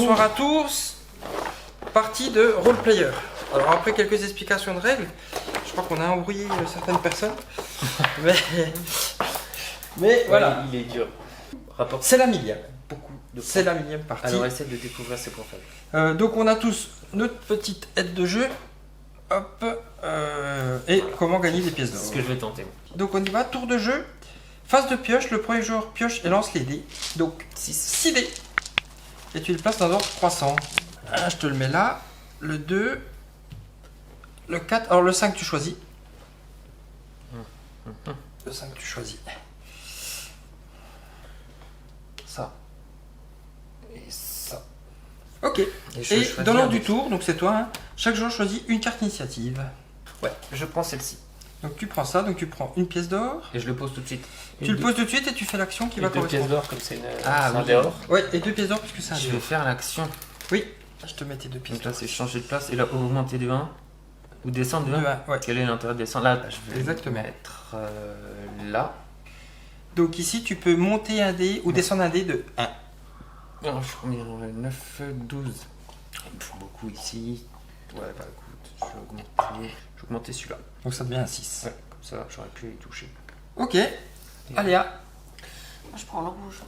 Bonsoir à tous. Partie de role player. Alors après quelques explications de règles, je crois qu'on a embrouillé certaines personnes. mais voilà. Ouais, il est dur. Rapport. C'est la millième. De C'est la millième partie. Alors essaie de découvrir ses points faibles. Donc on a tous notre petite aide de jeu. Hop. Et comment gagner des pièces d'or. C'est ce que je vais tenter. Donc on y va, tour de jeu. Phase de pioche, le premier joueur pioche et lance les dés. Donc 6 dés. Et tu les places dans l'ordre croissant. Je te le mets là. Le 2. Le 4. Alors le 5 tu choisis. Le 5 tu choisis. Ça. Et ça. Ok. Et dans l'ordre du tour, donc c'est toi, hein, chaque joueur choisit une carte initiative. Ouais, je prends celle-ci. Donc tu prends ça, donc tu prends une pièce d'or. Et je le pose tout de suite. Tu le poses tout de suite et tu fais l'action qui va deux pièces correspondre. d'or comme c'est Ah, un oui. dehors. Ouais, et 2 pièces d'or parce que c'est un Je dehors. vais faire l'action. Oui, je te mettais 2 pièces Donc là d'or. c'est changer de place et là augmenter de 1. Ou descendre de 1. Ouais. Quel est l'intérêt de descendre? Là je vais Exactement. mettre là. Donc ici tu peux monter un dé ou descendre un dé de 1. Alors, je vais remettre 9, 12. Il me faut beaucoup ici. Ouais, bah écoute, je vais augmenter celui-là. Donc ça devient un 6. Ouais, comme ça j'aurais pu y toucher. Ok, Aléa, Moi, je prends le rouge.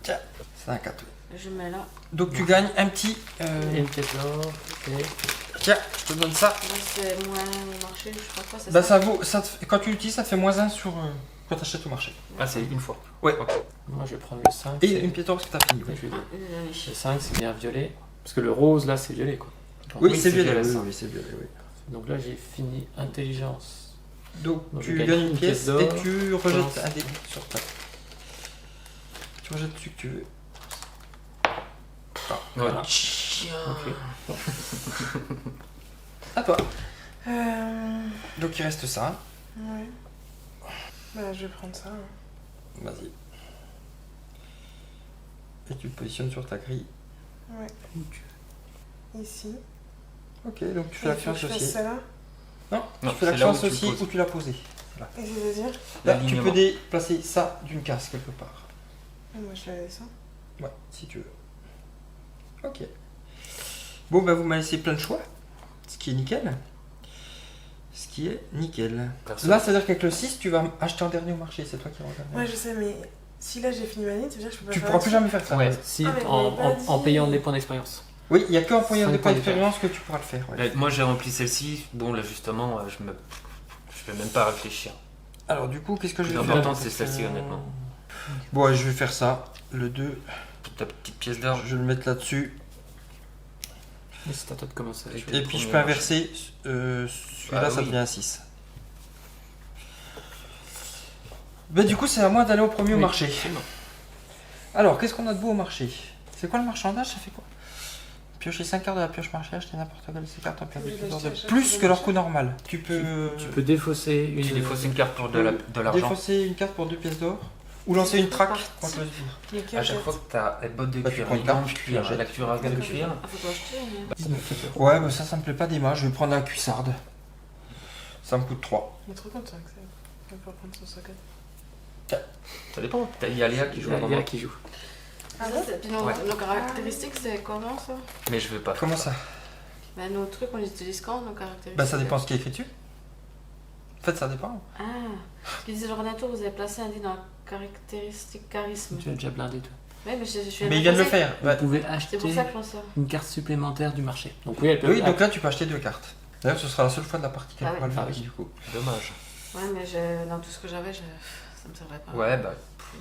tiens, c'est un 4. Et je mets là. Donc tu gagnes un petit... Et une pièce d'or. Et... Tiens, je te donne ça. Là, c'est moins au marché, je crois pas. C'est Bah ça. ça vaut... quand tu l'utilises, ça te fait -1 sur... quand tu achètes au marché. Ah, c'est une fois. Ouais. Ok. Moi je vais prendre le 5. Et une pièce d'or parce que t'as fini. Je vais- Allez. Le 5 c'est bien violet. Parce que le rose là c'est violet quoi. Donc, Oui, c'est violet. ça. Oui, c'est violet, oui. Donc là j'ai fini intelligence. Donc Donc, tu je gagnes gagne une une pièce pièce d'or. et tu rejettes Lance. un dé sur ta... Tu rejettes celui que tu veux. Ah, voilà. Ok. À toi. Euh... Donc il reste ça. Ouais. Bah, je vais prendre ça. Hein. Vas-y. Et tu le positionnes sur ta grille. Ouais. Ici. Ok, donc tu fais Il l'action faut que je fasse associée. ça là. Non, Non, tu fais c'est l'action là où tu le associée poses. où tu l'as posé. Et c'est-à-dire Là, tu L'alignement. peux déplacer ça d'une case quelque part. Moi, je la laisse. Hein. Ouais, si tu veux. Ok. Bon, bah vous m'avez laissé plein de choix. Ce qui est nickel. Ce qui est nickel. Perso. Là, c'est-à-dire qu'avec le 6, tu vas acheter en dernier au marché. C'est toi qui regardes. Ouais, je sais, mais si là j'ai fini ma ligne, ça veut dire que je peux pas Tu faire pourras plus l'action. jamais faire ça. Ouais, si Ah, mais en, vous m'avez pas en dit. payant des points d'expérience. Oui, il n'y a qu'en poignant 5 des points points d'expérience que tu pourras le faire. ouais. Là, moi j'ai rempli celle-ci. Bon là justement je vais même pas réfléchir. Alors, du coup, qu'est-ce que je vais faire L'important c'est celle-ci honnêtement. Bon, ouais, je vais faire ça. Le 2, Ta petite pièce d'or. je vais le mettre là-dessus. Mais c'est à toi de commencer. Et puis, je peux inverser. Celui-là, Ah, ça oui. devient un 6. Bah, du coup, c'est à moi d'aller au premier au marché. Alors, qu'est-ce qu'on a de beau au marché? C'est quoi le marchandage? Ça fait quoi? Piocher 5 cartes de la pioche marché, acheter n'importe quelle de ces cartes en perdant Oui, de l'acheter à chaque plus fois que leur marché. coût normal. Tu peux, Tu peux défausser une. Tu défausser une carte pour de l'argent. défausser une carte pour 2 pièces d'or ou lancer une traque Parti. contre le sbire. Mais quelle À chaque carte fois que t'as les bottes de Bah, tu cuir, prends une les carte, gants de cuir, tu la cuirasse de cuir. Ah, faut pas acheter. Mais... 19 €. Ouais, bah ça me plaît pas des masses. Je vais prendre la cuissarde. Ça me coûte 3. Il est trop content que ça. On va pas prendre son sac. Ça dépend. Il y a Léa qui joue à un moment. qui joue. Ah bon? Puis nos, Ouais. nos caractéristiques, c'est comment ça? Mais je veux pas. Comment ça? Ben, nos trucs, on les utilise quand, nos caractéristiques? Bah ça dépend ce qui est écrit dessus. En fait, ça dépend. Ah, ce qu'il disait l'ordinateur, vous avez placé un dé dans caractéristique charisme. Tu as déjà blindé toi. Ouais, mais je suis Mais il vient de le faire. Vous Ouais. pouvez C'est acheter pour ça que je pense ça. une carte supplémentaire du marché. Donc oui, elle peut. Oui, donc là tu peux acheter 2 cartes. D'ailleurs, ce sera la seule fois de la partie qu'elle Ah pourra ouais. le faire Ah oui. du coup. Dommage. Ouais, mais dans tout ce que j'avais, ça me servait pas. Ouais, bah.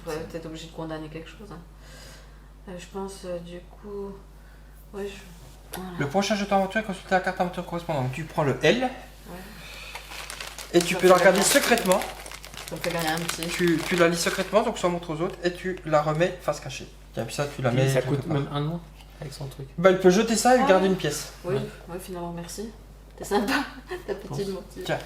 Vous allez peut-être obligé de condamner quelque chose. Hein. Je pense, du coup. Ouais, voilà. Le prochain jeton aventure est consulter la carte aventure correspondante. Donc, tu prends le L Ouais. et tu Ça peux la fait regarder gagner. secrètement. Ça me fait gagner un petit. Tu la lis secrètement, donc ça montre aux autres, et tu la remets face cachée. Tiens, puis ça, tu la mets. ça quelque coûte part. même 1 an avec son truc. Bah, il peut jeter ça et Ah garder ouais. une pièce. Oui, Ouais. ouais, finalement, merci. T'es sympa, ta petite motive. Tiens.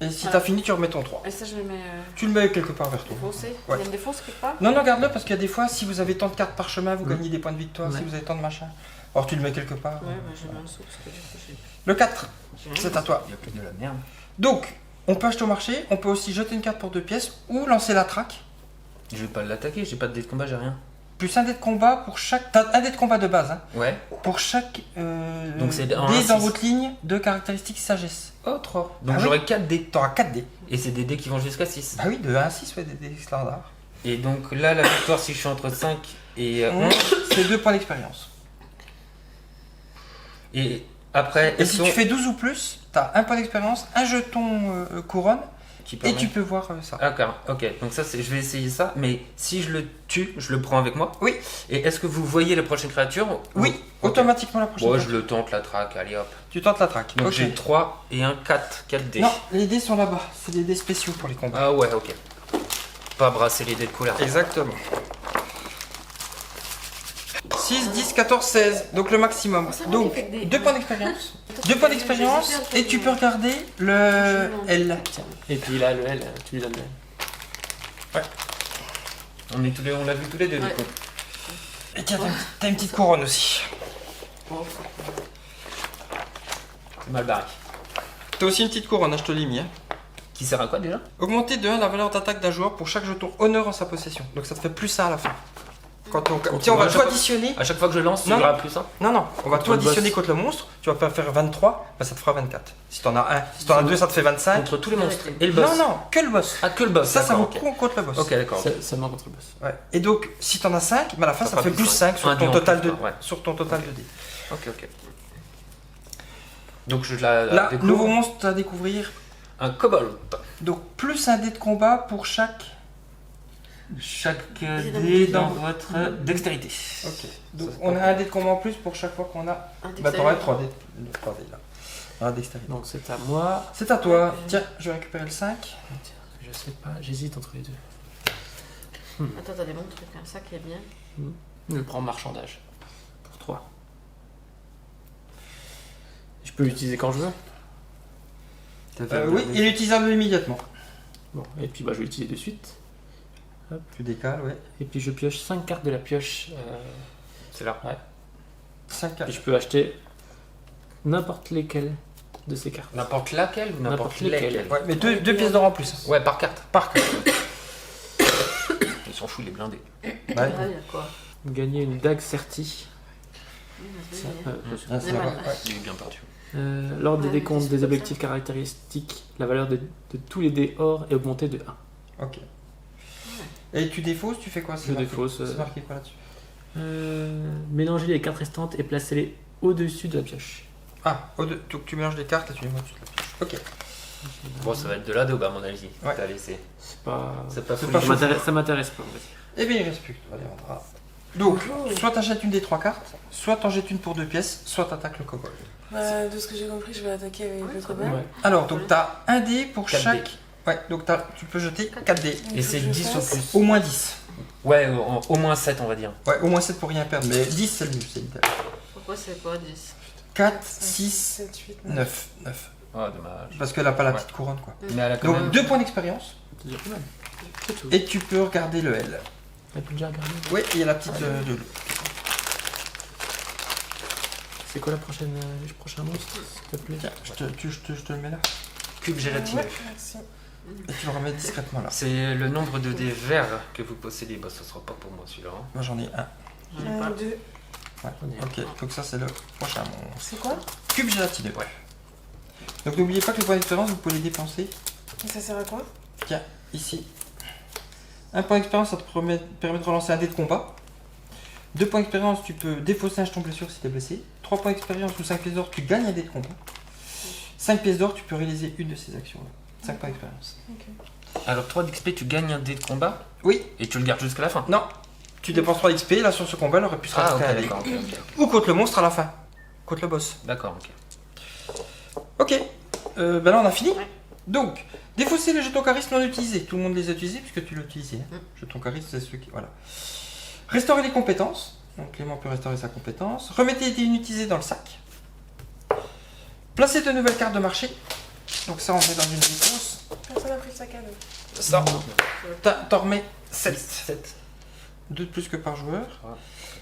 Et si Voilà. t'as fini, tu remets ton 3. Et ça, je le mets Tu le mets quelque part vers toi. défaussé. Ouais. Il y a une défausse quelque part? Non, non, garde-le parce qu'il y a des fois, si vous avez tant de cartes par chemin, vous Ouais. gagnez des points de victoire. Ouais. Si vous avez tant de machin. Alors, tu le mets quelque part. Ouais, bah, je le mets en dessous parce que j'ai Le 4, rien c'est à toi. Il y a plus de la merde. Donc, on peut acheter au marché, on peut aussi jeter une carte pour 2 pièces ou lancer la traque. Je vais pas l'attaquer, j'ai pas de dé de combat, j'ai rien. plus un dé de combat pour chaque... T'as un dé de combat de base, hein, Ouais. pour chaque Donc c'est dé un dans 6. votre ligne de caractéristiques sagesse. Oh, 3. Donc Ah oui. j'aurai 4 dés. T'auras 4 dés. Et c'est des dés qui vont jusqu'à 6. Bah oui, de 1 à 6, ouais, des dés standards. Et donc là, la victoire, si je suis entre 5 et 11. C'est 2 points d'expérience. Et après, Et si tu fais 12 ou plus, t'as un point d'expérience, un jeton couronne, qui et permet- tu peux voir ça. Ah, ok, donc ça, je vais essayer ça, mais si je le tue, je le prends avec moi. Oui. Et est-ce que vous voyez la prochaine créature? Oui, Ok. automatiquement la prochaine. Bon, fois. je le tente la traque, allez hop. Tu tentes la traque. Donc Ok. j'ai 3 et un 4 dés. Non, les dés sont là-bas. C'est des dés spéciaux pour les combats. Ah ouais, ok. Pas brasser les dés de couleur. Exactement. 6, 10, 14, 16. Donc le maximum. Ça va, Donc il fait des- 2 points d'expérience. Attends, 2 points je vais d'expérience faire et tu peux ton- regarder le Franchement. L. Tiens. Et puis là, le L, tu lui donnes le L. On l'a vu tous les deux, Ouais. du coup. Et tiens, t'as une petite couronne aussi. Oh, C'est mal barré. T'as aussi une petite couronne, hein, je te l'ai mis. Hein. Qui sert à quoi déjà? Augmenter de 1 la valeur d'attaque d'un joueur pour chaque jeton honneur en sa possession. Donc ça te fait plus ça à la fin. Quand on, tiens, on va tout additionner. À chaque fois que je lance, tu Non. verras plus ça? Non, non, on va Contre tout le boss. additionner contre le monstre. Tu vas pas faire 23, bah ça te fera 24. Si t'en as 1, si t'en as 2, ça te fait 25. Contre tous les monstres. Ouais. Et le boss? Non, non, que le boss. Ah, que le boss. Ça vaut d'accord, coup contre le boss. ok. Ok, d'accord. ok. Seulement contre le boss. Ouais. Et donc, si t'en as 5, bah à la fin, Ça ça, fera fait plus plus 5 sur un dé ton, en total plus, de, quoi, ouais. sur ton total de dés. Ok, ok. Donc je la Là, découvre. nouveau monstre à découvrir. Un kobold. Donc, plus un dé de combat pour chaque. Chaque dé dé dans- dans votre dextérité. Ok. Donc, Ça, c'est on pas a un dé de combat en plus pour chaque fois qu'on a. un Bah, t'auras dextérité. 3 dés. 3 dés là. Dans la dextérité. Donc c'est à moi. C'est à toi. Ok. Tiens, je vais récupérer le 5. Tiens, je sais pas, j'hésite entre les deux. Attends, t'as des bons trucs, hein. Ça qui est bien. Je prends marchandage. Pour 3. Je peux l'utiliser quand je veux. Oui, il est utilisable immédiatement. Bon, et puis bah, je vais l'utiliser de suite. Tu décales, ouais. Et puis je pioche 5 cartes de la pioche. C'est là. 5 Et cartes. je peux acheter n'importe lesquelles de ces cartes. N'importe laquelle ou n'importe N'importe lesquelles. lesquelles? Ouais, mais 2 pièces d'or en plus. Ouais, par carte. Par carte. Ils s'en foutent les blindés. Ouais. Ah, il y a quoi Gagner une dague certi. C'est Ça, bien. Ah, c'est C'est là-bas, mal. ouais. Il est bien perdu. Lors des Ouais, décomptes c'est des comme objectifs caractéristiques, la valeur de tous les dés or est augmentée de 1. Ok. Et tu défausses, tu fais quoi? C'est Je marqué- défausse, C'est marqué quoi là-dessus? Mélangez les cartes restantes et placez-les au-dessus de la pioche. Ah, donc tu mélanges les cartes et tu les mets au-dessus de la pioche. Ok. Bon, ça va être de la daube à mon avis. Ouais. T'as laissé. C'est pas. C'est pas C'est fou. pas Ça m'intéresse pas, on va dire. Eh bien, il reste plus que toi, Léandra. Donc, soit t'achètes une des 3 cartes, soit t'en jettes une pour 2 pièces, soit t'attaques le kobold. Bah, de ce que j'ai compris, je vais attaquer avec le très kobold. bien. Ouais. Alors, donc t'as un dé pour 4 chaque. dés. Ouais, donc tu peux jeter 4 dés. Il Et faut c'est que je 10 au fasse. plus. Au moins 10. Ouais, au moins 7, on va dire. Ouais, au moins 7 pour rien perdre. Mais 10, c'est le mieux, c'est l'idéal. Pourquoi c'est quoi 10 4, 5, 6, 7, 8, 9. 9. 9. Oh, dommage. Parce qu'elle a pas la Ouais. petite couronne, quoi. Mais elle a quand Donc, même. 2 points d'expérience. C'est déjà pas mal. C'est tout. Et tu peux regarder le L. T'as pu déjà regarder. Oui, il y a la petite de l'eau. C'est quoi le prochain monstre, s'il te plaît? Tiens, je te le mets là. Cube gélatineux. Ouais, merci. Et tu le remets discrètement là. C'est le nombre de dés verts que vous possédez. Bah, ce sera pas pour moi celui-là. hein. Moi j'en ai un. J'en ai pas. 1, 2. Ok, donc ça c'est le prochain monstre. C'est quoi? Cube gélatineux. Ouais. Donc n'oubliez pas que le point d'expérience, vous pouvez les dépenser Et ça sert à quoi? ici. Un point d'expérience, ça te permet de relancer un dé de combat. 2 points d'expérience, tu peux défausser un jeton blessure si t'es blessé. 3 points d'expérience ou 5 pièces d'or, tu gagnes un dé de combat. 5 pièces d'or, tu peux réaliser une de ces actions-là. 5 points d'expérience. Alors, 3 d'XP, tu gagnes un dé de combat Oui, et tu le gardes jusqu'à la fin. non. Tu dépenses 3 d'XP, là sur ce combat, elle aurait pu se Ah, ok, rajouter un dé. d'accord. Ok, Ou contre le monstre à la fin. Contre le boss. D'accord, ok. Ok, ben là on a fini. Ouais. Donc, défausser les jetons charisme non utilisés. Tout le monde les a utilisés puisque tu l'as utilisé. Hein. Mm. Jetons charisme, c'est ceux qui. Voilà. Restaurer les compétences. Donc Clément peut restaurer sa compétence. Remettez les dés inutilisés dans le sac. Placer de nouvelles cartes de marché. Donc ça on met dans une réponse. Personne n'a pris le sac à dos. Ça, t'en remets 7. 7. 2 de plus que par joueur. Ouais.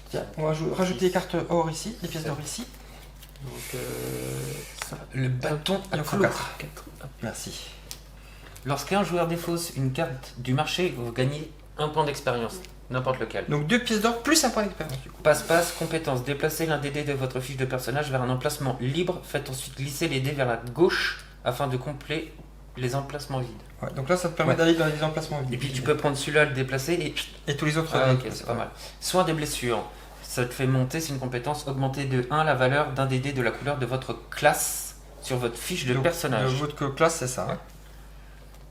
Tiens, on va rajouter les cartes or ici, les pièces d'or ici. Donc, ça. Le bâton Il à en faut clous. 4. 4. Merci. Lorsqu'un joueur défausse une carte du marché, vous gagnez un point d'expérience. N'importe lequel. Donc 2 pièces d'or plus un point d'expérience du coup. Passe-passe, compétence. Déplacez l'un des dés de votre fiche de personnage vers un emplacement libre. Faites ensuite glisser les dés vers la gauche afin de combler les emplacements vides. Ouais, donc là ça te permet Ouais. d'aller dans les emplacements vides. Et puis tu peux prendre celui-là, le déplacer Et tous les autres. Ah, dés, ok, quoi, c'est pas mal. Soin des blessures. Ça te fait monter, c'est une compétence, augmenter de 1 la valeur d'un des dés de la couleur de votre classe sur votre fiche de Donc, personnage. votre classe c'est ça. Hein.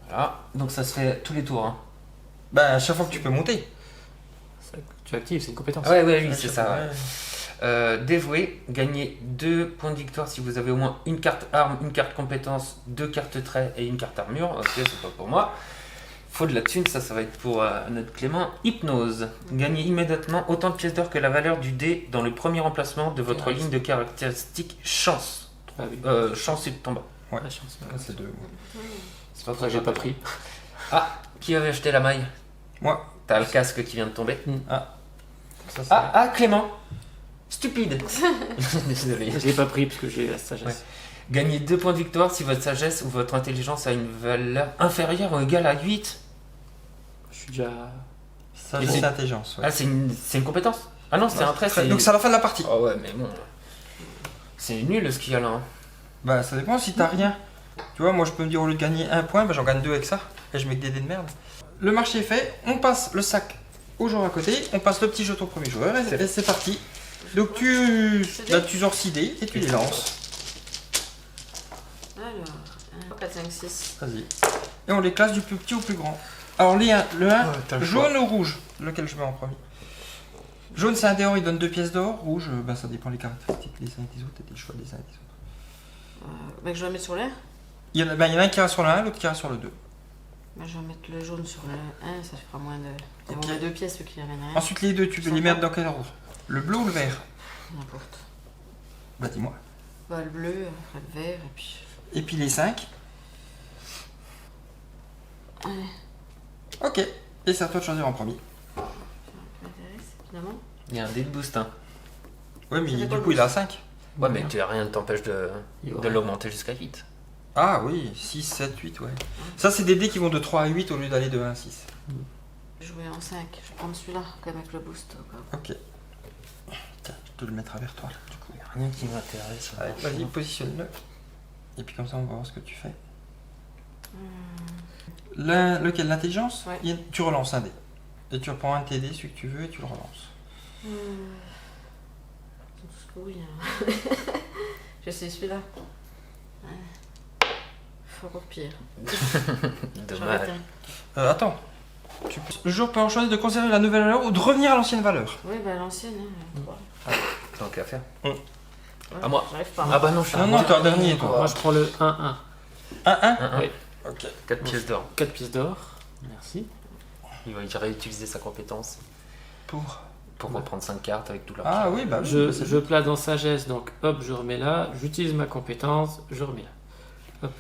Voilà. Donc ça se fait tous les tours. Hein. Bah à chaque fois que tu peux monter. Ça, tu actives, c'est une compétence. Ouais, oui, À c'est chaque ça. fois, ouais. ouais. Dévoué, gagnez 2 points de victoire si vous avez au moins une carte arme, une carte compétence, 2 cartes traits et une carte armure. Ok, c'est pas pour moi. Faut de la thune, ça va être pour notre Clément. Hypnose. Gagnez immédiatement autant de pièces d'or que la valeur du dé dans le premier emplacement de votre Ouais. ligne de caractéristiques chance. Ah oui. Chance et de tombe. Ouais. La chance. Ah, c'est 2. C'est pas Ça, j'ai pas pris. Ah, qui avait acheté la maille? Moi. T'as le casque qui vient de tomber. Ça, c'est- Ah, Clément. Stupide. Désolé. Je l'ai pas pris parce que j'ai la sagesse. Ouais. Gagnez 2 points de victoire si votre sagesse ou votre intelligence a une valeur inférieure ou égale à 8. Je suis déjà. Ça Et c'est c'est- l'intelligence. Ouais. Ah, c'est une compétence? Ah non, c'est un trait. Donc c'est à la fin de la partie. Oh ouais, mais bon. C'est nul ce qu'il y a là. Hein. Bah ça dépend si t'as rien. Tu vois, moi je peux me dire au lieu de gagner 1 point, bah, j'en gagne 2 avec ça. Et je mets que des dés de merde. Le marché est fait, on passe le sac au joueur à côté, on passe le petit jeton au premier joueur et c'est parti. Donc tu sors 6 dés et tu les lances. Alors, 1, 4, 5, 6. Vas-y. Et on les classe du plus petit au plus grand. Alors le 1, t'as le jaune ou rouge? Lequel je mets en premier? Jaune c'est un dé or, il donne 2 pièces d'or. Rouge, bah, ça dépend des caractéristiques des uns et des autres et des choix des uns et des autres. Bah, je vais mettre sur l'air. Il y en a un qui ira sur le 1, l'autre qui ira sur le 2. Bah, je vais mettre le jaune sur le 1, ça fera moins de. C'est Ok. moins 2 pièces, ce qui est rien à rien. Ensuite les deux, tu peux les mettre dans quel ordre? Le bleu ou le vert? N'importe. Bah dis-moi. Bah, le bleu, après le vert, et puis. Et puis les 5. Ouais. Ok. Et c'est à toi de choisir en premier. Ça m'intéresse, évidemment. Il y a un dé de boost. Hein. Ouais, mais Ça fait du quoi coup le il a 5. Ouais, mais rien ne t'empêche de Il y aura- l'augmenter jusqu'à 8. Ah oui, 6, 7, 8, ouais. Ça c'est des dés qui vont de 3 à 8 au lieu d'aller de 1 à 6. Jouer en 5. Je vais prendre celui-là, comme avec le boost. Quoi. Ok. Tiens, je te le mettre à vers toi. Du coup. Rien qui m'intéresse. Allez, vas-y, positionne-le. Et puis comme ça on va voir ce que tu fais. Lequel? L'intelligence? Ouais. Tu relances un dé. Et tu reprends un de tes dés, celui que tu veux, et tu le relances. Ils sont tous pourris. Hein. Je sais celui-là. Ouais. Fort au pire. Dommage. J'arrête, hein. Attends. Le joueur peut en choisir de conserver la nouvelle valeur ou de revenir à l'ancienne valeur. Oui, bah l'ancienne. Hein, 3. Tant qu'à faire. Ouais, À moi. J'arrive pas. Ah bah non, je suis Non, non, t'es en dernier, toi. Moi, je prends le 1-1. 1-1. Oui. Ok. 4 pièces d'or. 4 pièces d'or. Merci. Il va réutiliser sa compétence Pour. pour reprendre 5 cartes avec tout leur. Ah oui, bah oui. Je place dans sagesse, donc hop, je remets là. J'utilise ma compétence, je remets là. Hop.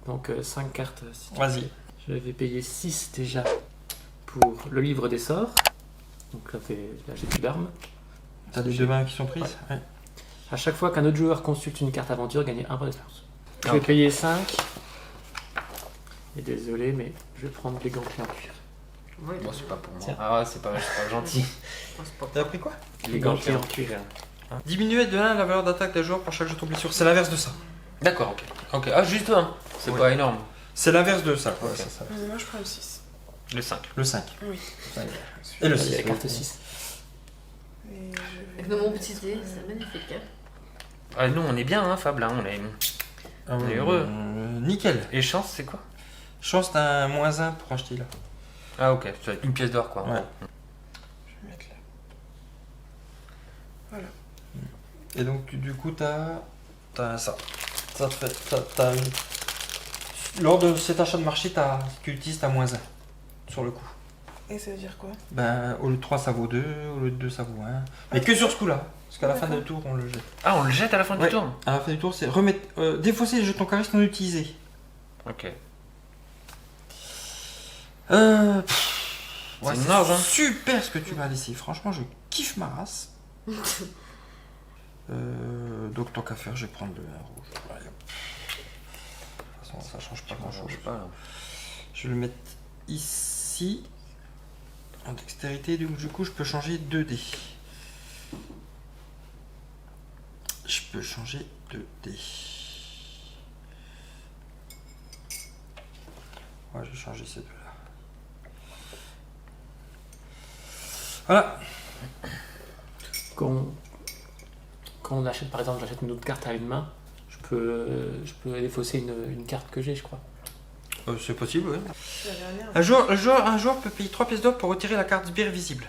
Donc 5 cartes. Si tu Vas-y. veux. Je vais payer 6 déjà pour le livre des sorts. Donc là, j'ai plus d'armes. T'as des 2 mains qui sont prises? Ouais. À chaque fois qu'un autre joueur consulte une carte aventure, gagnez 1 point d'expérience. Je Ah, vais ok. payer 5. Et désolé, mais je vais prendre les gants en cuir. Oui, Bon, c'est pas pour moi. Tiens. Ah ouais, c'est pas gentil. je pense pas. T'as pris quoi? Les gants en cuir. Diminuer de 1 la valeur d'attaque d'un joueur pour chaque jeton blessure. C'est l'inverse de ça. D'accord, ok. Ok. Ah, juste un. C'est Oui. pas énorme. C'est l'inverse de ça. quoi. Ok. Ça. Moi, je prends le 6. Le 5. Le 5. Oui. Et le Il y a 6. la carte 6. Et je Avec vais- mon petit dé, c'est magnifique. Hein. Ah, nous, on est bien, hein, Fab, là. On est... On est heureux. Nickel. Et chance, c'est quoi? Chance t'as un -1 pour acheter là. Ah, ok. Ça va être une pièce d'or, quoi. en Ouais. gros. Je vais mettre là. Et donc du coup t'as ça. Ça te fait. Lors de cet achat de marché, tu utilises ta -1 sur le coup. Et ça veut dire quoi? Ben au lieu de 3 ça vaut 2, au lieu de 2 ça vaut 1. Mais que sur ce coup-là. Parce qu'à la fin du tour on le jette. Ah, on le jette à la fin Ouais. du tour? À la fin du tour c'est remettre. Défausser les jetons charisme non utilisés. Ok. Ouais, C'est naze, hein. super ce que tu m'as laissé. Franchement je kiffe ma race. Donc tant qu'à faire je vais prendre le 1 rouge. Allez, hop. De toute façon ça change pas grand chose. Pas, là. Je vais le mettre ici. En dextérité, donc du coup, je peux changer 2 dés. Je peux changer 2 dés. Ouais, je vais changer ces deux-là. Voilà. Quand on achète, par exemple, j'achète une autre carte à une main, je peux défausser une carte que j'ai, je crois. C'est possible, oui. La dernière. Un joueur peut payer 3 pièces d'or pour retirer la carte sbire visible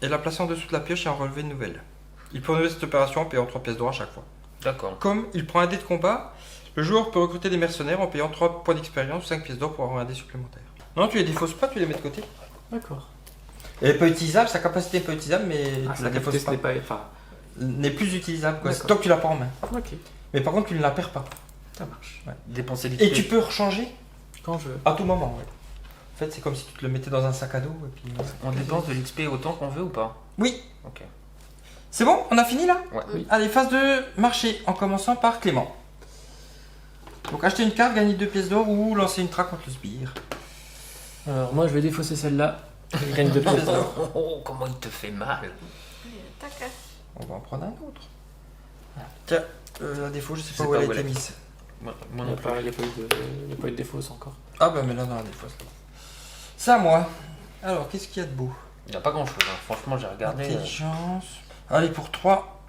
et la placer en dessous de la pioche et en relever une nouvelle. Il peut renouveler cette opération en payant 3 pièces d'or à chaque fois. D'accord. Comme il prend un dé de combat, le joueur peut recruter des mercenaires en payant 3 points d'expérience ou 5 pièces d'or pour avoir un dé supplémentaire. Non, tu les défausses pas, tu les mets de côté. D'accord. Elle est pas utilisable, sa capacité n'est pas utilisable, mais tu la défausses pas. N'est pas... N'est plus utilisable, quoi. D'accord. Tant que tu l'as pas en main. Ok, Mais par contre, tu ne la perds pas. ça marche. Dépenser Et l'XP. tu peux rechanger Quand je veux. à tout moment, ouais. En fait, c'est comme si tu te le mettais dans un sac à dos et puis... On dépense de l'XP autant qu'on veut ou pas? Oui. Ok. C'est bon, on a fini là? Ouais. Oui. Allez, phase de marché, en commençant par Clément. Donc acheter une carte, gagner 2 pièces d'or ou lancer une traque contre le sbire. Alors moi je vais défausser celle-là. Je gagne 2 pièces d'or. Oh, comment il te fait mal. Allez, tac. On va en prendre un autre. Tiens, la défaut, je sais pas sais où pas elle où a été elle est. mise. Moi Il non n'y a, plus. pas eu de défausse encore. Ah bah mais là dans la défaut, c'est bon. C'est à moi. Alors, qu'est-ce qu'il y a de beau? Il n'y a pas grand chose. Franchement, j'ai regardé. Intelligence. Allez, pour 3.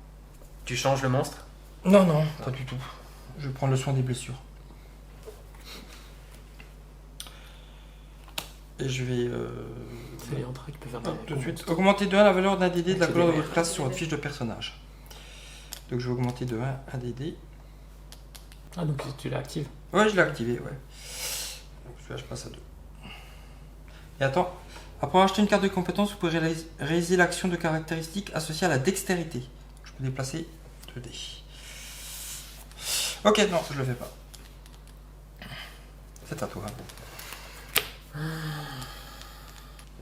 Tu changes le monstre? Non, non, pas du tout. Je vais prendre le soin des blessures. Et je vais C'est les entrées qui peuvent faire mal. tout de suite augmenter de 1 la valeur d'un DD de la C'est couleur de des votre classe sur votre fiche de personnage. Donc je vais augmenter de 1 un DD. Ah donc tu l'actives. Ouais, je l'ai activé, ouais. Donc celui-là, je passe à 2. Et attends, après avoir acheté une carte de compétence, vous pouvez réaliser l'action de caractéristique associée à la dextérité. Je peux déplacer 2 dés. Ok, non, je le fais pas. C'est à toi.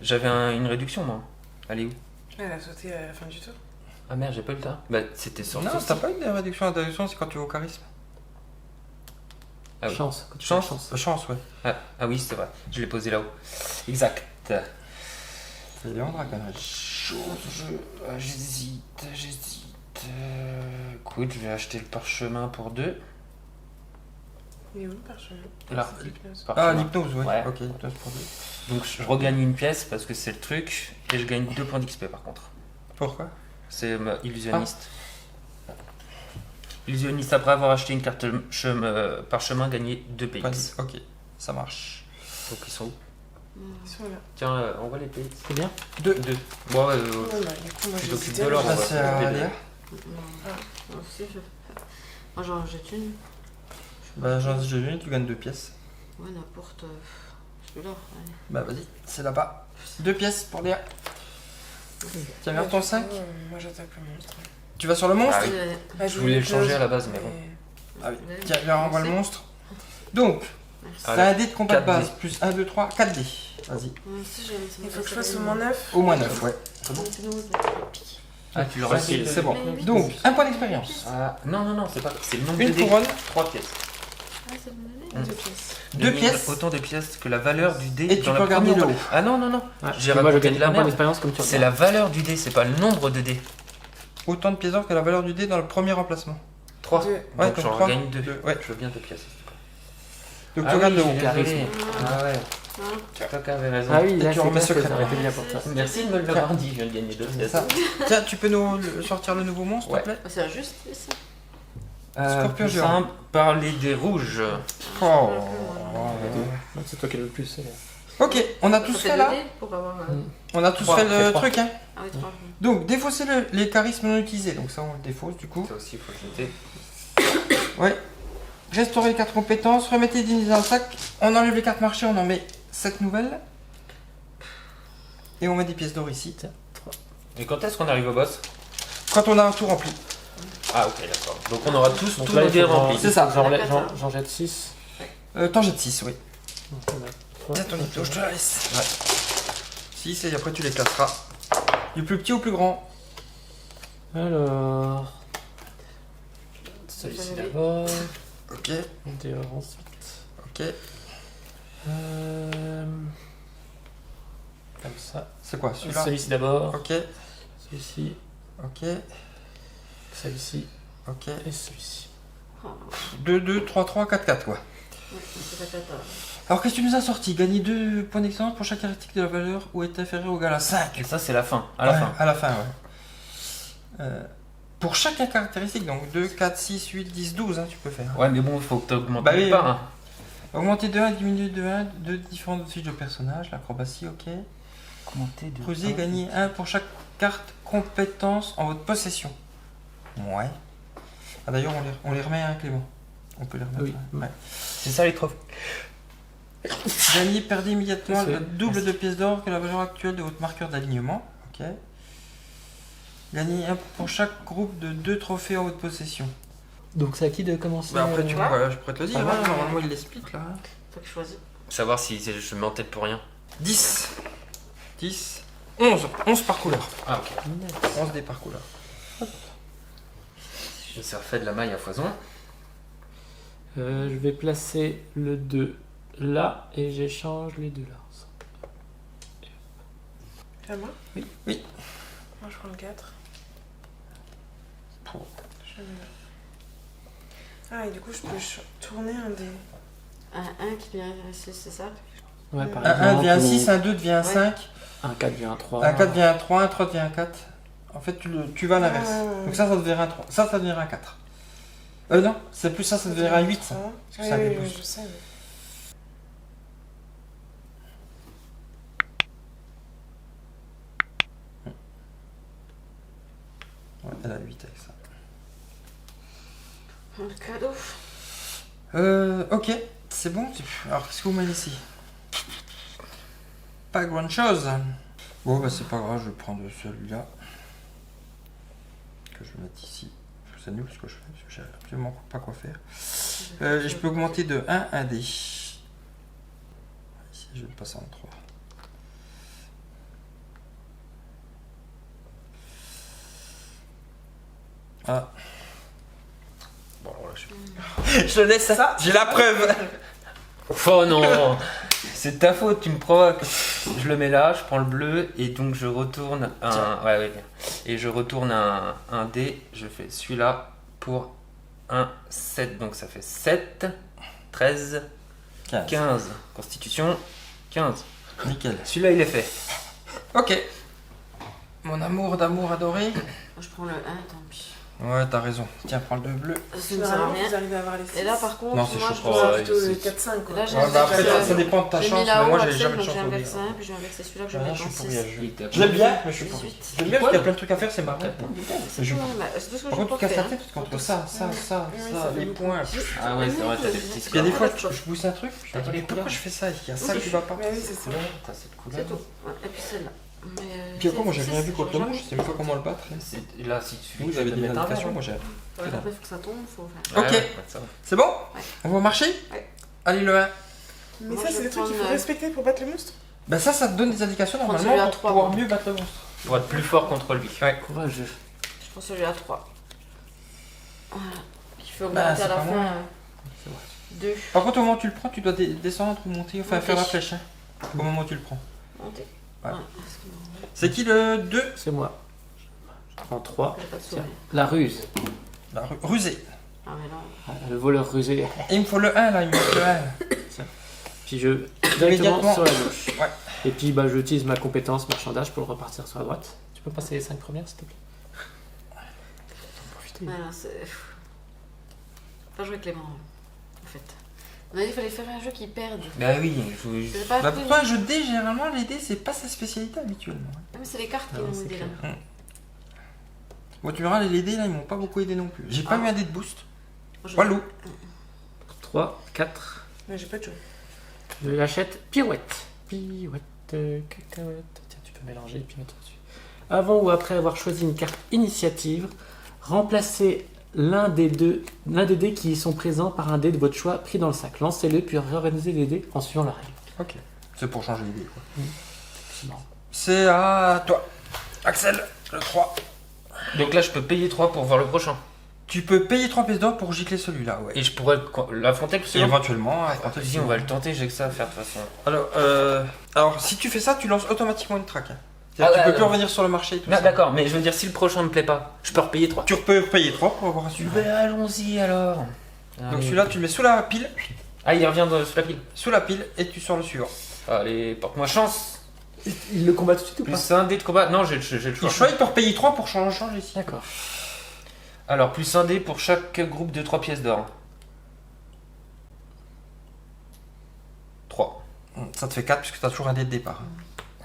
J'avais une réduction, moi. Elle est où? Elle a sauté à la fin du tour. Ah merde, j'ai pas eu le temps. Bah, c'était sur Non, le t'as pas eu de réduction. La réduction, c'est quand tu vas au charisme. Ah oui. Chance. Quand tu Chance. fais chance. Chance, ouais. Ah oui, c'est vrai. Je l'ai posé là-haut. Exact. C'est Léandre à Canary. J'hésite. Écoute, je vais acheter le parchemin pour 2. Il est où le parchemin? Là. C'est l'hypnose. Ah, Parchemin. l'hypnose, ouais. Ouais. Ok, l'hypnose pour 2. Donc je regagne une pièce parce que c'est le truc. Et je gagne 2 points d'XP par contre. Pourquoi? C'est illusionniste. Illusionniste, après avoir acheté une carte parchemin, gagner 2 Pas PX. dit. Ok, ça marche. Donc ils sont où? Ils sont là. Tiens, on voit les PX. C'est bien. 2. 2. Bon, ouais, Oh, bah, du coup, moi tu j'ai t'occupes hésité. de l'or, Ça, on va c'est à s'occuper de- Léa. Moi aussi, je. Moi, j'en jette une. Bah, j'ai vu, tu gagnes 2 pièces. Ouais, n'importe. Celui-là, allez. Bah, vas-y, c'est là-bas. 2 pièces pour Léa. Tiens, vers ton 5. Moi j'attaque le monstre. Tu vas sur le monstre? Ah oui. Ah, Je voulais le changer à la base, mais bon. Ah oui. Tiens, viens, renvoie le monstre. Donc, Merci. c'est un dé de combat de 4 base, dés. plus 1, 2, 3, 4 dés. Vas-y. Moi aussi, j'ai Il faut que je fasse au moins 9. Au moins 9, ouais. Ah, tu le Ça, refiles. c'est bon. Mais Donc, un point d'expérience. Ah, non, c'est pas. C'est le nombre Une de dés. couronne. 3 pièces. Ah, c'est bon, allez. 2 pièces. 2 Devine pièces. Autant de pièces que la valeur du dé Et tu dans peux la regarder première le haut. Ah non. Ah, J'ai moi je raconté gagne de la un point merde. d'expérience comme tu C'est la valeur du dé, c'est pas le nombre de dés. Autant de pièces d'or que la valeur du dé dans le premier emplacement. 3. Deux. Ouais, Donc comme j'en trois. gagne 2. Deux, ouais. Je veux bien 2 pièces. Donc, Ah tu regardes oui, le haut. j'ai rêvé. Ah ouais. Hein Toka avait raison. Ah oui, Et là tu c'est remets clair que secret. ça aurait été bien pour toi. Merci de me l'avoir dit, je viens de gagner 2 C'est pièces. ça. Tiens, tu peux nous sortir le nouveau monstre, s'il Ouais. te plaît? Ah, c'est injuste, ça. Scorpion Plus géant. simple, parler des rouges. Oh. Donc, c'est toi qui as le plus. Ok, on a tous Ça fait fait là. 2 dés pour avoir. On a tous Trois, fait le trois. truc, hein. Ah oui, 3. Donc, défausser les charismes non utilisés. Donc, ça, on le défausse du coup. Ça aussi, il faut le jeter. Ouais. Restaurer les cartes compétences, remettez les dés dans le sac. On enlève les cartes marché, on en met 7 nouvelles. Et on met des pièces d'or ici. Et quand est-ce qu'on arrive au boss? Quand on a un tour rempli. Ah ok, d'accord. Donc on aura tous Donc tous là, nos il dés faut que remplis. C'est ça. J'en jette 6. T'en jettes 6, oui. Donc, Tiens, ton icto, je te la laisse. Ouais. 6 et après tu les classeras. Du plus petit au plus grand. Alors. Celui-ci J'avais- d'abord. Ok, Dehors ensuite. ok. Comme ça. ça. C'est quoi celui-là? Celui-ci d'abord, Ok, celui-ci, ok, celui-ci ok. et celui-ci. Ah, 2, 2, 3, 3, 4, 4 quoi. ouais, c'est la cata. Alors qu'est-ce que tu nous as sorti? Gagner 2 points d'expérience pour chaque caractéristique de la valeur ou est inférieur ou égal à 5. Et ça, c'est la fin. À la Ouais, fin. À la fin, ouais. Pour chaque caractéristique, donc 2, 4, 6, 8, 10, 12, hein, tu peux faire. Ouais, mais bon, il faut que tu augmentes Bah nulle oui, part. oui. Hein. Augmenter de 1, diminuer de 1, 2 différentes fiches de personnage, l'acrobatie, ok. Augmenter de Creuser, 1. gagner 1 pour chaque carte compétence en votre possession. Ouais. Ah d'ailleurs, on les remet, hein, Clément. On peut les remettre. Oui. Ouais. C'est ça les trophées. Gagner, perdez immédiatement C'est le fait. double de pièces d'or que la valeur actuelle de votre marqueur d'alignement. Ok. Gagner 1 pour chaque groupe de 2 trophées en votre possession. Donc c'est à qui de commencer Bah après, tu vois, vois, je pourrais te le dire. Ah, hein, ouais. Normalement, il les split là. Faut que je choisisse. Savoir si je mets en tête pour rien. 10. 10. 11. 11 par couleur. Ah, ok. 11 dés par couleur. Je me suis refait de la maille à foison. Je vais placer le 2 là et j'échange les deux là. C'est à moi? Oui. Oui. Moi je prends le 4. Pour- Je le mets là. Ah, et du coup, je peux tourner un des. Un 1 qui devient 6, c'est ça? Ouais, par Un 1 devient un exemple, 6, un 2 devient un Ouais. 5, un 4 devient un 3. un 4 devient un 3, un 3 devient un 4. En fait, tu vas à l'inverse. Ah. Donc ça devient un 3. Ça devient un 4. Non, c'est plus ça devient un 8. Ça. Parce que Oui, ça oui, débooste. oui, je sais. mais- Ouais, elle a 8 avec ça. Le cadeau. Ok, c'est bon. Alors, qu'est-ce que vous m'avez laissé? Pas grand chose. Bon, bah c'est pas grave, je vais prendre celui-là. Que je vais mettre ici. C'est nul ce que je fais, parce que j'ai absolument pas quoi faire. Je peux augmenter de 1 un dé. Ici, je vais le passer en 3. Ah. Bon, alors là, je le laisse ça. J'ai la preuve. Oh non. C'est ta faute, tu me provoques. Je le mets là, je prends le bleu et donc je retourne un. Ouais, ouais, bien. Et je retourne un dé. Je fais celui-là pour un 7. Donc ça fait 7, 13, 15. Constitution, 15. Nickel. Celui-là, il est fait. Ok. Mon amour d'amour adoré. Moi, je prends le 1, tant pis. Ouais, t'as raison. Tiens, prends le 2 bleu. Ça ne sert à Généralement, rien. vous arrivez à avoir les 6. Et là, par contre, Non, c'est moi, chaud. je Oh, dois. plutôt le c'est- 4-5. quoi. Là, j'ai Ouais, bah après, j'ai- ça dépend de ta j'ai chance, mis là-haut, mais moi j'ai Axel, jamais de donc chance j'ai au inversé dé. un, puis j'ai inversé celui-là que je Ouais, vais je mettre en suis pourri à 6. jouer. Je l'aime bien, mais je suis pas. 18. J'aime bien parce qu'il y a plein de trucs à faire, c'est marrant. Mais je- Ouais, bah, c'est tout ce que Par je contre, peux tu casses la faire. tête parce qu'entre ça, Oui, ça les fait beaucoup. points. Ah ouais, c'est vrai, t'as des petits Il y a des fois, scores. je pousse un truc, je T'as me dis, pas les mais pourquoi couleurs. je fais ça? Il y a ça qui va pas. Mais oui, c'est ça. T'as cette couleur. C'est tout. Ouais, et puis celle-là. Mais, Puis après, moi j'ai c'est- rien vu c'est- contre le mot, je sais même pas comment le battre. Là, si tu Vous avez peux des mettre un indications, verre, moi j'ai. Ouais, après, il faut que ça tombe, faut faire. Ok. Ouais, ça va. C'est bon? On va marcher? Ouais. Allez, le 1. Mais Moi, ça, je c'est vais des trucs qu'il faut prendre, respecter pour battre le monstre. Bah ça te donne des indications Prends normalement celui à pour trois, pouvoir moi. mieux battre le monstre. Pour être plus fort contre lui. Ouais. Courageux. Je prends celui à 3. Voilà. Il faut Bah, augmenter c'est à la pas fin moi. 2. Par contre, au moment où tu le prends, tu dois descendre ou monter, enfin Monter. faire la flèche. Hein, au moment où tu le prends. Monter. Ouais. Ouais, parce que C'est qui le 2? C'est moi. Je prends 3. j'ai pas de Tiens, souvenir. la ruse. La rusée. Ah, mais là. Ah, le voleur rusé. Et il me faut le 1 là, il me faut le 1. Puis je Immédiatement. directement sur la gauche. Ouais. Et puis bah, j'utilise ma compétence marchandage pour le repartir sur la droite. Tu peux passer les 5 premières s'il te plaît? Profitez. Ouais, là, c'est. Pas jouer Clément, en fait. On a dit qu'il fallait faire un jeu qui perde. Bah oui, J'ai pas Bah appris. pourtant un jeu de dés, généralement les dés c'est pas sa spécialité habituellement. Ah, mais c'est les cartes qui Non, nous c'est aident là. clair. Bon tu verras les dés là ils m'ont pas beaucoup aidé non plus. J'ai pas Ah. eu un dé de boost. Moi, je- Walou. 3, 4. Mais j'ai pas de jeu. Je l'achète pirouette. Pirouette, cacahuète. Tiens, tu peux mélanger et puis mettre dessus. Avant ou après avoir choisi une carte initiative, remplacez l'un des dés qui y sont présents par un dé de votre choix pris dans le sac. Lancez-le puis réorganisez les dés en suivant la règle. Ok. C'est pour changer les dés quoi. C'est marrant. C'est à toi. Axel, le 3. Donc là, je peux payer 3 pour voir le prochain. Tu peux payer 3 pièces d'or pour gicler celui-là, ouais. Et je pourrais l'affronter avec Et celui-là. éventuellement, Vas-y, on va le tenter, j'ai que ça à faire de toute façon. Alors, si tu fais ça, tu lances automatiquement une traque. Hein. Ah Tu ouais, peux plus ouais. revenir sur le marché et tout Non, ça. d'accord, mais je veux dire, si le prochain me plaît pas, je peux repayer 3. Tu peux payer 3 pour avoir un suivant. Ben allons-y alors. Donc Allez. celui-là, tu le mets sous la pile, Ah, il revient sous la pile. sous la pile, et tu sors le suivant. Allez, porte-moi chance. Il le combat tout de suite ou pas? Plus un dé de combat. Non, j'ai le Il choix. choisit pour payer 3 pour changer ici. D'accord. Alors, plus un dé pour chaque groupe de 3 pièces d'or. 3. Ça te fait 4 puisque tu as toujours un dé de départ.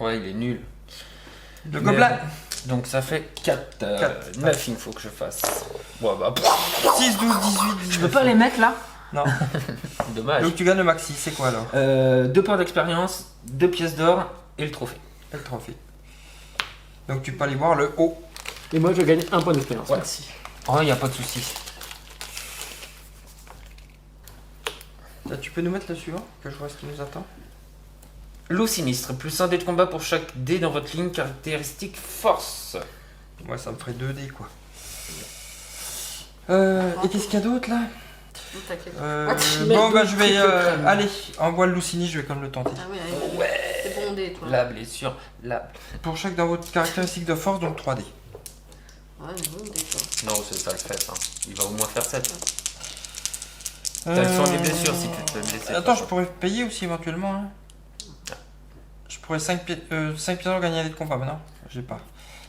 Ouais, il est nul. Le gobelin. Donc ça fait 4. 9, il faut que je fasse. Ouais, bah, 6, 12, 18, 19. Je peux pas les mettre là? Non. dommage. Donc tu gagnes le maxi, c'est quoi alors? 2 points d'expérience, 2 pièces d'or et le trophée. Et le trophée. Donc tu peux aller voir le haut. Et moi je gagne un point d'expérience. Ouais. Merci. Oh, y a pas de souci. Là, tu peux nous mettre le suivant, que je vois ce qui nous attend. Loup sinistre, plus un dé de combat pour chaque dé dans votre ligne caractéristique force. Ouais, ça me ferait 2 dés quoi. Et qu'est-ce qu'il y a d'autre là? Oh, t'inquiète. Bon bah je vais... allez, envoie le Lucini, je vais quand même le tenter. Ah oui, c'est bondé toi. La blessure, la... Pour chaque dans votre caractéristique de force, donc 3 dés. Ouais, bondé toi. Non, c'est ça le fait. Hein. Il va au moins faire 7. T'as le sang des blessures si tu te fais blesser. Attends, je pourrais payer aussi éventuellement. Hein. Je pourrais 5 pieds d'or gagner un dé de combat, mais non, j'ai pas.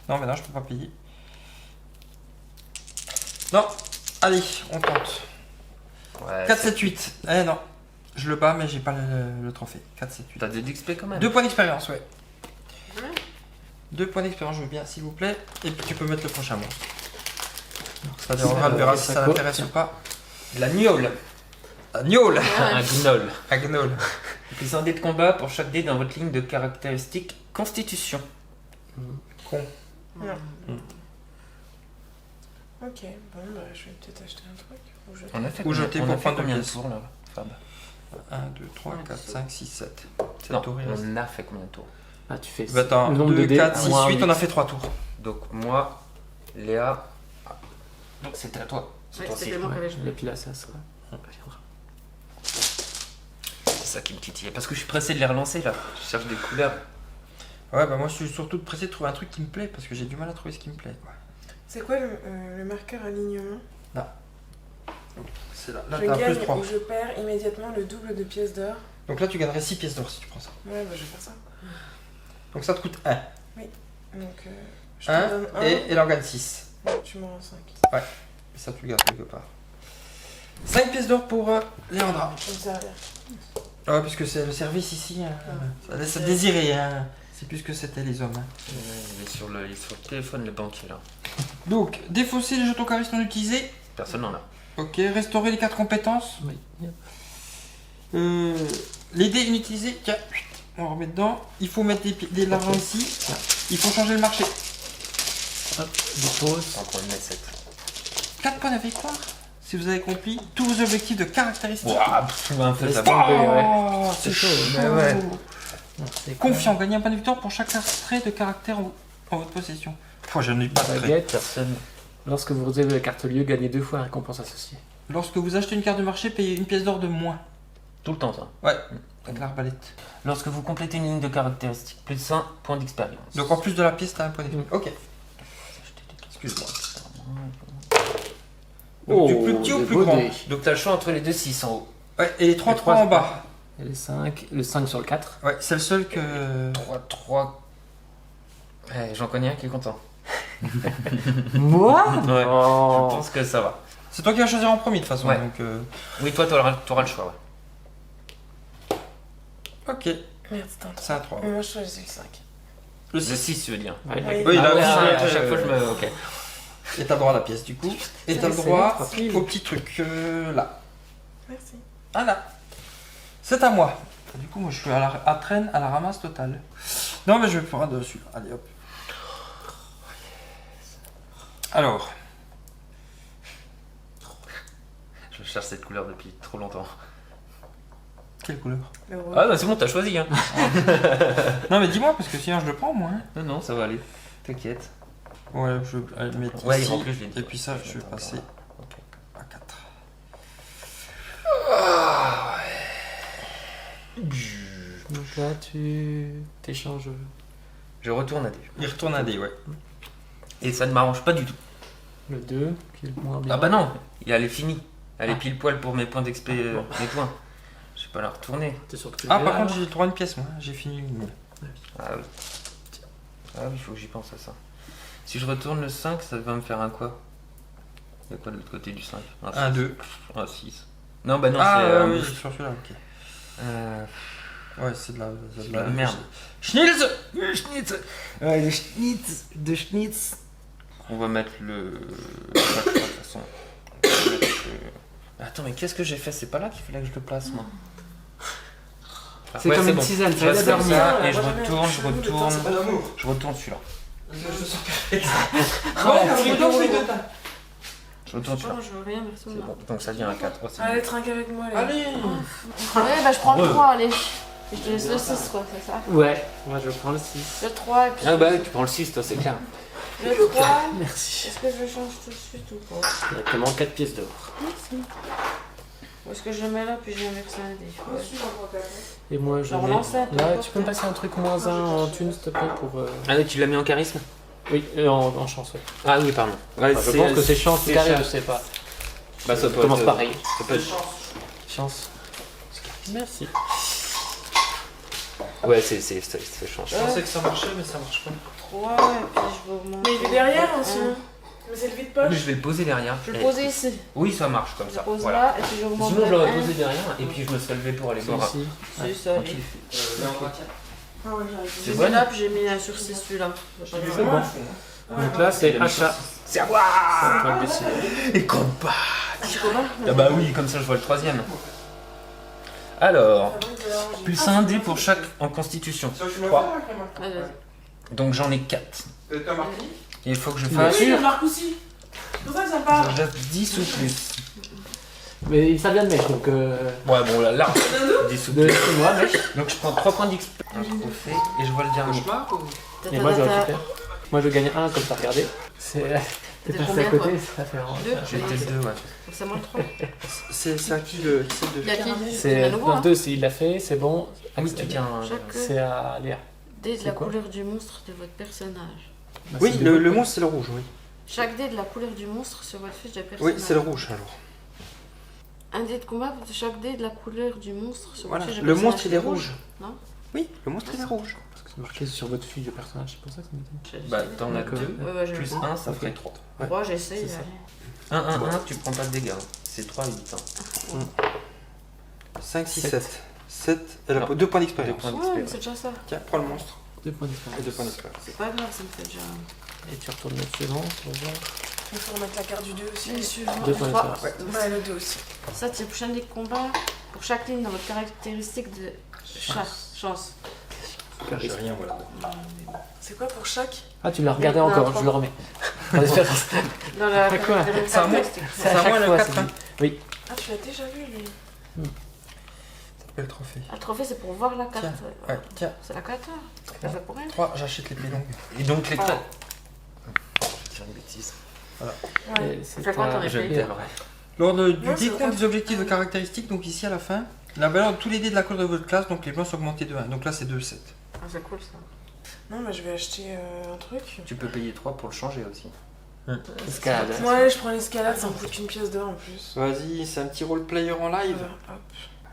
Non, mais non, je peux pas payer. Non, allez, on tente. Ouais, 4, 7, 8. Eh non, je le bats, mais j'ai pas le trophée. 4, 7, 8. T'as des XP quand même. 2 points d'expérience, ouais. Ouais. 2 points d'expérience, je veux bien, s'il vous plaît. Et puis tu peux mettre le prochain monstre. Ça on verra si ça l'intéresse ou pas. La gnôle. Un gnôle. Un gnoll. Un gnôle. Plus un dé de combat pour chaque dé dans votre ligne de caractéristique constitution. Con. Non. Ok, bon, bah, je vais peut-être acheter un truc. Ou je... On a fait Ou jeter on pour a fait prendre combien de pièces. tours là, Fab 1, 2, 3, 4, 5, 6, 7. Non, tours, il reste. on a fait combien de tours? Ah, tu fais Bah, attends, le nombre 2, de dés. 4, 6, moins 8, huit. on a fait 3 tours. Donc moi, Léa... Donc c'était à toi. C'est Ouais, toi c'était aussi. Clément qui avait Ouais, joué. et puis là, ça sera. C'est ça qui me titillait. Parce que je suis pressé de les relancer là. Je cherche des couleurs. Ouais, bah moi je suis surtout pressé de trouver un truc qui me plaît parce que j'ai du mal à trouver ce qui me plaît. Quoi. C'est quoi le marqueur alignement? C'est là, là Je t'as un gagne plus 3. ou je perds immédiatement le double de pièces d'or. Donc là tu gagnerais 6 pièces d'or si tu prends ça. Ouais, bah je vais faire ça. Donc ça te coûte 1. Donc, je te 1 donne 1. et elle en gagne 6. Tu m'en rends 5. Et ça tu le gardes quelque part. 5 pièces d'or pour Léandra. Je vais me servir. Ah ouais, puisque c'est le service ici, ça laisse à désirer. Hein. C'est plus que c'était les hommes. Hein. Il est sur le téléphone, le banquier là. Donc, défausser les jetons charisme non utilisés. Personne n'en a. Ok, restaurer les 4 compétences. Oui. Les dés inutilisés. Tiens, on remet dedans. Il faut mettre de l'argent ici. Il faut changer le marché. Hop, dépose. Donc on met 7. 4 points de victoire. Si vous avez compris, tous vos objectifs de caractéristiques. Ouah, un peu Laisse ça. tomber, ouais. Oh, c'est chaud, chaud. mais ouais. Non, c'est Confiant, gagnez un point de victoire pour chaque trait de caractère en votre possession. Oh, je n'ai pas de trait. Baguette. Personne. Lorsque vous réservez la carte lieu, gagnez 2 fois la récompense associée. Lorsque vous achetez une carte de marché, payez une pièce d'or de moins. Tout le temps ça. Ouais, avec l'arbalète. Lorsque vous complétez une ligne de caractéristiques, plus 1 point d'expérience. Donc en plus de la pièce, t'as un point d'expérience. Ok. Excuse-moi. Donc du Oh, plus petit au des plus beaux grand. dés. Donc t'as le choix entre les deux 6 en haut. Ouais, et les 3 Les trois, en c'est bas. Et les 5, le 5 sur le 4. Ouais, c'est le seul que. 3. Ouais, j'en connais un qui est content. Moi Ouais. Oh. Je pense que ça va. C'est toi qui vas choisir en premier de toute façon. Ouais. Donc, Oui, toi t'auras le choix. Ouais. ok, Merde, c'est un 3. c'est un 3. Moi, je choisis le 5. Le Le 6. 6 tu veux dire. Ouais, Oui. Oui, là Ah ouais, aussi, à chaque fois je me. Ok. Et t'as le droit à la pièce du coup. Et t'as le c'est droit facile. au petit truc là. Merci. Ah là. C'est à moi. Du coup, moi je suis à traîne, à la ramasse totale. Non, mais je vais prendre dessus. Allez hop. Alors, Je cherche cette couleur depuis trop longtemps. quelle couleur? Le rose. Ah bah c'est bon, t'as choisi hein. Non, mais dis-moi parce que sinon je le prends moi. Hein. Non, non, ça va aller. T'inquiète. Ouais, je vais le mettre Ouais, ici. en plus je l'ai dit. Et puis ça, je vais passer. Ok. Donc là, tu t'échanges. Je retourne à dé. Il retourne un dé, ouais. Et ça ne m'arrange pas du tout. Le 2, qui est le moins bien. Ah bah non, elle est finie. Elle est Ah. pile poil pour mes points d'XP, bon. mes points. Je vais pas la retourner. T'es sûr que tu Ah, le par mets, contre, là, j'ai le droit à une pièce, moi. J'ai fini une. Ah oui. Ah oui, il faut que j'y pense à ça. Si je retourne le 5, ça va me faire un quoi? Il y a quoi de l'autre côté du 5? Un 2. Un 6. Non, bah non, Ah, c'est... oui, sur celui-là, ok. Ouais, c'est de la, c'est de la merde. Schnitz. Ouais, le schnitz. De schnitz. On va mettre le... de toute façon. On va mettre le- Attends, mais qu'est-ce que j'ai fait? C'est pas là qu'il fallait que je le place, moi. Ah, C'est comme une bon. tisane, Je ça aide reste à comme dormir. ça, et Moi, je jamais, retourne, je je suis de temps, retourne. c'est pas d'amour. Je retourne celui-là. Je retourne celui-là. Oh, je veux rien, merci. C'est bon. Donc ça devient un 4. Oh, c'est Allez, bon. trinque avec moi, les Allez. Ouais, bah je prends le 3, allez. Et je te laisse le 6, quoi, c'est ça. Ouais, moi je prends le 6. Le 3, et puis. Ah bah tu prends le 6, toi, c'est clair. Le 3. Merci. Est-ce que je change tout de suite ou pas? Directement 4 pièces d'or. Ou est-ce que je le mets là, puis je vais verser un dé? Ouais. Et moi je Alors, mets... lance-la, peu Là, importe. tu peux me passer un truc moins 1 en thune, s'il te plaît, pour... Ah oui, tu l'as mis en charisme? Oui, en chance, ouais. Ah oui, pardon. Ouais, Enfin, je pense que c'est chance ou c'est carré, cher. je sais pas. Bah ça peut Commence être- pareil. Ça peut être... Chance. Merci. Ouais, c'est chance. Je pensais que ça marchait, mais ça marche pas. 3, et puis je vais augmenter. Mais il est derrière Un. aussi. Mais c'est le Mais vide-poche. je vais le poser derrière. Je vais Et- le poser ici. Oui, ça marche comme Je ça. le pose Voilà. là, et puis j'augmente. Sinon, je l'aurais un. posé derrière et puis je me serais levé pour aller C'est voir. ici. C'est ça, allez. Tranquille. Ah ouais, j'arrive. J'ai bon. mis là, puis j'ai mis un sur 6 celui-là. C'est bon. Donc là, c'est achat. C'est à moi. C'est toi de décider. Et combat. Tu combats? Ah bah oui, comme ça je vois le troisième. Alors, plus un dé pour chaque en constitution. 3. Allez, vas-y. Donc j'en ai 4. T'as marqué? Et il faut que je Bien fasse sûr. Oui, il marque aussi. C'est pour ça que ça part. 10 ou plus. Mais ça vient de mèche, donc... Ouais, bon là, 10 ou De plus. chez moi, mèche. Donc je prends 3 points d'XP. Un trophée et je vois le dernier. Et moi, je récupère. Moi, je gagne 1 comme t'as regardé. C'est T'étais passé combien, à côté, toi ça fait un... 2. J'étais le 2, ouais. Donc c'est moi le 3. C'est à qui le Il y a qui? C'est à nouveau. le 2, il l'a fait, c'est bon. Ah oui, tu tiens. Chaque C'est à Léa. dé de c'est la quoi couleur du monstre de votre personnage. Bah, Oui, c'est le deux. monstre, c'est le rouge, oui. Chaque dé de la couleur du monstre sur votre fiche de personnage. Oui, c'est le rouge, alors. Un dé de combat pour chaque dé de la couleur du monstre sur Voilà. votre fiche de Le personnage. monstre, il est rouge. Non? Oui, le monstre, il est rouge. Parce que c'est marqué sur votre fiche de personnage, c'est pour ça que ça m'étonne. Bah t'en as D'accord. 2. Ouais, je Plus le prends. 1, ça ferait 3. 3, j'essaye. C'est ça. allez. 1, tu prends pas de dégâts. Hein. C'est 3 et 8. Hein. 5, 6, 7. 7. 7, elle a Non. 2 points Deux d'expérience. points Ouais, d'XP. mais c'est déjà ça. Tiens, prends le monstre. 2 points d'expérience. Et 2 points d'expérience. C'est pas grave, ça me fait déjà. Et tu retournes le suivant, pour voir. Il faut remettre la carte du 2 aussi. Le suivant, 2 points 3. d'expérience. Ouais, le 2 aussi. Ça, c'est le prochain dé de combat. Pour chaque ligne dans votre caractéristique de chance. J'ai rien, voilà. C'est quoi pour chaque? Ah, tu l'as regardé Non, encore, trois. je le remets. Pour différence. Dans la Ah, quoi caractéristique. C'est à moi. C'est C'est à à moi chaque le fois, 4. c'est dit. Ah, tu l'as déjà vu, lui. Ça s'appelle le trophée. Ah, le trophée, c'est pour voir la carte. Tiens, ouais, tiens. C'est la carte. T'as fait pour rien. 3, j'achète l'épée longue. Et donc les Ah. traits. Je vais dire une bêtise. Ouais. Et c'est Fais quoi, à- t'en es Je fait t'aimerais. Lors du Ouais, c'est décompte le des objectifs de caractéristiques, donc ici à la fin, la valeur de tous les dés de la couleur de votre classe, donc les blancs sont augmentés de 1. Donc là, c'est 2, 7. Ah, c'est cool ça. Non, mais je vais acheter un truc. Tu peux payer 3 pour le changer aussi. Escalade. Ouais, je prends l'escalade, ça me coûte qu'une pièce d'or en plus. Vas-y, c'est un petit roleplayer en live. Hop.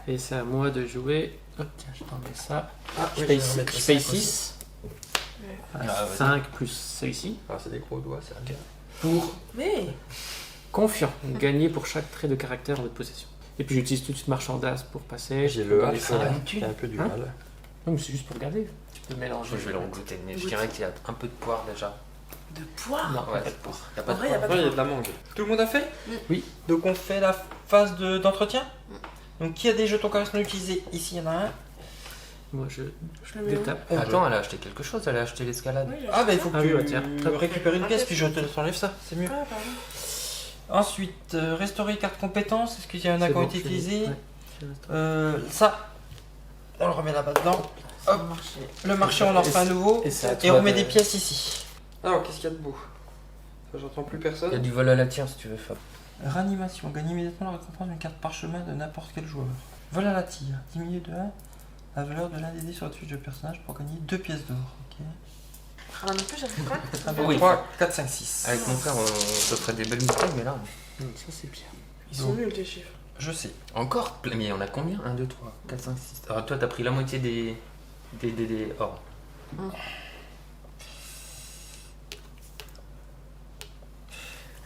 Et c'est à moi de jouer. Hop, tiens, je t'en mets ça. Ah, Je oui, paye vais remettre 6. le Je paye 5 aussi. 6. Ah, vas-y. 5 plus celui-ci. Ah, c'est des gros doigts, c'est bien. Pour Mais confiant. Gagner pour chaque trait de caractère en votre possession. Et puis j'utilise tout de suite marchandaise pour passer. J'ai Je peux le donner H, ça. j'ai un peu du Hein mal. Non, mais c'est juste pour regarder. Tu peux mélanger. Je vais le regoûter, mais je dirais qu'il y a un peu de poire déjà. de poire. Non, Ouais, pas de poire. Il y a pas En de vrai, y a poire. pas Ouais, il y a de la mangue. Tout le monde a fait Oui. Donc on fait la phase d'entretien. Donc qui a des jetons charisme utilisés? Ici, il y en a un. Moi, je Je le mets où? détape. Attends, elle a acheté quelque chose, elle a acheté l'escalade. Oui, j'ai Ah, bah il faut que Ah tu oui, bah, tiens. récupères une pièce, puis je te t'enlève ça, c'est mieux. Ah, pardon. Ensuite, restaurer carte compétences. Est-ce qu'il y en a C'est qui ont bon, été je l'ai. utilisés? Ouais. Ça, on le remet là-bas dedans. Ça Hop. marche. Le marché, on en refait un nouveau. Et c'est à Et toi on remet de- des pièces ici. Alors, qu'est-ce qu'il y a de beau? Ça, j'entends plus Il y a personne. du vol à la tire si tu veux, Fab. Réanimation. Gagne immédiatement la récompense d'une carte parchemin de n'importe quel joueur. Vol à la tire. Diminuer de 1. La valeur de l'un des dés sur votre fiche de personnage pour gagner 2 pièces d'or. Ok. Ah non plus, j'arrive pas. 1, 2, Oui. 3, 4, 5, 6. Avec mon frère, on se ferait des belles bouteilles, mais là. Ça c'est bien. Ils sont nuls tes chiffres. Je sais. Encore mais on a combien 1, 2, 3, 4, 5, 6. Alors toi, t'as pris la moitié des or.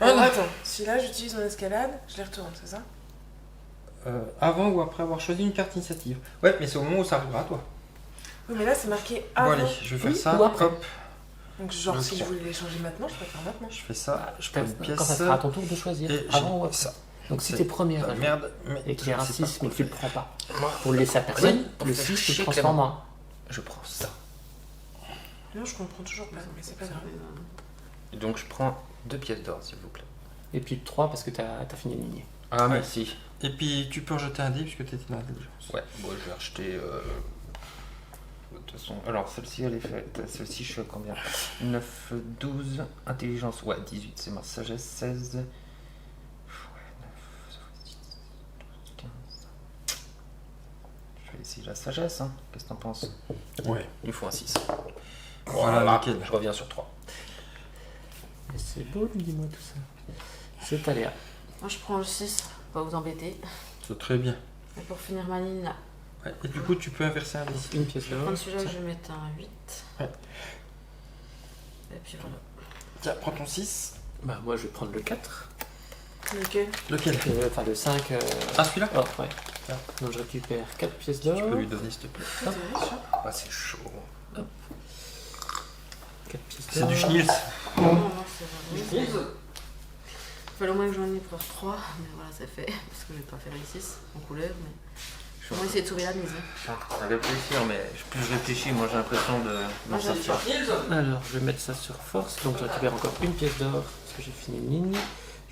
Alors attends, si là j'utilise mon escalade, je les retourne, c'est ça? Avant ou après avoir choisi une carte initiative. Ouais, mais c'est au moment où ça arrivera à toi. Oui, mais là c'est marqué Bon, avant. allez, je vais faire Oui, ça. ou après. Hop, Donc genre Le si je 3. voulais les changer maintenant, je peux le faire maintenant. je fais ça. Je prends une pièce. Quand ça sera à ton tour de choisir, Et avant ou j'ai après. ça. Donc si C'est t'es première Ah, merde. Mais et qu'il y a un je sais pas 6 mais quoi que tu le faire. prends pas, pour le laisser à personne, Oui, pour le faire 6 tu chier le transformes Clément. en. Je prends ça. Non, je comprends toujours pas, mais c'est pas grave. Et donc je prends 2 pièces d'or, s'il vous plaît. Et puis 3 parce que t'as fini une lignée. Ah, Ouais. merci. Et puis tu peux rejeter un dé puisque tu étais dans l'intelligence. Ouais, bon, je vais acheter. De toute façon, alors celle-ci elle est faite. Celle-ci, je suis à combien 9, 12, intelligence, ouais, 18, c'est ma sagesse, 16. Ouais, 9, 10, 12, 15. Je vais essayer la sagesse, hein. Qu'est-ce que t'en penses Ouais. Il me faut un 6. Voilà, nickel. Je reviens sur 3. Mais c'est beau, dis-moi tout ça. C'est aléa. Moi, je prends le 6, pas vous embêter. C'est très bien. Et pour finir ma ligne là, Ouais. Et du coup, tu peux inverser un dé. Une pièce je vais d'or. prendre celui-là, je vais mettre un 8. Ouais. Et puis voilà. Tiens, prends ton 6. Bah moi je vais prendre le 4. Lequel? Lequel Enfin le 5. Ah, celui-là Oh, ouais. Donc je récupère 4 pièces d'or. Tu peux lui donner, s'il te plaît. T'es riche, hein? Ah, c'est chaud. 4 pièces C'est d'or. du schnills. Non, non, c'est vrai. Il fallait au moins que j'en ai pour 3, mais voilà, c'est fait. Parce que je vais pas faire les 6 en couleur, mais. On va essayer de sauver la mise. Hein. Je suis en train de réfléchir, mais plus je réfléchis, moi j'ai l'impression de m'en Moi, j'arrive sortir. pas. Alors je vais mettre ça sur force. Donc je récupère encore une pièce d'or parce que j'ai fini une ligne.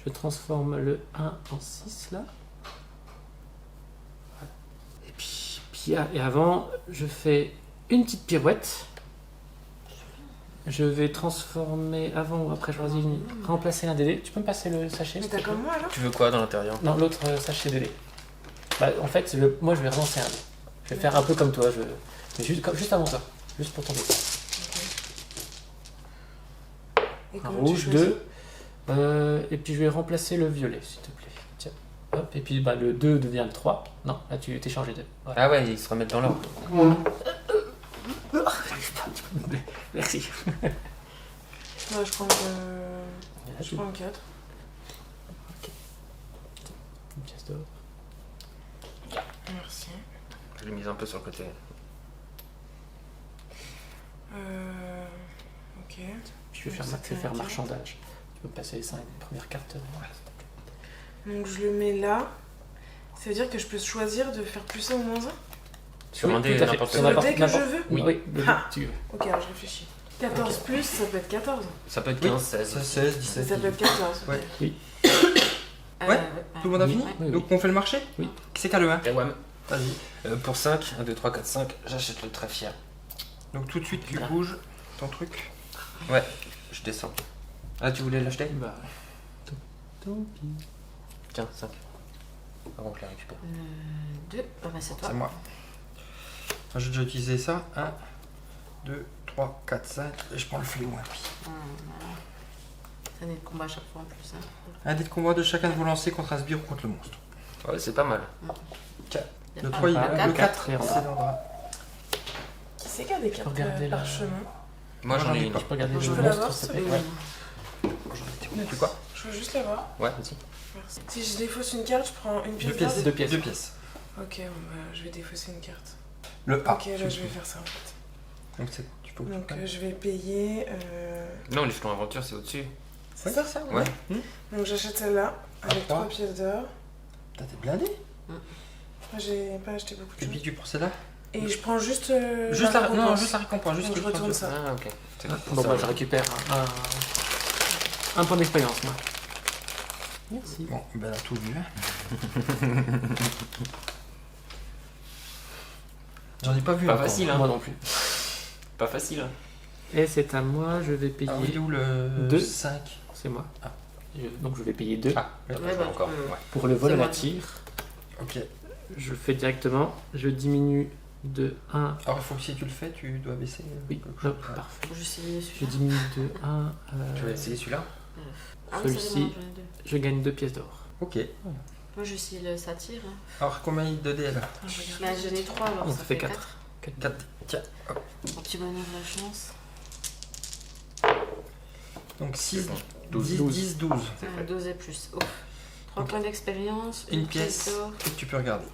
Je transforme le 1 en 6 là. Voilà. Et puis et avant, je fais une petite pirouette. Je vais transformer avant ou après choisir une. Remplacer l'un des dés. Tu peux me passer le sachet Mais s'il t'as te plaît comme moi alors? Tu veux quoi dans l'intérieur Non, l'autre sachet de dés. Bah, en fait, moi je vais relancer un dé. Je vais faire un peu comme toi. Mais juste avant ça. Juste pour tomber. Et Un comment rouge, tu choisis? 2. Et puis je vais remplacer le violet, s'il te plaît. Tiens. Hop, et puis bah, le 2 devient le 3. Non, là tu t'es changé de. Voilà. Ah ouais, ils se remettent dans l'ordre. Merci. Moi je prends le... Je prends le 4. Une pièce d'or. Merci. Je l'ai mise un peu sur le côté. Ok. Puis je vais faire marchandage. Tu peux me passer les 5 premières cartes. Donc je le mets là. Ça veut dire que je peux choisir de faire plus 1 ou moins 1? Sur Oui, un dé, tout à fait. n'importe Sur quoi. le dé que je veux? Oui, le Ah. que tu veux. Ok, alors je réfléchis. 14 plus, ça peut être 14. Ça peut être Oui. 15, 16. 16, 17. Ça peut être 14. Ouais. Oui. Ouais. Tout le monde a Oui, fini oui, oui. Donc on fait le marché Oui. Qui c'est qu'à le 1 Et ouais, Vas-y. pour 5, 1, 2, 3, 4, 5, j'achète le très fier. Donc tout de suite, tu Là. bouges ton truc. Ouais, je descends. Ah, tu voulais l'acheter Bah, tant pis. Tiens, 5. Avant que je la récupère. 2, ah bah c'est toi. C'est moi. Enfin, j'ai déjà utilisé ça. 1, 2, 3, 4, 5. Et je prends le fléau. Hein. Voilà. Ça n'est de combat à chaque fois en plus. Hein. Un dé de combat de chacun de vous lancer contre un sbire ou contre le monstre. Ouais, c'est pas mal. Il y a Le un 3, il quatre. est le 4. et on C'est l'endroit. Qui c'est qui a des cartes Regardez là. parchemin? Moi j'en ai une. Tu peux regarder Je le peux monstre, l'avoir, s'il te celui plaît. où- Ouais. Tu quoi Je veux juste l'avoir. Ouais, vas-y. Merci. Si je défausse une carte, je prends une pièce Deux pièces. d'or. Deux pièces. Deux pièces. Ok, bon, bah, je vais défausser une carte. Le A. Ok, là je vais faire ça en fait. Donc c'est tu peux. Donc je vais payer. Non, les jetons aventure, c'est au-dessus. C'est ça? Ouais. Donc j'achète celle-là avec trois. 3 pièces d'or. T'es blindé. J'ai pas acheté beaucoup de Et puis choses. tu prends celle-là. Et je prends juste. Juste la, non, récompense. juste la récompense. Juste Donc le je retourne transfert. ça. Ah, ok. C'est Bon, bah, je récupère un point d'expérience, moi. Merci. Bon, ben elle a tout vu. J'en ai pas vu. Pas encore. facile, hein. Moi non plus. Pas facile. Hein. Et c'est à moi, je vais payer. Alors il est où le Deux. 5 C'est moi. Ah. Donc je vais payer 2. Ah, Ouais, ouais, Ouais, bah, encore. tu peux- Ouais. Pour le vol C'est à la moi. tire, Ok. je fais directement. Je diminue de 1. Alors il faut que si tu le fais, tu dois baisser. Oui, quelque chose. parfait. Faut que j'essaye Je celui-là. diminue de 1. Tu vas essayer celui-là? Ah oui, ça celui-ci. va, j'en ai deux. Je gagne 2 pièces d'or. Ok. Moi, je suis le satire. Hein. Alors combien de dés là? Là, j'en ai 3, alors Ah, ça ça fait fait 4. 4. 4. Tiens. Hop. Mon petit bonheur de la chance. Donc 6, 12. 10, 12. C'est Ah, fait. 12 et plus. Ouf. 3 Ok. points d'expérience, Une pièce d'or que tu peux regarder.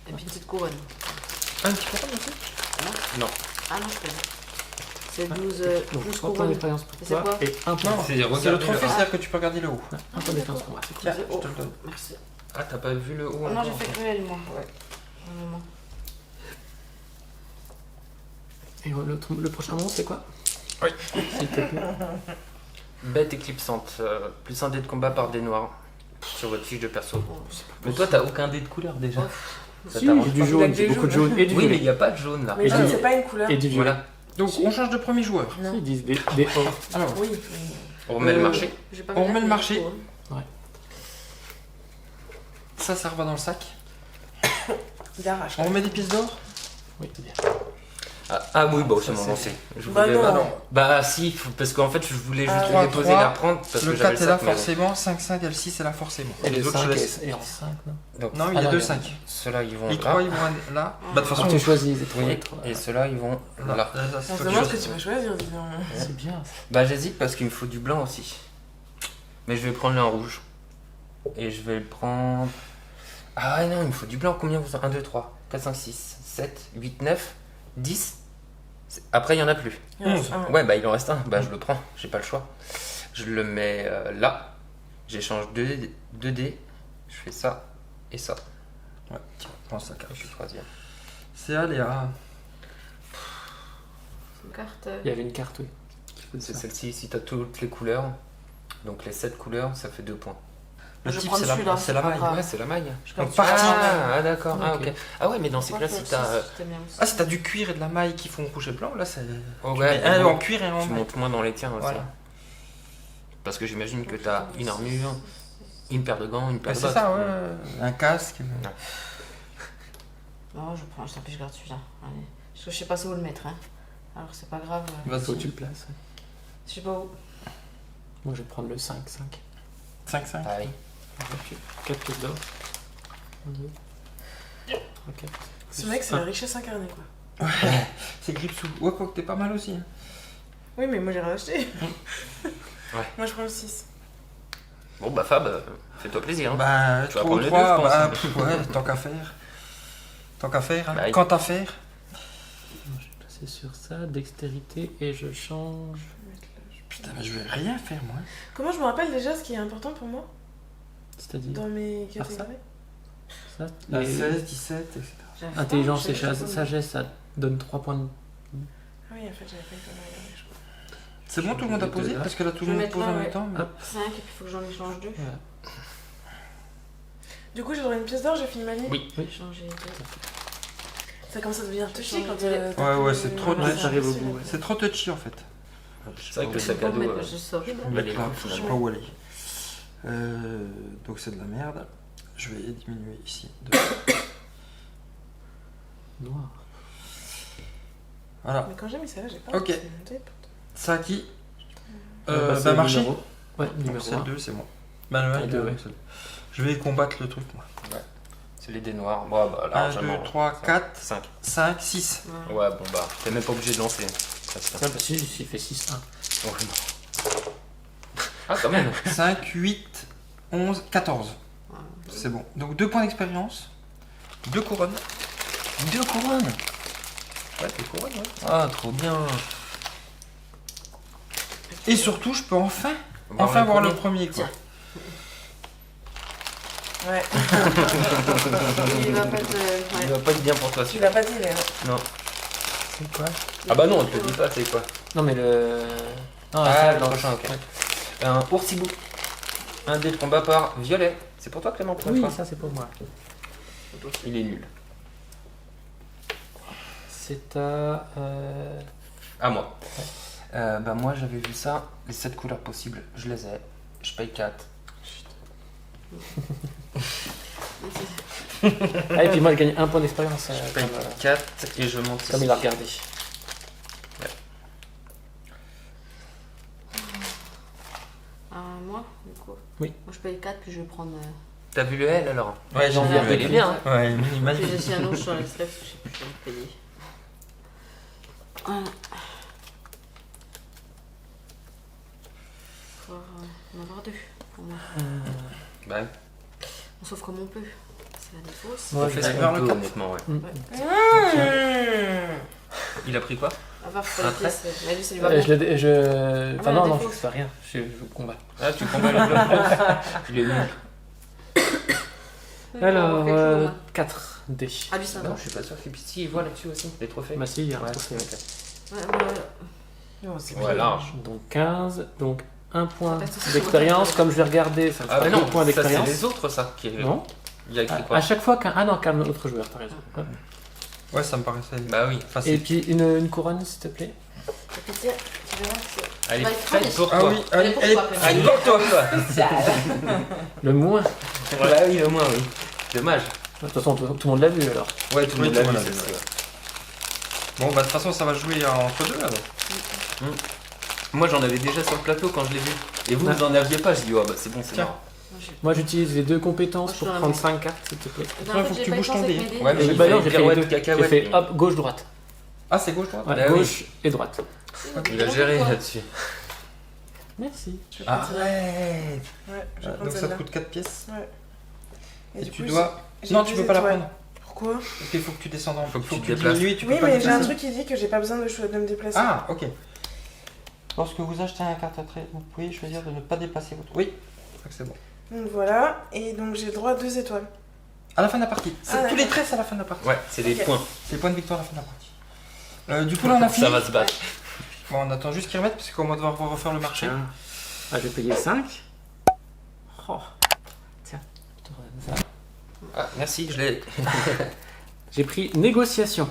et puis une petite couronne. Un petit couronne aussi? Non. Ah non, je peux. C'est 12, Donc 12 3 points couronnes. d'expérience pour C'est toi quoi et 1 point. Non, C'est c'est le regarder trophée, le- c'est-à-dire que tu peux regarder le haut. Ouais, 1 point d'expérience pour moi, c'est cool. Tiens, Oh, je te le donne. merci. Ah, t'as pas vu le haut Non, j'ai encore? fait cruel, moi. Ouais. Un moment. Et le prochain mot, c'est quoi? Oui. S'il te plaît. Bête éclipsante, plus un dé de combat par dé noir sur votre fiche de perso. Oh, Mais toi, t'as aucun dé de couleur déjà. Ça Si, t'arrange j'ai du pas. jaune, Avec j'ai des beaucoup de jaunes. jaune et du Oui, mais il violet. n'y a pas de jaune là. Mais Et jaune, du- c'est pas une couleur. Et du violet. Voilà. Donc on change de premier joueur. Si, ils disent des or. Alors, Oui. On remet le marché. J'ai pas On mis la remet le marché. couronne. ça va dans le sac. D'arrache. On remet des pièces d'or. Oui, bien. Ah oui, bon, Ça, c'est mon c'est- lancé. Je Bah voulais- non. Alors, Bah si, parce qu'en fait, je voulais juste Ah, les 3, déposer et la reprendre parce le que j'avais 4 le est là sac, mais bon. forcément, 5, 5 et le 6 est là forcément. Et les le autres, je 5 laisse. et en 5, non? Donc, Non, il y a Ah, non, 2 il y a- 5. ceux-là, ils vont Les là. 3 ils vont là. Bah, de toute Faut façon, que tu choisis les 3 Oui, lettres. et ceux-là, ils vont là. là. Là, On c'est se toi demande qui ce que choisis. tu vas choisir, dis donc. C'est bien. Bah j'hésite parce qu'il me faut du blanc aussi. Mais je vais prendre le rouge. Et je vais le prendre... Ah ouais, non, il me faut du blanc. Combien vous en... 1, 2, 3, 4, 5, 6, 7, 8, 9, 10. Après, il n'y en a plus. Il y en a 11. un. Ouais, bah il en reste un. Bah je le prends. J'ai pas le choix. Je le mets là. J'échange 2 dés. Je fais ça et ça. Ouais, tiens, prends ça, Je suis troisième. C'est Aléa. C'est une carte. Il y avait une carte, oui. C'est celle-ci. Si tu as toutes les couleurs, donc les 7 couleurs, ça fait 2 points. Le Je type, prends c'est celui-là, la, c'est la c'est pas maille. grave. Ouais, c'est la maille. Donc, Je parti. Ah, d'accord. Ah, Ok. ok. Ah ouais, mais dans ces cas-là, si t'as... Ah, si t'as du cuir et de la maille qui font rouge et blanc, là, c'est. Oh, Tu ouais, mets un bon, en cuir et un en tu maille. montes moins dans les tiens aussi. Voilà. Parce que j'imagine que t'as une armure, une paire de gants, une Bah, paire de c'est bottes. ça, ouais. Un casque. Non, je prends, tant pis, je garde celui-là. Allez. Parce que je sais pas où le mettre. Hein. Alors c'est pas grave. Vas-y. Faut que tu le places. ouais. Je sais pas où. Moi, je vais prendre le 5, 5. 5, 5. Ah oui. 4 pièces d'or. 1, 2, 3, 4. Ce mec, c'est la richesse incarnée, quoi. C'est Gripsou. Ouais, quoi que t'es pas mal aussi. Hein. Oui, mais moi, j'ai rien acheté. Ouais. Moi, je prends le 6. Bon bah Fab, fais-toi plaisir. Hein. Bah, Tu vas 3 ou prendre les 3, deux, je pense. bah, ouais, tant qu'à faire. Tant qu'à faire, hein. Bah, Quant à faire. Je vais passer sur ça, dextérité, et je change. Putain, mais je vais rien faire, moi. Comment je me rappelle déjà ce qui est important pour moi C'est-à-dire dans mes Ah, ça catégories? ça, La les- 16, 17, etc. J'arrive Intelligence pas, et je sais pas sagesse, ça donne 3 points de. Ah oui, en fait, j'avais pas eu le temps de regarder, je crois. C'est bon, tout le monde a posé? Là. Parce que là, tout Je le vais monde mettre pose là, en même ouais. temps. mais- Hop. 5 et puis il faut que j'en échange 2. Voilà. Du coup, j'aurai une pièce d'or, j'ai fini ma ligne. Oui. Oui. Changer 2. Ça commence à devenir touchy quand Ouais, t'as ouais, plus- c'est trop Ouais, touchy. ça arrive au bout, ouais. C'est trop touchy, en fait. C'est vrai que le Je sac à dos... je sors. il Il va est les là, coups, je sais finalement. pas où aller. Donc c'est de la merde. Je vais diminuer ici. de- Noir. Voilà. Mais quand j'ai mis ça là, j'ai pas Ok. c'est monté, pourtant. Ça à qui C'est Bah, le marché. numéro. Ouais, numéro C'est 1. 2, c'est moi. Bah, le Ah, mec, deux, ouais. c'est- Je vais combattre le truc, moi. C'est les dés noirs. Bon bah 1, largement. 2, 3, 4, 5. 5, 6. Ouais. Ouais, bon bah, t'es même pas obligé de lancer. Ça, c'est Ah, bah si, s'il fait 6, 1. Oh, non. Ah quand même. 5, 8, 11, 14. Ouais. C'est bon. Donc 2 points d'expérience. 2 couronnes. 2 couronnes. Ouais, 2 couronnes, ouais. Ah trop bien. Et surtout, je peux enfin Voir voir premier. le premier, quoi. Ouais, Il va pas te. Il Ouais. va pas être bien pour toi tu celui-là. l'as pas dit, Léa. Non. C'est quoi Ah bah non, on te le dit pas, c'est quoi. Non, mais le. Non, Ah, ça, le non. prochain, ok. Ouais. Un oursibou. Un dé de combat par violet. C'est pour toi Clément pour une Oui, fois. ça c'est pour moi. Il est nul. C'est à. À moi. Bah moi j'avais vu ça, les 7 couleurs possibles, je les ai. Je paye 4. Ah, et puis moi, je gagne 1 point d'expérience. Je paye 4 et je monte Comme ici. il a regardé. Moi, du coup. Oui. Moi, je paye 4, puis je vais prendre. T'as vu le L alors? Ouais, j'ai envie envie Elle est bien. Hein. Ouais, Puis magnifique. j'ai aussi un autre sur les slabs, je sais plus, je vais le payer. Voilà. Faut en avoir 2 pour moi. Bah, On sauve comme on peut. C'est la défausse. Moi, on je fait vais ce vers qu'on le peut, quatre. honnêtement, ouais. Mm. Il a pris quoi? À part pour les Après pièces, la vie, c'est du Enfin, Ah, non, la non, défausse. je fais rien. Je combats. Ah, tu combats le bloc. Il est nul. Alors, 4 dés. Ah, lui, ça va. Non, je suis pas sûr que si, il voit là-dessus aussi, les trophées. Bah si, il y a un Ouais, trophée. ok. Ouais, bah, Non, c'est Ouais, bien. large. Donc 15, donc 1 point Ça reste aussi d'expérience. sur Comme je vais regarder, ça me Ah, fera mais 2 non, points ça c'est d'expérience. les autres, ça. Qui est... Non, Il y a écrit quoi? à chaque fois qu'un. Ah non, qu'un autre joueur, t'as raison. Hop. Ouais, ça me paraissait Bah oui. Et facile. puis une couronne, s'il te plaît. Et puis, tiens, tu verras que c'est- Elle est va être faite triste. pour Ah toi. oui, elle pour elle est toi, faite Allez, pour toi. Le moins. Bah oui, le moins, oui. Dommage. De toute façon, tout le monde l'a vu alors. Ouais, tout le Oui, monde l'a tout le vu, monde l'a c'est vu, sûr. Bon, bah de toute façon, ça va jouer entre deux alors. Moi, j'en avais déjà sur le plateau quand je l'ai vu. Et vous, vous en aviez pas. Je dis, oh bah c'est bon, c'est Tiens. marrant. Moi, j'ai- Moi, j'utilise les 2 compétences Moi, je pour suis dans prendre la 5 cartes, s'il te plaît. La Ouais, dernière faut fois, que tu j'ai pas bouges eu ton de chance dé. avec mes dés. Ouais, mais Oui, il bah fait non, j'ai fait les pirouette, deux. J'ai cacahuète. fait hop, gauche-droite. Ah, c'est gauche-droite Ouais, Ah oui. gauche et droite. Il a géré là-dessus. Merci. Je vais prendre celle-là. Arrête. Ouais, je vais prendre Donc ça te celle-là. coûte 4 pièces. Ouais. Et du tu coup, dois. j'ai Non, tu deux peux pas la étoiles. prendre. Pourquoi Parce qu'il faut que tu descendes en. Faut que tu te tu déplaces. diminues, tu Oui, peux pas mais j'ai un déplacer. truc qui dit que j'ai pas besoin de me déplacer. Ah, ok. Lorsque vous achetez un carte à trait, vous pouvez choisir de ne pas déplacer votre. Oui, c'est bon. Donc voilà, et donc j'ai droit à 2 étoiles. À la fin de la partie. Ah, Tous les d'accord. traits, c'est à la fin de la partie. Ouais, c'est des Ok. points. C'est les points de victoire à la fin de la partie. Du coup, là, on a fini. Ça va se battre. Bon, on attend juste qu'ils remettent parce qu'on va devoir refaire le marché. Ah, je vais payer 5. Oh. Tiens, je te redonne ça. Ah, merci, je l'ai. J'ai pris négociation.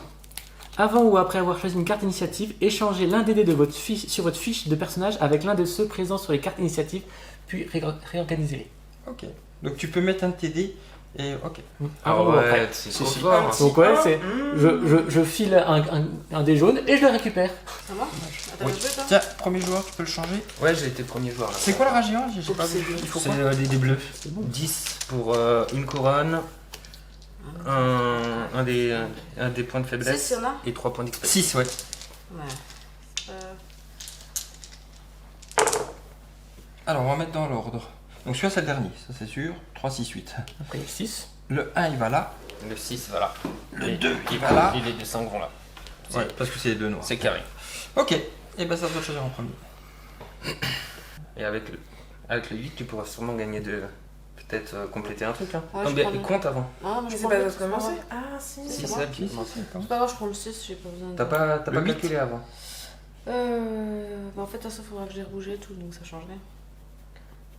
Avant ou après avoir choisi une carte initiative, échangez l'un des dés de votre fiche, sur votre fiche de personnage avec l'un de ceux présents sur les cartes initiatives, puis réorganisez-les. Ok. Donc tu peux mettre un de tes dés et ok. Ah Avant ou après. ouais, c'est trop si. fort. Donc ouais, c'est. Mmh. Je file un dé jaune et je le récupère. Ça va Attends, Oui. un peu, toi Tiens, premier joueur, tu peux le changer. Ouais, j'ai été premier joueur là. C'est quoi le ragéant? J'ai pas C'est vu. bleu. Il faut C'est quoi des bleus. C'est bon. 10 pour une couronne, un des points de 6, faiblesse il y en a et 3 points d'expérience. 6, ouais. Ouais. Alors, on va mettre dans l'ordre. Donc celui-là, c'est le dernier, ça c'est sûr. 3, 6, 8. Après 6. Le 1, il va là. Le 6, voilà. Le 2, il va là. Et les deux 5 vont là. Ouais, parce que c'est les deux noirs. C'est carré. Ok. Et ben ça doit choisir en premier. Et avec le 8, tu pourras sûrement gagner de. Peut-être compléter un truc. Hein. Ouais, Non, je mais prends le- compte avant. Ah, mais je C'est prends pas le de huit, commencer. c'est pas grave. Ah, si. Si, c'est c'est bon. elle qui commence. C'est pas grave, je prends le 6, j'ai pas besoin de. T'as pas Le huit. calculé avant. Bah en fait, ça faudra que je les rouge et tout, donc ça change rien.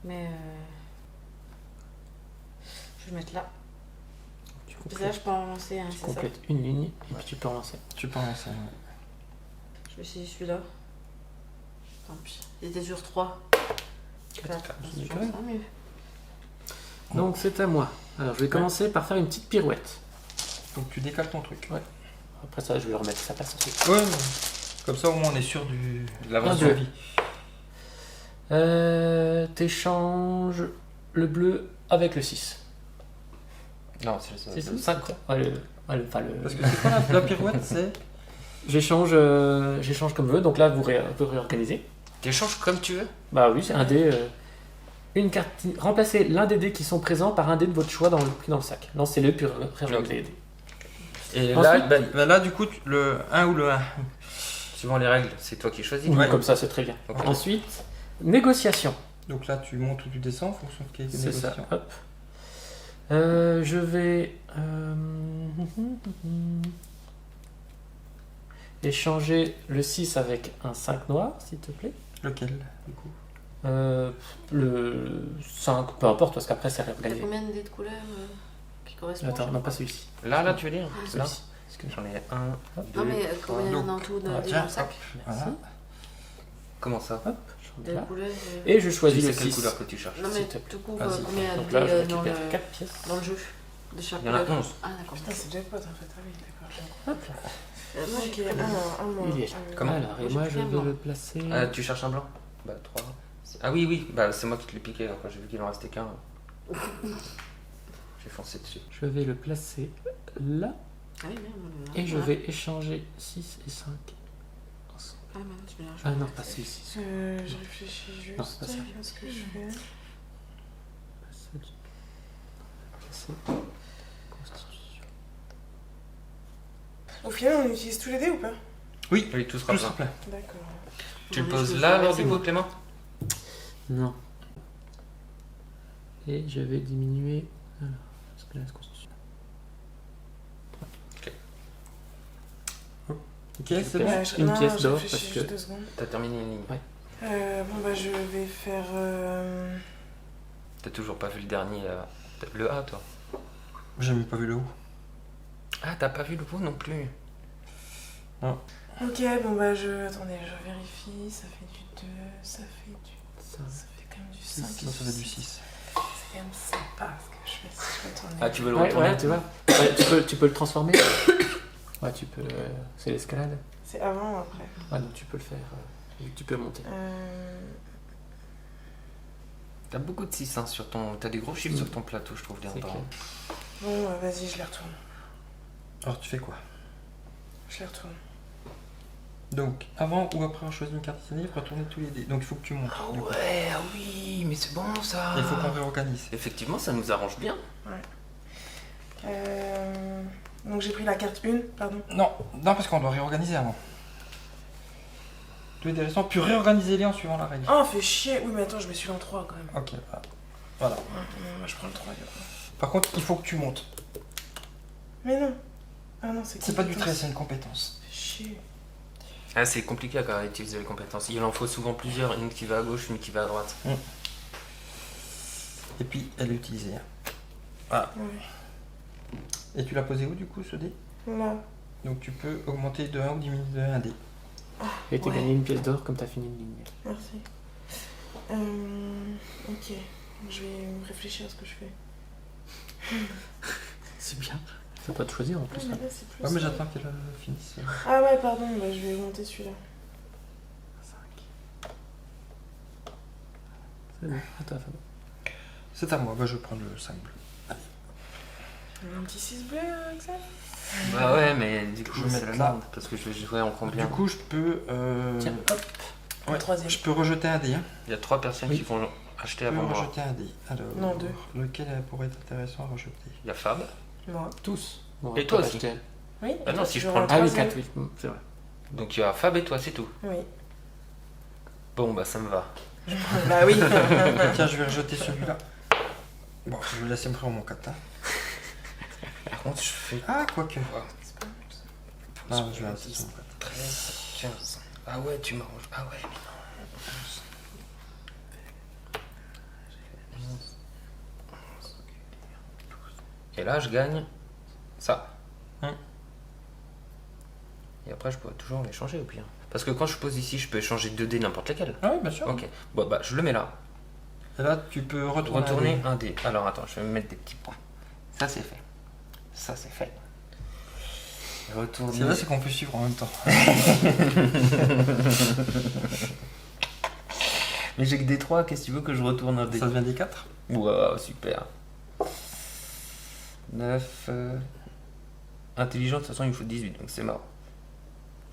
Mais je vais le mettre là. Tu Puis là, je peux en lancer un, c'est ça. complètes une ligne et puis tu peux relancer. Tu peux lancer. Je vais essayer celui-là. Tant pis. Il était sur 3. 4. c'est Je quand pense même. que ça va mieux. Donc c'est à moi. Alors je vais commencer par faire une petite pirouette. Donc tu décales ton truc. Après ça, je vais le remettre sa place ensuite. Ouais. Comme ça, au moins, on est sûr de la vraie Un, deux. survie. T'échanges le bleu avec le 6. Non, c'est C'est le tout 5 quoi. Ouais, enfin, Parce que c'est quoi la pirouette? C'est. j'échange comme je veux, donc là vous pouvez réorganiser. T'échanges comme tu veux. Bah oui, c'est un dé. Une carte. Remplacez l'un des dés qui sont présents par un dé de votre choix pris dans le sac. Lancez-le puis réorganisez les dés. Et Ensuite- là, Bah là, du coup, le 1 ou le 1. suivant les règles, c'est toi qui choisis. Oui, comme ça c'est très bien. Ok. Ensuite, négociation. Donc là, tu montes ou tu descends en fonction de quelle C'est ça. négociation. Hop. Je vais échanger le 6 avec un 5 noir, s'il te plaît. Lequel, du coup? Le 5, peu importe, parce qu'après c'est T'as réorganisé. combien de dés de couleurs qui correspondent? Attends, non, pas celui-ci. Là, tu veux dire là. Celui-ci. Parce que j'en ai un, deux. Non, mais combien il y en a Donc, en tout de Ah, dés tiens, dans le sac? hop, voilà. Merci. Comment ça? Hop, je rentre De là. couleurs. Et je Tu choisis sais le quelle 6. couleur que tu cherches. Non, s'il mais te plaît. tout court, Vas-y. combien il y a de Donc là, je dés dans récupère le 4 pièces. dans le jeu? De chaque Il y en a couleur. 11. Ah, d'accord. Putain, c'est jackpot en fait. Ah oui, d'accord. Hop là. Moi, j'ai Ok, pris un mois. Il est là. Comment Alors, et Moi, moi j'ai je pris un vais blanc. le placer. Tu cherches un blanc? Bah 3. Ah oui, oui, bah c'est moi qui te l'ai piqué quand j'ai vu qu'il en restait qu'un. J'ai foncé dessus. Je vais le placer là. Ah oui, merde. Et je vais échanger 6 et 5 ensemble. Ah, maintenant, tu mélanges. Ah non, pas 6. Je réfléchis juste Non, c'est pas ça. à ce que je fais. Placer. Constitution. Au final, on utilise tous les dés ou pas? Oui, Oui, tout sera tout plein. sera plein. D'accord. Tu le Attendez, je poses peux là faire alors verser, du coup, moi. Clément? Non. Et je vais diminuer. Alors, parce que là, constitution. Ok, c'est bon. Une pièce d'or, je réfléchis parce juste que- 2 secondes. T'as terminé une ligne. Bon bah je vais faire... T'as toujours pas vu le dernier, le A toi? J'ai même pas vu le haut. Ah, t'as pas vu le haut non plus? Ok, bon bah Attendez, je vérifie. Ça fait du 2, ça fait du... Ça. Ça fait quand même du 5. Sinon, ça fait du 6. C'est quand même sympa ce que je fais si je retourne. Ah, tu veux le Ouais, retourner? ouais, tu vois. Ouais, tu peux le transformer. Ouais, tu peux. C'est l'escalade. C'est avant ou après? Ouais, donc tu peux le faire. Tu peux monter. T'as beaucoup de 6 hein, sur ton... T'as des gros chiffres sur ton plateau, je trouve, C'est bien. clair. Bon, bah, vas-y, je les retourne. Alors, tu fais quoi? Je les retourne. Donc, avant ou après avoir choisi une carte initiative, retournez tous les dés. Donc, il faut que tu montes. Ah du coup. ouais, ah oui, mais c'est bon ça. Il faut qu'on réorganise. Effectivement, ça nous arrange bien. Donc j'ai pris la carte 1, pardon. Non, non, parce qu'on doit réorganiser avant. Tous les dés restants, puis réorganiser-les en suivant la règle. Oh, fait chier. Oui, mais attends, je me suis en 3 quand même. Ok, voilà. Moi, je prends le 3. Par contre, il faut que tu montes. Mais non. Ah non, c'est C'est pas du compétence. trait, c'est une compétence. Fait chier. Ah, c'est compliqué à utiliser les compétences. Il en faut souvent plusieurs, une qui va à gauche, une qui va à droite. Et puis, elle est utilisée. Voilà. Ouais. Et tu l'as posé où, du coup, ce dé? Là. Donc, tu peux augmenter de 1 ou diminuer de 1 dé. Et t'as Ouais. gagné une pièce d'or comme t'as fini une ligne. Merci. Ok. Je vais réfléchir à ce que je fais. C'est bien. Ça doit te choisir en plus. Ah, mais là, c'est plus... Ouais, mais j'attends qu'elle finisse. Ah ouais, pardon, bah, je vais augmenter celui-là. 5. C'est bon. À toi, Fabien. C'est à moi, bah, je vais prendre le 5 bleu. Un petit 6 bleu, Axel? Bah ouais, mais du coup, Je vais c'est mettre la là. merde, parce que je vais jouer en combien? Du coup, je peux... Tiens, hop. ouais, troisième. je peux rejeter un dé. Hein. Il y a 3 personnes Oui. qui vont acheter Je peux avant moi. rejeter un dé. Alors, Non, 2. lequel pourrait être intéressant à rejeter? Il y a Fab. Moi. Tous. Bon, Et on toi peut aussi. acheter. Oui. Ah non, si je j'aurai prends un le- Ah oui, troisième. 4, oui. C'est vrai. Donc il y a Fab et toi, c'est tout. Oui. Bon, bah ça me va. Bah oui. Tiens, je vais rejeter celui-là. Bon, je vais laisser me prendre mon 4. Hein. Par contre, je fais Ah, quoique. C'est pas mal, ça. Non, je vais rester sur mon 4. 13, 15. Ah ouais, tu m'arranges. Ah ouais, mais non. Et là, je gagne ça. Et après, je pourrais toujours les changer au pire. Parce que quand je pose ici, je peux échanger 2 dés n'importe lesquels. Ah oui, bien sûr. Ok. Bon, bah, je le mets là. Et là, tu peux retourner. Retourner un dé. Alors, attends, je vais me mettre des petits points. Ça, c'est fait. Ça, c'est fait. Retourner. C'est là, c'est qu'on peut suivre en même temps. Mais j'ai que des 3, qu'est-ce que tu veux que je retourne un dé? Ça devient des 4. Wow, super. 9. Intelligence, de toute façon, il me faut 18, donc c'est mort.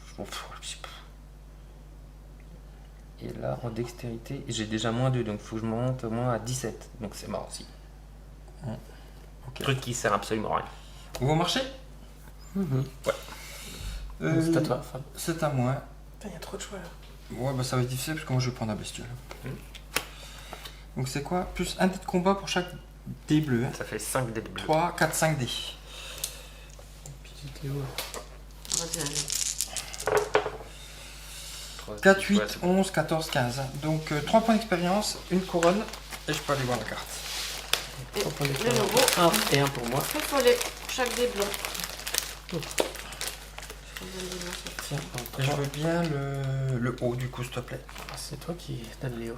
Je m'en fous. Et là, en dextérité, j'ai déjà moins 2, donc il faut que je monte au moins à 17. Donc c'est mort aussi. Ok. Truc qui sert absolument à rien. Vous marchez C'est à toi, Fab. C'est à moi. Putain, il y a trop de choix là. Ouais, bah ça va être difficile parce que moi je vais prendre la bestiole. Donc c'est quoi? Plus un dé de combat pour chaque dé bleu. Hein. Ça fait 5 dés de bleu. 3, 4, 5 dés. Petit Théo. Vas-y, allez. 4, 8, 11, 14, 15. Donc 3 points d'expérience, une couronne, et je peux aller voir la carte. Et Trois points le d'expérience. logo, 1 et 1 pour moi. il faut les chaque dé blanc. Oh. Tiens, Et je encore. veux bien le haut du coup, s'il te plaît. C'est toi qui donne Léo.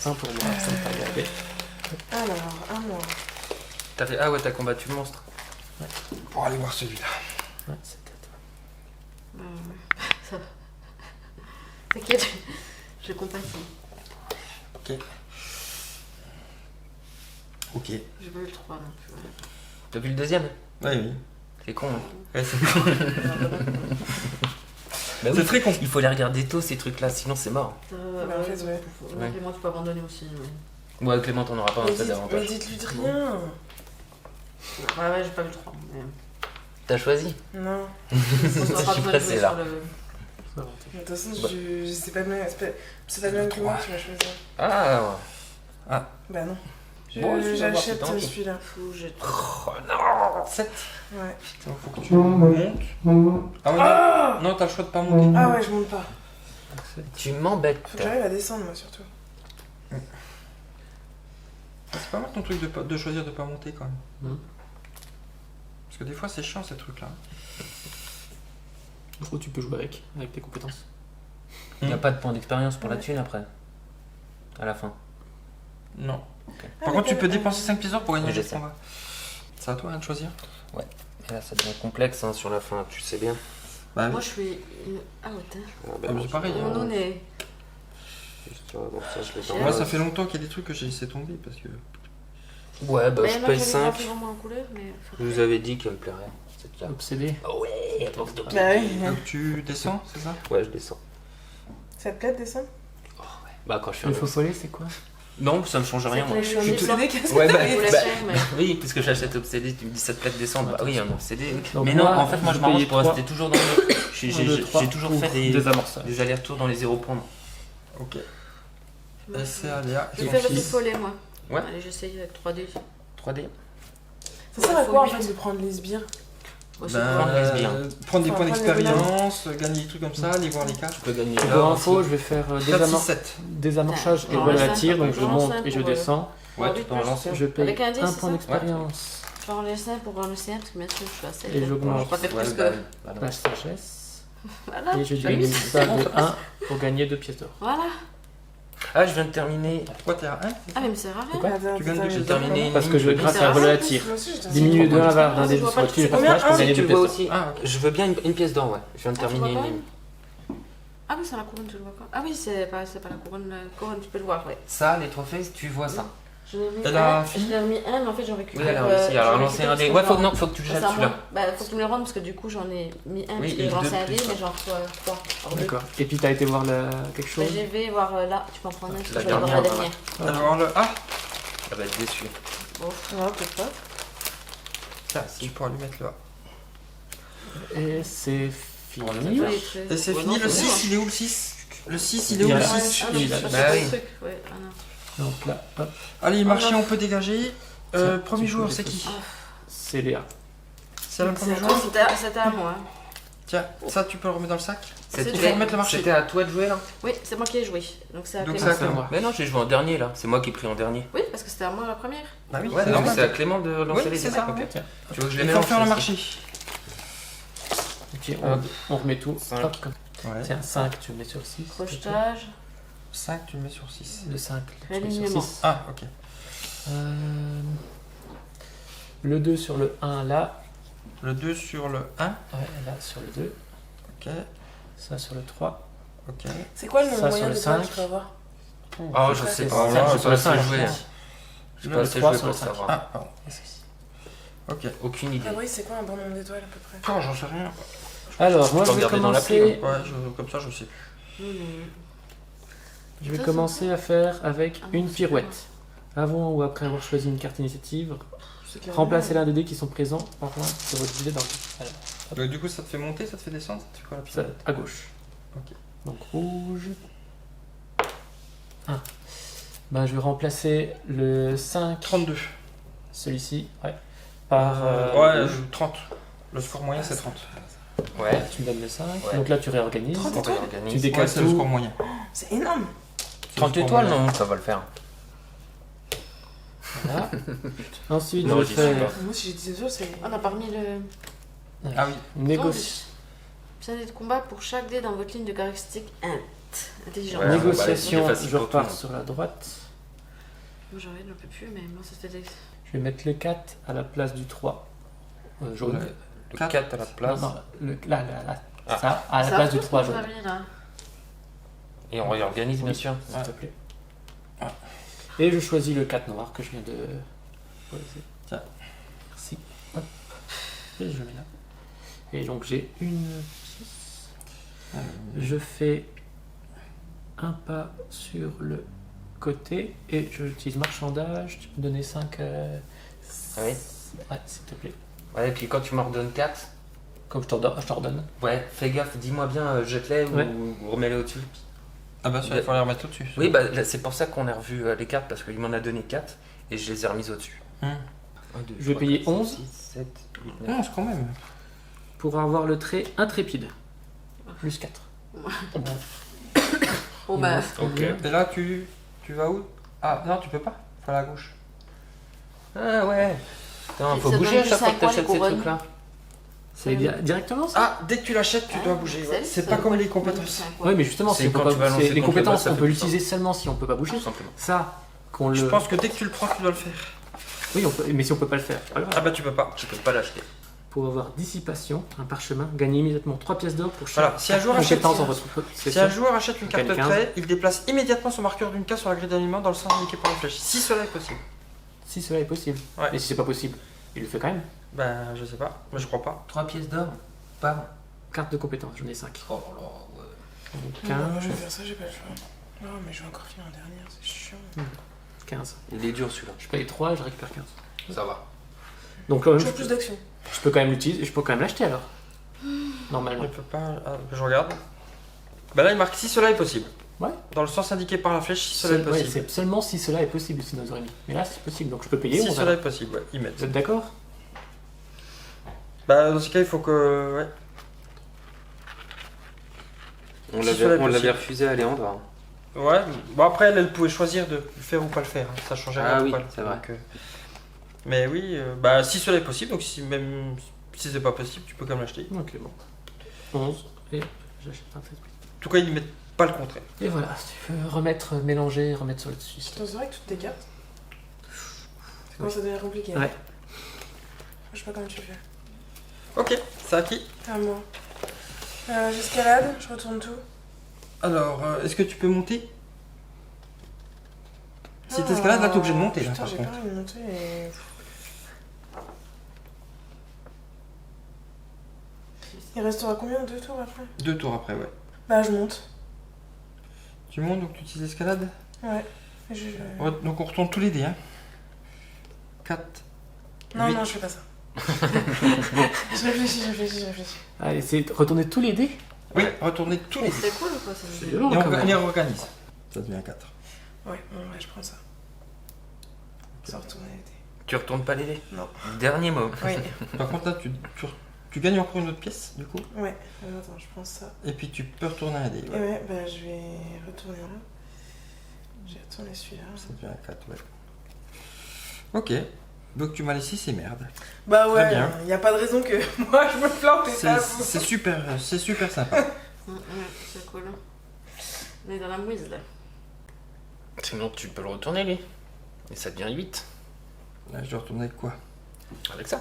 1 pour moi, ça me fait regarder. Alors, à moi. Ah ouais, t'as combattu le monstre. Pour aller voir celui-là. Ouais, c'était à toi. Ça va. T'inquiète, je compatis. Ok. Je veux le 3 non plus. Ouais. T'as vu le deuxième? Oui. C'est con. Hein. Ouais, c'est con. Bah oui, C'est très con. il faut les regarder tôt ces trucs là, sinon c'est mort. Bah, en fait, ouais. Ouais. Clément, tu peux abandonner aussi. Mais... Ouais, Clément, t'en auras pas un tas Mais d'avantages. dites-lui de rien. Ouais, j'ai pas vu le 3. Mais... T'as choisi? Non. On suis pressé, là. Faut inventer. De toute façon, Bah. je sais pas même. C'est pas le même que moi qui va choisir. Ah Bah non. Bon, je vais voir, J'achète c'est tant pis. celui-là. Fou, je... oh non. 7. Ouais. Putain, faut que tu montes. Ah ouais, non. Non, t'as le choix de pas monter. Ah ouais, je monte pas. Tu m'embêtes. Faut que j'arrive à descendre, moi, surtout. C'est pas mal ton truc de choisir de pas monter quand même. Mhm. Parce que des fois c'est chiant ces trucs là. En gros, tu peux jouer avec tes compétences. Il n'y a pas de point d'expérience pour la thune après. À la fin. Non. Ok. Par contre tu peux dépenser 5 pièces d'or pour gagner Oui, un je jeu de sais. combat. C'est à toi hein, de choisir. Et là, ça devient complexe hein, sur la fin, tu sais bien. Bah Moi, je suis une out. Hein. Ah, mais c'est pareil. Mon Hein. nom est... Moi ça fait longtemps qu'il y a des trucs que j'ai laissé tomber parce que. Ouais, bah Mais je moi, paye j'avais 5. grave vraiment en couleur, mais... Je vous avais dit qu'elle me plairait, cette carte. Obsédé. Ah ouais, Bah oui. Donc tu descends, c'est ça? Ouais, je descends. Ça te plaît de descendre? Bah quand je suis Le un... faux follet, c'est quoi? Non, ça me change rien moi. Je Je suis suis blanc. obsédée, qu'est-ce que Ouais, bah, Vous la bah, faire, mais... oui, puisque j'achète obsédé, tu me dis ça te plaît de descendre. Bah oui, un obsédé. Donc Mais moi, non, en fait, moi je je m'arrange payais pour 3. rester toujours dans le. J'ai toujours fait des amorçages. des allers-retours dans les 0 points. moi. Ok. C'est Aléa. Je vais faire le fils. plus follet, moi. Ouais. Allez, j'essaye avec 3D. 3D. Ça sert à quoi en Faut fait de prendre les sbires? Aussi, Ben, prendre les sbires. prendre des Enfin, points prendre les d'expérience, gagner des trucs comme ça, aller voir les cartes. Tu peux gagner Pour là. info, je vais faire 4, 6, 7. désamorçage et Genre voilà le la cinq, tire, donc je genre monte cinq et je pour, descends. Ouais, tu peux en lancer. Je paye Avec un dé, un c'est point ça d'expérience. Genre le 5 pour un océan, parce que bien sûr, je suis à 7. Et j'augmente. Je peux pas faire Ouais, plus bah, que... bah non. La sagesse. Voilà. Et je Bah oui, gagne c'est ça bon. de 1 pour gagner 2 pièces d'or. Voilà. Ah, je viens de terminer. Pourquoi t'es à 1? Ah, mais me sert à rien. Quoi Attends, Tu gagnes attends, deux, J'ai attends. terminé. Parce que je, une grâce C'est à rare, voler la Moi tire, aussi, je t'en diminue de 1 la barre d'un Ah, des je vois sur pas tous les le truc. personnages pour Combien? gagner Tu 2 le vois pièces d'or. aussi. Ah, ok. Je veux bien une pièce d'or, ouais. Je viens de Ah, tu vois terminer pas une. Ah oui, c'est la couronne, tu le vois pas. Ah oui, c'est pas la couronne. La couronne, tu peux le voir, ouais. Ça, les trophées, tu vois ça. Je l'ai mis Elle a un, fini je l'ai remis un, mais en fait j'en Oui, récupère. elle a réussi. Alors, lancer un dé. Ouais, faut que tu Ça, jettes c'est à celui-là. moi. Bah, faut que tu me le rendes parce que du coup j'en ai mis un, Oui, parce que et j'ai lancé deux un dé, plus, mais j'en reçois 3. D'accord. Et puis t'as été voir quelque chose? Je vais voir là, tu peux en prendre un, parce que La je vais voir la dernière, dernière. Alors le A, Elle va être déçue. Bon, Non, peut-être pas. tiens, tu pourras lui mettre le A. Et c'est fini. Et c'est Ouais, fini, non, le c'est 6 bon. il est où le 6? Le 6 il est où Il le y a- 6? Ah non, il a- c'est pas bah ça, oui. le truc. Ouais, ah non. Donc là, hop, Allez, marché, on peut dégager. Tiens, Premier tu joueur, peux c'est les qui? c'est Léa. C'est le premier Ah, joueur? c'était à moi. hein. Tiens, ça tu peux le remettre dans le sac. C'est Il fait. faut remettre le marché. C'était à toi de jouer là? Oui, c'est moi qui ai joué. Donc c'est à Donc Clément. c'est à moi. Mais non, j'ai joué en dernier là. C'est moi qui ai pris en dernier. Oui, parce que c'était à moi la première. Bah oui, Ouais, c'est donc normal. c'est à Clément de lancer Oui, les c'est dés. ça. Ok. Tiens. Tu veux que je les Il mette faut en faire le face, marché. Ok, Hop. on remet tout. Cinq. Hop, comme. Ouais. Tiens, 5, tu le mets sur 6. Crochetage. 5, tu le mets sur 6. Le 5, tu le mets sur Alignement. 6. Ah, ok. Le 2 sur le 1 là. Le 2 sur le 1. Ouais, là sur le 2. Ok, Ça sur le 3. ok. C'est quoi le Ça, sur moyen le de points que 5. je peux avoir? Ah, je sais pas. là, J'ai sur pas le assez cinq, joué. je J'ai Le pas assez 3 joué sur le pour 5. savoir. Ah, pardon. Ok. Aucune idée. Ah oui, c'est quoi un bon nombre d'étoiles à peu près? Oh, j'en sais rien. Alors, moi peux je vais regarder dans l'appli, commencer. Ouais, comme ça, je sais plus. Je vais Ça, commencer à faire avec Ah, une c'est pirouette. Avant ou après avoir choisi une carte initiative, C'est clair. remplacez l'un des dés qui sont présents par l'un de votre gilet dans le Alors, Donc, du coup, ça te fait monter, ça te fait descendre, ça te fait quoi la ça, pirouette? à gauche. Ok. Donc rouge. 1. Ben, je vais remplacer le 5, 32. celui-ci, ouais, par Ouais, rouge. 30. Le score moyen, c'est 30. Ouais. Tu me donnes le 5, Ouais. donc là tu réorganises. 30 On étoiles. réorganise. Tu décales Ouais, c'est le tout. score moyen. C'est énorme. 30 étoiles, non, ça va le faire. Voilà. Ensuite, Non, je j'y vais suis faire pas. Moi, si j'ai 10 euros, c'est. On a parmi le. Ah oui. négoci- Bien dé de combat pour chaque dé dans votre ligne de caractéristiques intelligence. Ouais, négociation, bah, c'est facile je pour tout le repars monde. sur la droite. Moi j'en ai un peu plus, mais moi c'était des. Je vais mettre le 4 à la place du 3 jaune. Le 4. 4 à la place. Non, là. Ah. Ça, à la Ça place du repousse 3 mon jaune. famille, là. Et on réorganise, bien sûr. S'il te plaît. Et je choisis le 4 noir que je viens de poser. Tiens. Merci. Hop. Et je le mets là. Et donc j'ai une 6. Je fais un pas sur le côté et j'utilise marchandage. Tu peux me donner 5. Oui. Ouais, s'il te plaît. Ouais, et puis quand tu m'en redonnes 4, Comme je t'en redonne. ouais, fais gaffe, dis-moi bien, jette-les Ouais. ou remets-les au-dessus. Ah bah ça, il faut les remettre au-dessus. Oui, bah là, c'est pour ça qu'on a revu les cartes, parce qu'il m'en a donné 4 et je les ai remises au-dessus. Hmm. 1, 2, Je vais payer 11. 6, 7, 8, 9. 11 quand même. Pour avoir le trait intrépide. Plus 4. Bon bah, Ok. Et là, tu vas où? Ah non, tu peux pas. Faut aller à gauche. Ah ouais. Putain, faut Ça bouger donne à du chaque fois que 5 points, t'achètes les ces couronnes. trucs-là. C'est directement ça? Ah, dès que tu l'achètes, tu dois bouger. ouais. C'est pas comme les compétences. Oui, mais justement, C'est si on peut quand pas- tu vas lancer c'est- les contre le compétences, boss, ça on fait peut plus l'utiliser seulement si on peut pas bouger. Tout simplement. Ça, qu'on le. Je pense que dès que tu le prends, tu dois le faire. Oui, on peut, mais si on peut pas le faire, c'est pas grave. Ah bah tu peux pas. Tu peux pas l'acheter. Pour avoir dissipation, un parchemin, gagnez immédiatement 3 pièces d'or pour chaque Voilà, si un joueur achète, compétence en votre si un possession. joueur achète une carte Gagne 15. trait, il déplace immédiatement son marqueur d'une case sur la grille d'alignement dans le sens indiqué par la flèche. Si cela est possible. Si cela est possible. Ouais. Et si c'est pas possible, il le fait quand même. Ben je sais pas, mais je crois pas. 3 pièces d'or par. Carte de compétence, j'en ai 5. Oh là là, ouais. Donc Non, je 15, vais faire ça, j'ai pas le choix. Non, mais je vais encore finir en dernière, c'est chiant. 15. Il est dur celui-là. Je paye 3 et je récupère 15. Ça va. Donc quand même, Je veux plus d'action. je peux quand même l'utiliser, je peux quand même l'acheter alors. Normalement. Il peut pas. Ah, je regarde. Ben là il marque si cela est possible. Ouais. Dans le sens indiqué par la flèche, si cela est Ouais, possible. c'est seulement si cela est possible, sinon ils auraient mis. Mais là, c'est possible, donc je peux payer. Si on cela verra. est possible, ouais, ils mettent. Vous êtes d'accord? Bah dans ce cas il faut que. Ouais. On Si cela est l'avait possible. refusé à Léandre. Ouais, bon après elle pouvait choisir de le faire ou pas le faire, hein. Ça changeait Ah rien. oui, ou pas. c'est vrai. Donc, mais oui, bah si cela est possible, donc si même si c'est pas possible, tu peux quand même l'acheter. Ok, bon. 11, et j'achète un trait. En tout cas, ils ne mettent pas le contraire. Et voilà, si tu veux remettre, mélanger, remettre sur le dessus. C'est vrai que toutes tes cartes. Ça commence à devenir compliqué. Ouais. Je sais pas comment tu fais. Ok, c'est à qui? À moi. J'escalade, je retourne tout. Alors, est-ce que tu peux monter? Si t'escalades, là t'es obligé de monter là, Putain, par j'ai contre. pas envie de monter et... Il restera combien? 2 tours après? 2 tours après, ouais. Bah, je monte. Tu montes, donc tu utilises l'escalade. Ouais. Ouais, donc on retourne tous les dés, hein. 4. Non, 8. non, je fais pas ça. Je réfléchis. Allez, c'est retourner tous les dés. Oui, retournez tous les dés. c'est cool ou quoi ça C'est veut dire violent Et quand on même. les réorganise. Ça devient 4. Ouais, je prends ça. Ça retourner les dés. Tu retournes pas les dés? Non. Dernier mot. Oui, Par contre, là, tu gagnes encore une autre pièce, du coup. ouais. Attends, je prends ça. Et puis tu peux retourner un dé. Et Ouais. ouais, bah, je vais retourner là. J'ai retourné celui-là. Ça devient 4, ouais. Ok. Donc tu m'as laissé ces merdes. Bah Très ouais, bien. y a pas de raison que moi je me plante et pas vous. C'est super sympa. C'est cool. On est dans la mouise là. Sinon, tu peux le retourner, lui. Et ça devient 8. Là, je dois retourner avec quoi? Avec ça.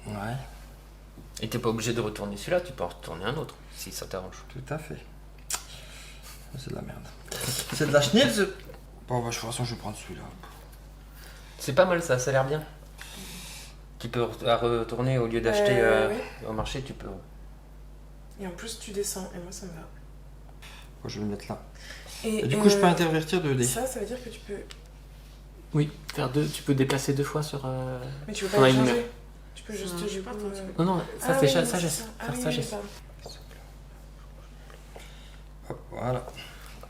Ouais, Et t'es pas obligé de retourner celui-là, tu peux en retourner un autre, si ça t'arrange. tout à fait. C'est de la merde. C'est de la schnitz. Bon, bah, de toute façon, je vais prendre celui-là. C'est pas mal ça, ça a l'air bien. Tu peux retourner au lieu d'acheter Ouais. au marché, tu peux. Et en plus, tu descends, et moi ça me va. Bon, je vais le mettre là. Et Et du coup, je peux intervertir 2 dés. Ça veut dire que tu peux. Oui, faire deux, tu peux déplacer 2 fois sur. Mais tu peux On pas a les une changer. Tu peux juste. Non, du pas coup, tant, tu peux. Non, non, ça c'est sagesse. Faire sagesse. Hop, voilà.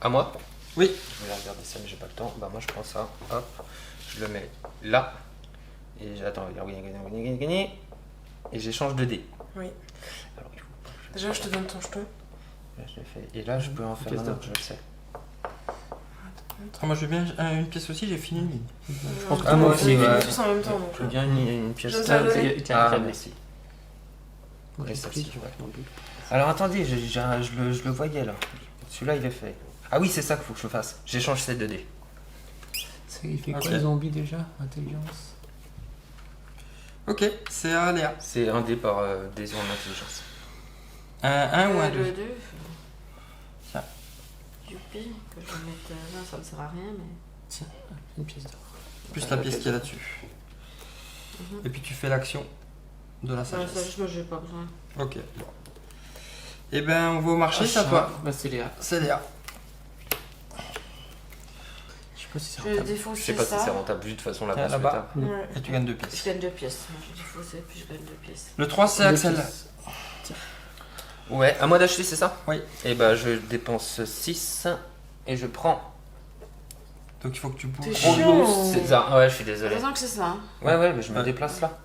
À moi? Oui. Je vais regarder ça, mais j'ai pas le temps. Bah, moi je prends ça, hop, je le mets là. Et j'attends, gagner. Et j'échange de dés. Oui. Alors, il faut pas que Déjà, je te donne ton jeton. Là, je l'ai fait. Et là, je peux en faire Pièce un d'or. autre, je le sais. Ah, moi, je veux bien une pièce aussi, j'ai fini une ligne. Je pense que Ah, moi on aussi, fait ouais. tous en même temps. Donc, Je veux bien une pièce. Je sais. Ah, donner. Ah, merci. Ouais, Et c'est celle-ci, pris, ouais. dans le but. Alors attendez, je le voyais là. Celui-là, il est fait. Ah oui, c'est ça qu'il faut que je fasse. J'échange ces 2 dés. Il fait quoi Ok. le zombie déjà? Intelligence. Ok, c'est à Léa. C'est un dé par des en intelligence. Un ou un Le 2. 2. Tiens. Youpi, que je vais mettre là, ça ne sert à rien, mais. Une pièce d'or. Plus la pièce qu'il y a là-dessus. Mhm. Et puis tu fais l'action de la Ça, sagesse. juste moi, j'ai pas besoin. Ok. Bon. Eh ben, on va au marché, c'est à toi. Bah, c'est Léa. C'est Léa. Je sais pas si c'est Je rentable. Je défausse sais pas si c'est ça. rentable, vu de toute façon la Tiens, place là-bas. est Ouais. Et tu gagnes 2 Je pièces. gagne 2 pièces. Moi, je défausse et puis je gagne 2 pièces. Le 3, c'est Deux Axel. pièces. Ouais, à moi d'acheter, c'est ça? Oui. Et bah je dépense 6 et je prends. Donc il faut que tu bouges. T'es Oh, chiant. c'est ça. Ouais, je suis J'ai désolé. l'impression que c'est ça. Hein. Ouais, mais je me Ouais. déplace là.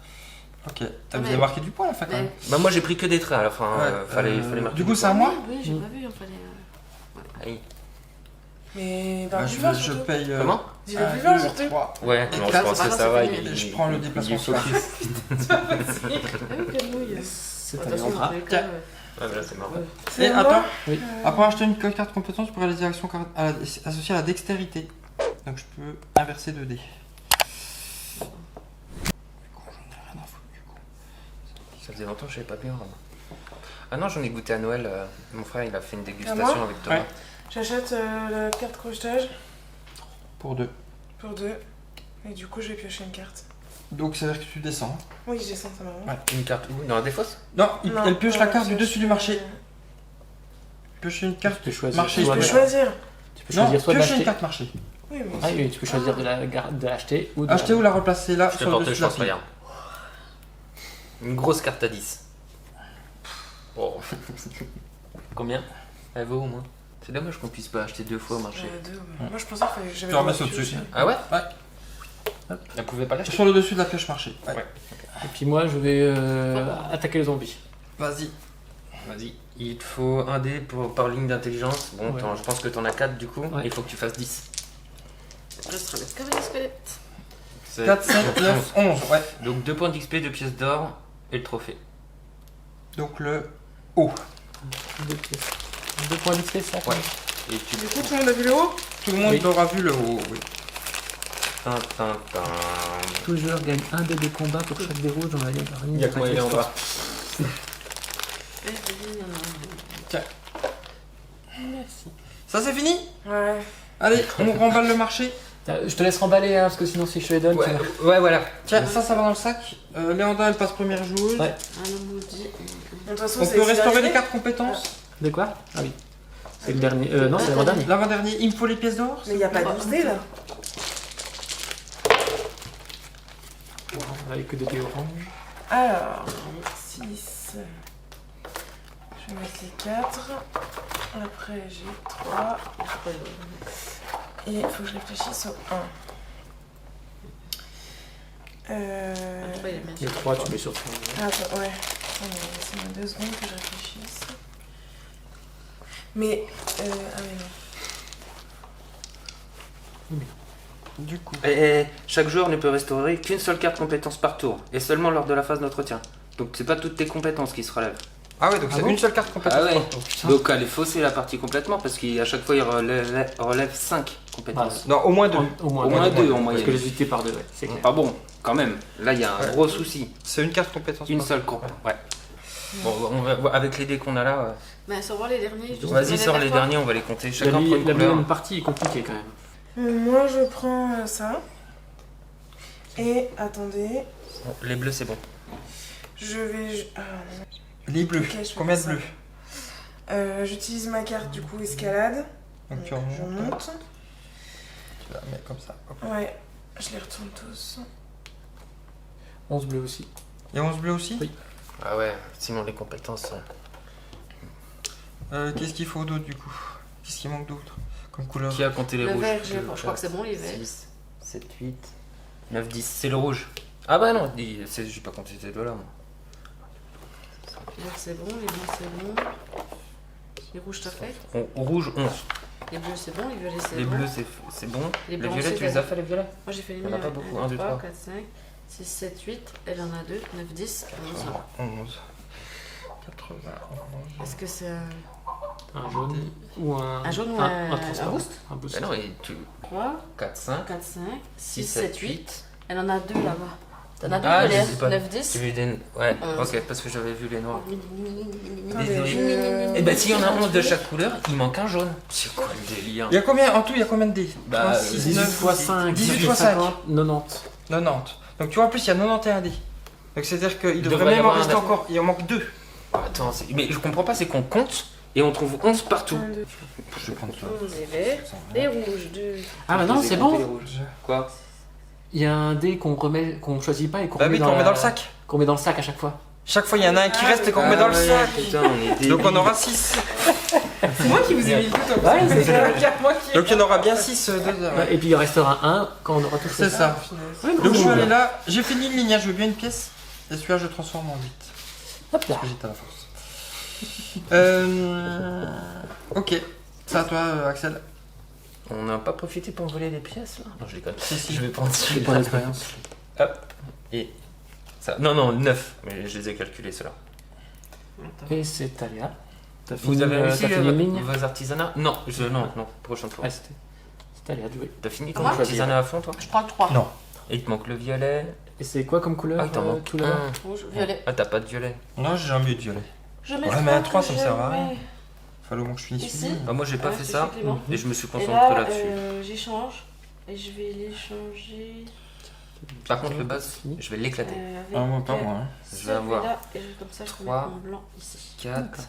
Ok. T'as Mais- bien marqué du poids à la fin quand même. Mais... Bah moi j'ai pris que des traits à la fin. Ouais, Fallait marquer. du coup, des c'est à points. moi. Oui, j'ai Mm. pas vu, il fallait. Aïe. Mais dans Bah, le je, buvard, je surtout. paye. Comment? Dis le buvard, surtout. 3. Ouais, non, je quatre, pense c'est que pas ça grave, va. c'est fini. Je prends le déplacement il est flash. Ah oui, quelle nouille. C'est De un toute façon, dans contrat. tous les cas, Tiens. Ah, bah là, c'est marrant. C'est Et à attends, moi. Oui. après acheter une carte compétence, tu pourrais réaliser l'action associée à la dextérité. Donc je peux inverser 2 dés. Ça faisait longtemps que je savais pas bien. vraiment. Ah non, j'en ai goûté à Noël. Mon frère il a fait une moi dégustation avec Thomas. Ouais. J'achète la carte crochetage Pour 2. pour 2. Et du coup, je vais piocher une carte. Donc ça veut dire que tu descends. Oui, je descends, ça m'arrange. Ouais. Une carte où? Dans la défausse? Non, Non, elle pioche la non, carte du je dessus du marché. pioche Pioche une carte. Tu peux choisir. Marché, Je soit peux de- choisir. Tu peux Non, choisir soit pioche une d'acheter. carte marché. Oui, mais. Ah oui, tu peux choisir de l'acheter ou de Acheter ou la replacer là Je te sur le porte dessus de la chance, pile. regarde. Une grosse carte à 10. Oh. Combien? Elle vaut au moins. C'est dommage qu'on puisse pas acheter 2 fois au marché. Moi, je pensais qu'il fallait que j'avais Tu remets le droit ça de au-dessus. piocher. Ah ouais? Ouais. Elle pouvait pas l'acheter? Sur le dessus de la pioche marché. Ouais. Ouais. Et puis moi, je vais attaquer le zombie. Vas-y. Vas-y. Il te faut un dé par ligne d'intelligence. Bon, Ouais. je pense que t'en as 4 du coup. Ouais. Il faut que tu fasses 10. Je serai le cavalier squelette. 4, 7, 9, 11. Ouais. Donc 2 points d'XP, 2 pièces d'or et le trophée. Donc le haut. 2 pièces. 2 points d'XP, ça? Ouais. Et tu Du coup, tout le monde a vu le haut? Tout le monde Oui. aura vu le haut. Oui. Tin, tin, tin. Tout joueur gagne un dé de combat pour chaque dé rouge dans la ligne. Il y a quoi il est en bas? Merci. Ça c'est fini. Ouais. Allez, on remballe le marché. Je te laisse remballer, hein, parce que sinon, si je te les donne, tu vas- Ouais, voilà. Tiens, ça va dans le sac. Léandin, elle passe première joueuse. Ouais. Un homme maudit. De toute façon, On c'est peut restaurer dernier. les cartes compétences. De quoi? Ah oui. C'est le dernier. Non, c'est l'avant-dernier. L'avant-dernier, il me faut les pièces d'or. Mais il n'y a pas de 12 dés là. Avec que des dés orange. Alors, 6. Je vais mettre les 4. Après, j'ai 3. Et il faut que je réfléchisse au 1. Après, il est bien Les 3, tu mets sur ton. Attends, ouais. Laissez-moi 2 secondes que je réfléchisse. Mais. Ah, mais non. Du coup. Et chaque joueur ne peut restaurer qu'une seule carte compétence par tour, et seulement lors de la phase d'entretien. Donc c'est pas toutes tes compétences qui se relèvent. Ah ouais, donc Ah c'est bon une seule carte compétence. Ah ouais. par tour. Donc elle est faussée la partie complètement, parce qu'à chaque fois il relève 5 compétences. Non, au moins 2. Au moins Au moins 2 en Parce moyenne. que les unités par 2, ouais, c'est clair. Ah bon, quand même. Là il y a un Ouais. gros souci. C'est une carte compétence. Une par seule comp. Ouais. Bon, on va, avec les dés qu'on a là. Mais sans voir les derniers. juste Vas-y, les sors les derniers. derniers, on va les compter. La, Chacun prend une la couleur. deuxième partie est compliquée quand même. Moi, je prends ça. Et attendez, Bon, les bleus c'est bon. je vais. Ah, non. Les bleus. Ok, je fais Combien de ça. bleus? J'utilise ma carte du coup escalade. Donc tu je remontes. monte. Tu la mets comme ça. Hop. Ouais, je les retourne tous. 11 bleus aussi. Et 11 bleus aussi. Oui. Ah ouais, sinon les compétences. Qu'est-ce qu'il faut d'autre du coup? Qu'est-ce qui manque d'autre comme couleur? Qui a compté les Le rouges? vert, je crois que c'est bon, les verts. 6, 7, 8, 9, 10. C'est le rouge. Ah bah non, j'ai pas compté ces deux-là. Moi. Les verts, c'est bon, les blancs, c'est bon. Les rouges, t'as fait. Au rouge, 11. Les bleus, c'est bon, les violets, c'est Les bon. bleus, c'est bon. Les Les blancs, violets, c'est tu les bon. as fait les violets? Moi, j'ai fait les Il y en a miens. pas beaucoup, 1, 1, 2, 3, 3. 4, 5, 6, 7, 8. Elle en a 2, 9, 10, 11. 11. 80. 11. Est-ce que c'est un. Un jaune ou Un jaune ou un transparent. boost. Un boost. Bah non, et tu. 3, 4, 5, 4, 5, 6, 6, 7, 7, 8. 8. Elle en a 2 là-bas. T'en as 2 Ah, de je l'air. sais pas. 9, J'ai 10. vu des. Ouais, ok, parce que j'avais vu les noirs. Désolé. Et bah, s'il y en a 11 de chaque couleur, il manque un jaune. C'est quoi le délire? Il y a combien en tout? Il y a combien de dés? Bah, 3, 6, 18 9, fois 5, 18 fois 5. 90. 90. Donc tu vois, en plus, il y a 91 dés. Donc c'est-à-dire qu'il devrait devrait y même en avoir un rester neuf. encore. Il en manque 2. Attends, mais je comprends pas, c'est qu'on compte et on trouve 11 partout. Je vais prendre ça. Les verts, les rouges, 2. Ah bah non, c'est bon. Quoi? Il y a un dé qu'on choisit pas et qu'on Bah remet oui, qu'on met dans le sac. Qu'on met dans le sac à chaque fois. Chaque fois, il y en a un qui reste et qu'on remet dans le sac. Putain, on est débiles. Donc on aura 6. C'est moi qui vous ai mis le doute en Ouais, plus. C'est moi qui. Donc il y en aura bien 6 2 Ouais, et puis il restera un quand on aura tout fait. C'est ça. Ouais, Donc je suis cool. allé là. J'ai fini le lignage. Je veux bien une pièce. Et celui-là, je transforme en 8. Hop là. Parce que j'étais à la force. Ok. C'est à toi, Axel. On n'a pas profité pour voler des pièces là? Non, je déconne. Si, si. Je vais prendre Les celui-là. points d'expérience. Hop. Et ça. Non, non, 9. Mais je les ai calculés ceux-là. Et c'est Talia. T'as Vous fini, avez réussi t'as fini une ligne vos artisanats? Non, non, prochain tour. Ouais, c'était. C'est Talia de jouer. T'as fini ton Moi artisanat à fond toi? Je prends le 3. Non. Et il te manque le violet. Et c'est quoi comme couleur Ah, il t'en manque tout là-bas un. Rouge, violet. Ah, t'as pas de violet. Non, j'ai un mieux de violet. Je mets Ouais, mais un 3, ça me sert à rien. Fallait au moins que je finisse Ici. une. Ah, moi j'ai pas fait ça. Clément. Et je me suis Et concentré là, là-dessus. j'échange. Et je vais l'échanger Par contre, le base, Fini. je vais l'éclater. avec. Ah, moi, pas moi. Hein. Je vais avoir celui-là, et comme ça, je peux 3. mettre mon blanc ici. 4.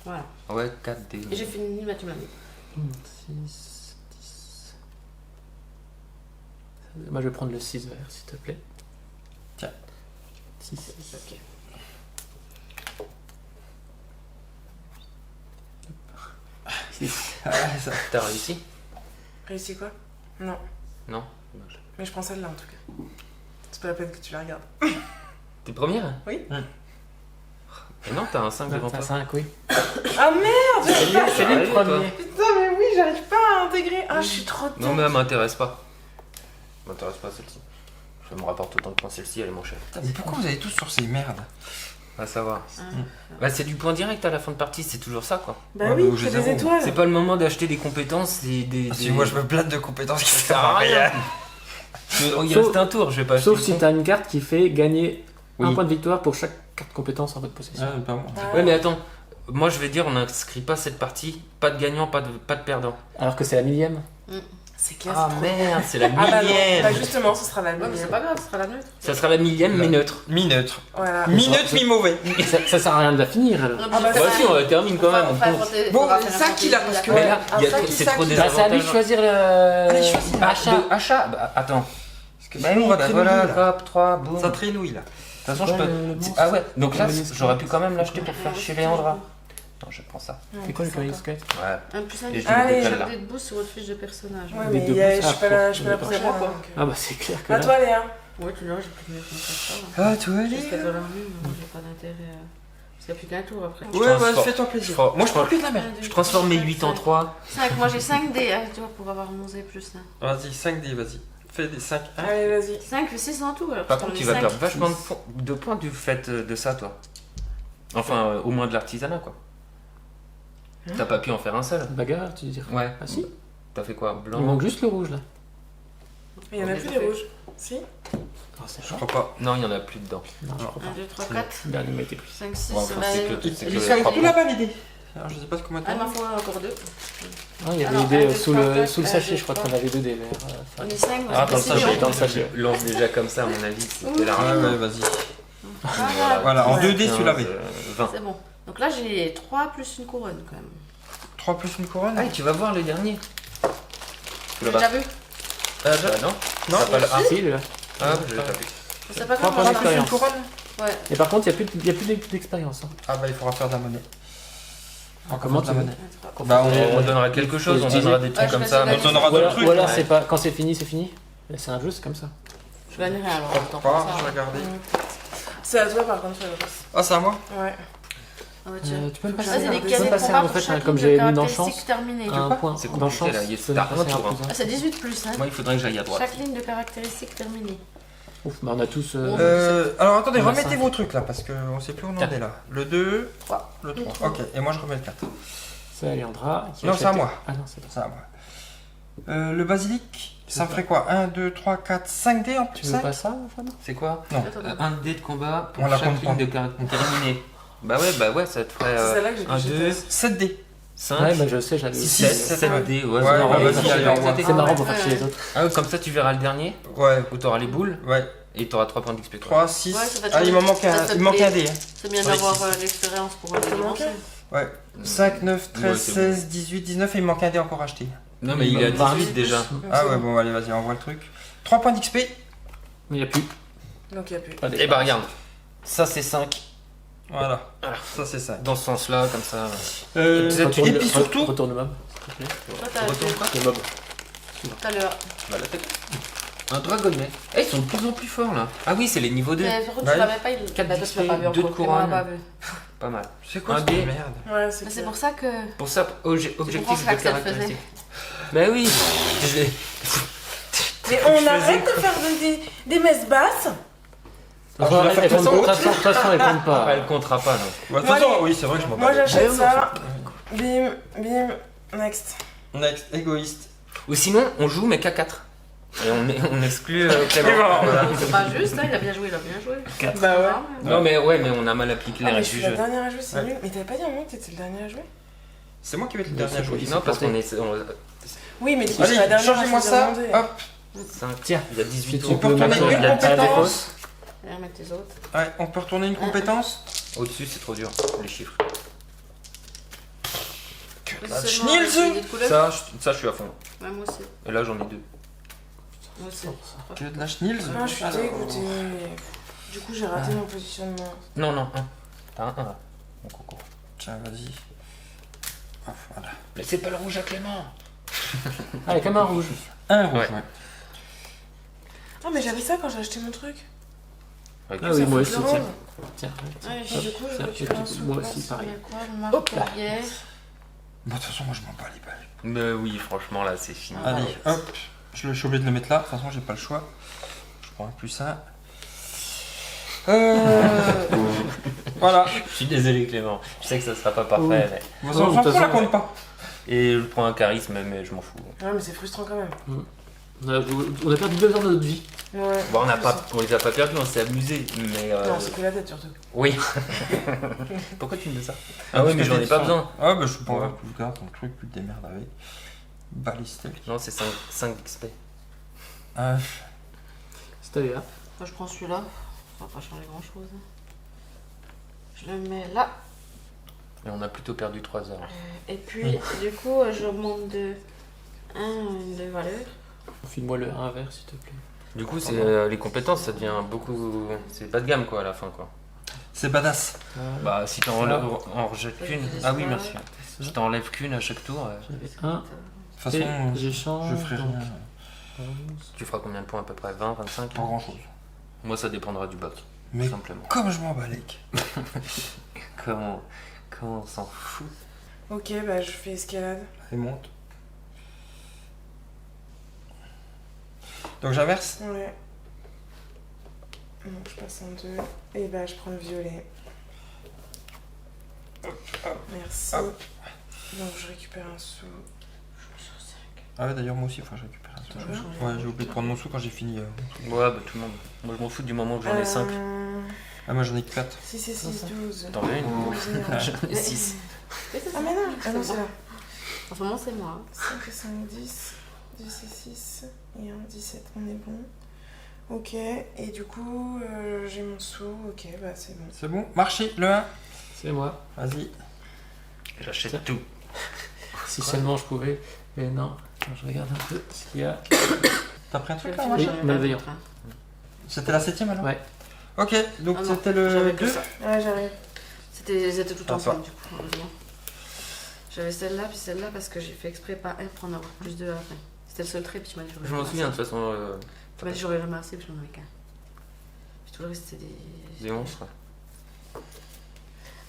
Voilà. Ouais, 4 dés. Et j'ai fini ma tu m'as mis. 6, 10. Moi je vais prendre le 6 vert s'il te plaît. Tiens. 6. Ok. Ah, ça. T'as réussi? Réussi quoi? Non. Non. Mais je prends celle-là en tout cas. C'est pas la peine que tu la regardes. T'es première? Oui. Et non, t'as un 5 devant T'as toi. 5, oui. Ah merde! C'est lui le premier. Putain, mais oui, j'arrive pas à intégrer. Ah, je suis trop Non, mais elle m'intéresse pas. Elle m'intéresse pas celle-ci. Ça me rapporte autant de points celle-ci, elle est moins chère. Putain, mais pourquoi vous avez tous sur ces merdes? Va savoir. Ah. Bah, c'est du point direct à la fin de partie, c'est toujours ça quoi. Bah Ouais, oui, mais c'est j'ai des zéro. étoiles. C'est pas le moment d'acheter des compétences et des. Ah, si moi je me plate de compétences qui Ça servent à rien. Il Sauf- reste un tour, je vais pas Sauf acheter si une t'as une carte qui fait gagner un Oui. point de victoire pour chaque carte compétence en votre possession. Ah, pas moi. Ah. Ouais, mais attends, moi je vais dire, on n'inscrit pas cette partie, pas de gagnant, pas de perdant. Alors que c'est la millième. C'est classe. Ah merde, c'est la Ah bah non. millième. Bah justement, ce sera la Ouais, mais millième. c'est pas grave, ce sera la neutre. Ça sera la millième, mais neutre. Mi-neutre. Voilà. Mi-neutre, mi-mauvais. Ça sert à rien de la finir alors. Non, Ah bah, mais Bah si, on la termine quand même. on compte. Bon, ça qu'il a, parce que- Mais là, il y a ça, c'est ça, trop ça, Bah, c'est à lui de désavantageant. choisir le. Allez, choisis. Achat Bah attends. Parce que Bah sinon, oui, on va bah traîner, voilà, là. hop, 3, boum. Ça De traînouille là. toute façon, je Ouais, peux. le monstre. Ah ouais, donc là, Le j'aurais pu quand même l'acheter pour faire chier Léandra. Non, je prends ça. C'est quoi le Curious Cat? Ouais. Un plus un Et je Allez. décale là. des boosts sur votre fiche de personnage. Ouais, Des mais deux y a- pouces. je suis pas la, Ah, je suis pas la pour- prochaine. pour moi, quoi. donc, Ah bah c'est clair que À là. toi, Léa. Ouais, tu vois, j'ai plus de mettre ça. Ah, toi, Jusqu'à $1, moi j'ai pas d'intérêt à. Parce qu'il n'y a plus qu'un tour après. Je Ouais, transforme. vas-y, fais-toi plaisir. Moi, je prends. Que de la merde. Je transforme mes 8 en 3. 5, moi j'ai 5 dés, hein, tu vois, pour avoir 11 et plus. Hein. Vas-y, 5 dés, vas-y. Fais des 5. Allez, vas-y. 5 fait 6 en tout. Alors, Par parce contre, qu'on tu est vas 5. perdre vachement de points du fait de ça, toi. Enfin, au moins de l'artisanat, quoi. T'as pas pu en faire un seul. Bagarre, tu veux dire? Ouais. Ah si. T'as fait quoi? Il Blanc? manque juste le rouge là. Il y en a plus des rouges. Si? Ah, c'est Je ça. crois pas. Non, il y en a plus dedans. Non, je crois 1, pas. 2, 3, 4, Le dernier m'a été pris. 5, 6. Bon, enfin, c'est que- c'est que Il les sont trois tout points. là-bas les dés. Alors je sais pas comment Ah, il m'en t'as. faut encore 2. Ah, il y avait Alors, des un, deux, sous trois, le quatre, sous le un, sachet, deux, je crois trois. qu'on avait deux dés verts. On est 5, Ah, dans le sachet, dans le sachet. Je lance déjà comme ça, à mon avis. C'était la Ouais, ouais, vas-y. Voilà, Voilà, en Ouais. 2 dés, tu l'avais. 20. c'est bon. Donc là j'ai 3 plus une couronne quand même. 3 plus une couronne. Ah, et tu vas voir le dernier. Tu l'as déjà vu? Ah, non. Non. T'as pas le Ah si, là. Ah, je l'ai pas vu. C'est pas Trois grave, points on va Plus une d'expérience. couronne. Ouais. Et par contre, il n'y a plus d'expérience. Hein. Ah bah il faudra faire de la monnaie. Comment de la tu veux? monnaie. Un, Bah On donnera quelque chose, on donnera des trucs je comme vais ça. essayer mais- de On donnera Ou d'autres alors, trucs. ou alors ouais. c'est pas quand c'est fini, c'est fini. Mais c'est un jeu, c'est comme ça. Je gagnerai alors. Je Tant crois pas, pour ça. je vais regarder. C'est à toi par contre, Fabrice. Ah, c'est à moi. Ouais. Ah ouais, tiens. Tu peux me Ah, passer, c'est des tu peux me cases passer pour en pas fait, pour chacune comme de j'ai mis dans caractéristiques chance, terminées. un point. C'est Dans compliqué, chance, là, tu peux t'as me passer un tour, un hein. plus un. Ah, c'est 18 plus, hein. Moi, il faudrait que j'aille à droite. Chaque ligne de caractéristiques terminée. Ouf, bah on a tous. Alors attendez, On a remettez cinq. vos trucs là parce qu'on sait plus où on en est là. Le 2, le 3. Ok, et moi je remets le 4. C'est Alejandra. qui Non, achète- c'est à moi. Ah non, c'est toi. Ça, ouais. Le basilic, ça C'est ferait quoi? 1, 2, 3, 4, 5 dés en plus Tu veux 5? pas ça, Fabien? C'est quoi? Non. Attends, attends. Un dé de combat pour On la chaque compte ligne pas. de caractère terminée. Bah ouais, ça te ferait C'est celle-là que j'ai 1, 2, 7 dés. 5, Ouais, bah je sais, j'avais aussi. 7 ouais. dés. Ouais, c'est marrant, ouais, on va vas-y, chercher allez, les on voit. dés. C'est marrant ouais, pour faire ouais. chez les autres. Ah ouais, comme ça tu verras le dernier, Ouais, où t'auras les boules, ouais. et t'auras 3 points d'XP. 3, 6. Ouais, ça va Ah, il m'en manque ça un, te il manque plaît. un dé. Hein. C'est bien Ouais, d'avoir c'est- l'expérience pour te manque lancer. Ouais. 5, 9, 13, Ouais, c'est 16, 18, 19 et il manque un dé encore acheté. Non mais il est à 18 déjà. Ah ouais, bon, allez, vas-y, envoie le truc. 3 points d'XP. Mais il n'y a plus. Donc il n'y a plus. Pas Et bah regarde, ça c'est 5, Voilà. Ça, c'est ça. dans ce sens-là, comme ça. Retourne- et puis surtout- Retourne le mob, s'il te plaît. Toi, t'as Retourne quoi Le mob. t'as le. Bah, la tête. Un dragonnet. Eh, ils sont de plus en plus forts là. Ah oui, c'est les niveaux 2. Mais par contre, Ouais. tu l'avais pas, il. Quatre Bah, toi, tu l'as pas vu deux de encore. On couronne. l'a pas vu. Pas mal. C'est quoi Un cette dé. merde? Ouais, Mais c'est c'est pour ça que. Pour ça, objectif comprends ce de qu'Axel caractéristique. Bah oui. j'ai- Mais on arrête de faire des messes basses. Alors, je vais la faire Elle compte- toute de toute façon, elle compte pas. Elle comptera pas, non. Bah, de toute façon, oui, c'est vrai que je m'en Moi bats. j'achète Ouais, ça. Bim, bim, next. Next, égoïste. Ou sinon, on joue mais qu'à 4. Et on exclut Clément. Voilà. C'est pas juste, hein, il a bien joué, il a bien joué. Bah ouais. Non mais ouais, mais on a mal appliqué les Ah, mais règles je du suis la jeu. dernière à jouer, c'est Ouais. nul. Mais t'avais pas dit à un moment que t'étais le dernier à jouer? C'est moi qui vais être le Mais dernier à c'est jouer. joli. Non, parce qu'on est. Oui, mais tu seras la Allez, dernière à changez-moi choisir ça. demander. Hop. 5. Tiens, Il y a 18 si tours. tu peux peut mettre retourner il a une le temps. compétence. Et remettre tes autres. Ouais, on peut retourner une compétence. Au-dessus, c'est trop dur, les chiffres. La C'est schnilze. seulement un idée de couleur. Ça, je suis à fond. Ouais, moi aussi. Et là, j'en ai 2. Moi aussi. Que de la schnilze. Ah, je suis Alors, dégoûtée. Du coup, j'ai raté mon positionnement. Non, non, 1. T'as un 1 là. Mon coco. Tiens, vas-y. Hop, voilà. Laissez pas le rouge à Clément. Allez, comme un rouge. Un rouge, Ouais. ouais. Ah, mais j'avais ça quand j'ai acheté mon truc. Ok. Ah oui, moi aussi, Le tiens. rose. Tiens, Ouais, Et du coup, je Tiens, récupère un et sou. moi aussi, pareil. quoi, marque la guerre. Bon, de toute façon, moi, je m'en bats les balles. Mais oui, franchement, là, c'est fini. Ah. Allez, hop. Je suis obligé de le mettre là. De toute façon, j'ai pas le choix. Je prends un plus un. Voilà. Je suis désolé, Clément. Je sais que ça sera pas parfait, Oui. mais... De toute Non, façon, de on toute s'en fout, la façon, compte pas. Et je prends un charisme, mais je m'en fous. Ouais, mais c'est frustrant quand même. On a perdu 2 heures de notre vie. Ouais. Bon, on les a pas perdus, on s'est amusés, mais... Non, c'est que la tête surtout. Oui. Pourquoi tu me dis ça? Ah Parce oui, mais que j'en t'es ai pas sans- besoin. Ah, bah, je suis pas Ouais. grave. Je garde ton truc, tu te démerdes avec. Balistel. Non, c'est 5 XP. Ah, C'est allé là. Moi, je prends celui-là. Ça va pas changer grand-chose. Je le mets là. Et on a plutôt perdu 3 heures. Et puis, du coup, j'augmente de 1 de valeur. File-moi le 1 vert, s'il te plaît. Du coup, c'est les compétences, ça devient beaucoup... C'est pas de gamme, quoi, à la fin, quoi. c'est badass. Bah, si t'en en rejettes qu'une... Ah oui, merci. Si t'en enlèves qu'une à chaque tour, J'avais 1. De toute façon, J'échange. je ferai donc, rien. 11. tu feras combien de points à peu près? 20, 25? Pas grand chose. Moi, ça dépendra du bac, Mais tout simplement. comme je m'en bats les couilles. Comment on s'en fout? Ok, bah je fais escalade. Et monte. Donc j'inverse. Ouais. Donc je passe en 2. Et bah je prends le violet. Merci. Hop. Donc je récupère un sou. Ah ouais, d'ailleurs, moi aussi, il faut que je récupère un Je sou. vais changer. Ouais, j'ai oublié de prendre mon sou quand j'ai fini. Ouais, bah tout le monde. Moi, je m'en fous du moment où j'en ai 5. Ah, moi j'en ai que 4. 6 et 6, 12. T'en veux une? 12 et 6. Ah mais non, ah non c'est là. En ce moment, c'est moi. 5 et 5, 10. 10 et 6. Et 1, 17, on est bon. Ok, et du coup, j'ai mon sou. Ok, bah c'est bon. C'est bon. Marché, le 1. C'est moi. Vas-y. J'achète tout. Si seulement je pouvais. Mais non. Attends, je regarde un peu ce qu'il y a. T'as pris un Je truc vais là, le machin finir, malveillant. C'était la 7ème alors Ouais. Ok, donc Ah non, c'était le j'avais que 2. ça. Ouais, j'arrive. Ils étaient tout Ah, ensemble, du coup, heureusement. J'avais celle-là, puis celle-là, parce que j'ai fait exprès pas un pour en avoir plus de après. C'était le seul trait, puis tu m'as dit Je m'en souviens, de toute façon, Tu m'as dit j'aurais jamais assez, puis j'en avais qu'un. Puis tout le reste, c'était des monstres.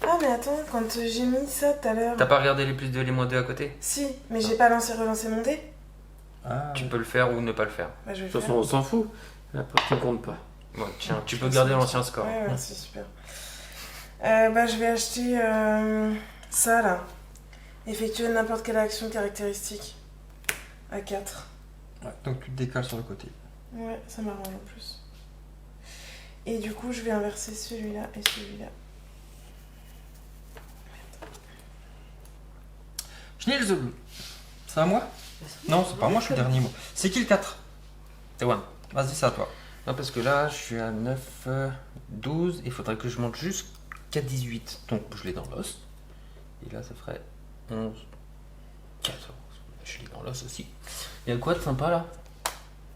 Ah mais attends, quand j'ai mis ça tout à l'heure. T'as pas regardé les plus 2 et les moins 2 à côté? Si, mais j'ai pas relancé mon dé. Ah, Tu peux le faire ou ne pas le faire. Bah je vais De le toute faire. façon, on s'en fout. La partie compte pas. Ouais, tiens, tu peux garder l'ancien score. Ouais, merci, super. Bah je vais acheter ça là. Effectuer n'importe quelle action caractéristique. À 4. Ouais, donc tu te décales sur le côté. Ouais, ça m'arrange en plus. Et du coup, je vais inverser celui-là et celui-là. Schneel the Blue. C'est à moi? Non, c'est pas moi, je suis le dernier mot. C'est qui le 4? C'est one. Vas-y, c'est à toi. Non, parce que là, je suis à 9, 12. Il faudrait que je monte jusqu'à 18. Donc, je l'ai dans l'os. Et là, ça ferait 11, 14. Je l'ai dans l'os aussi. Il y a quoi de sympa là?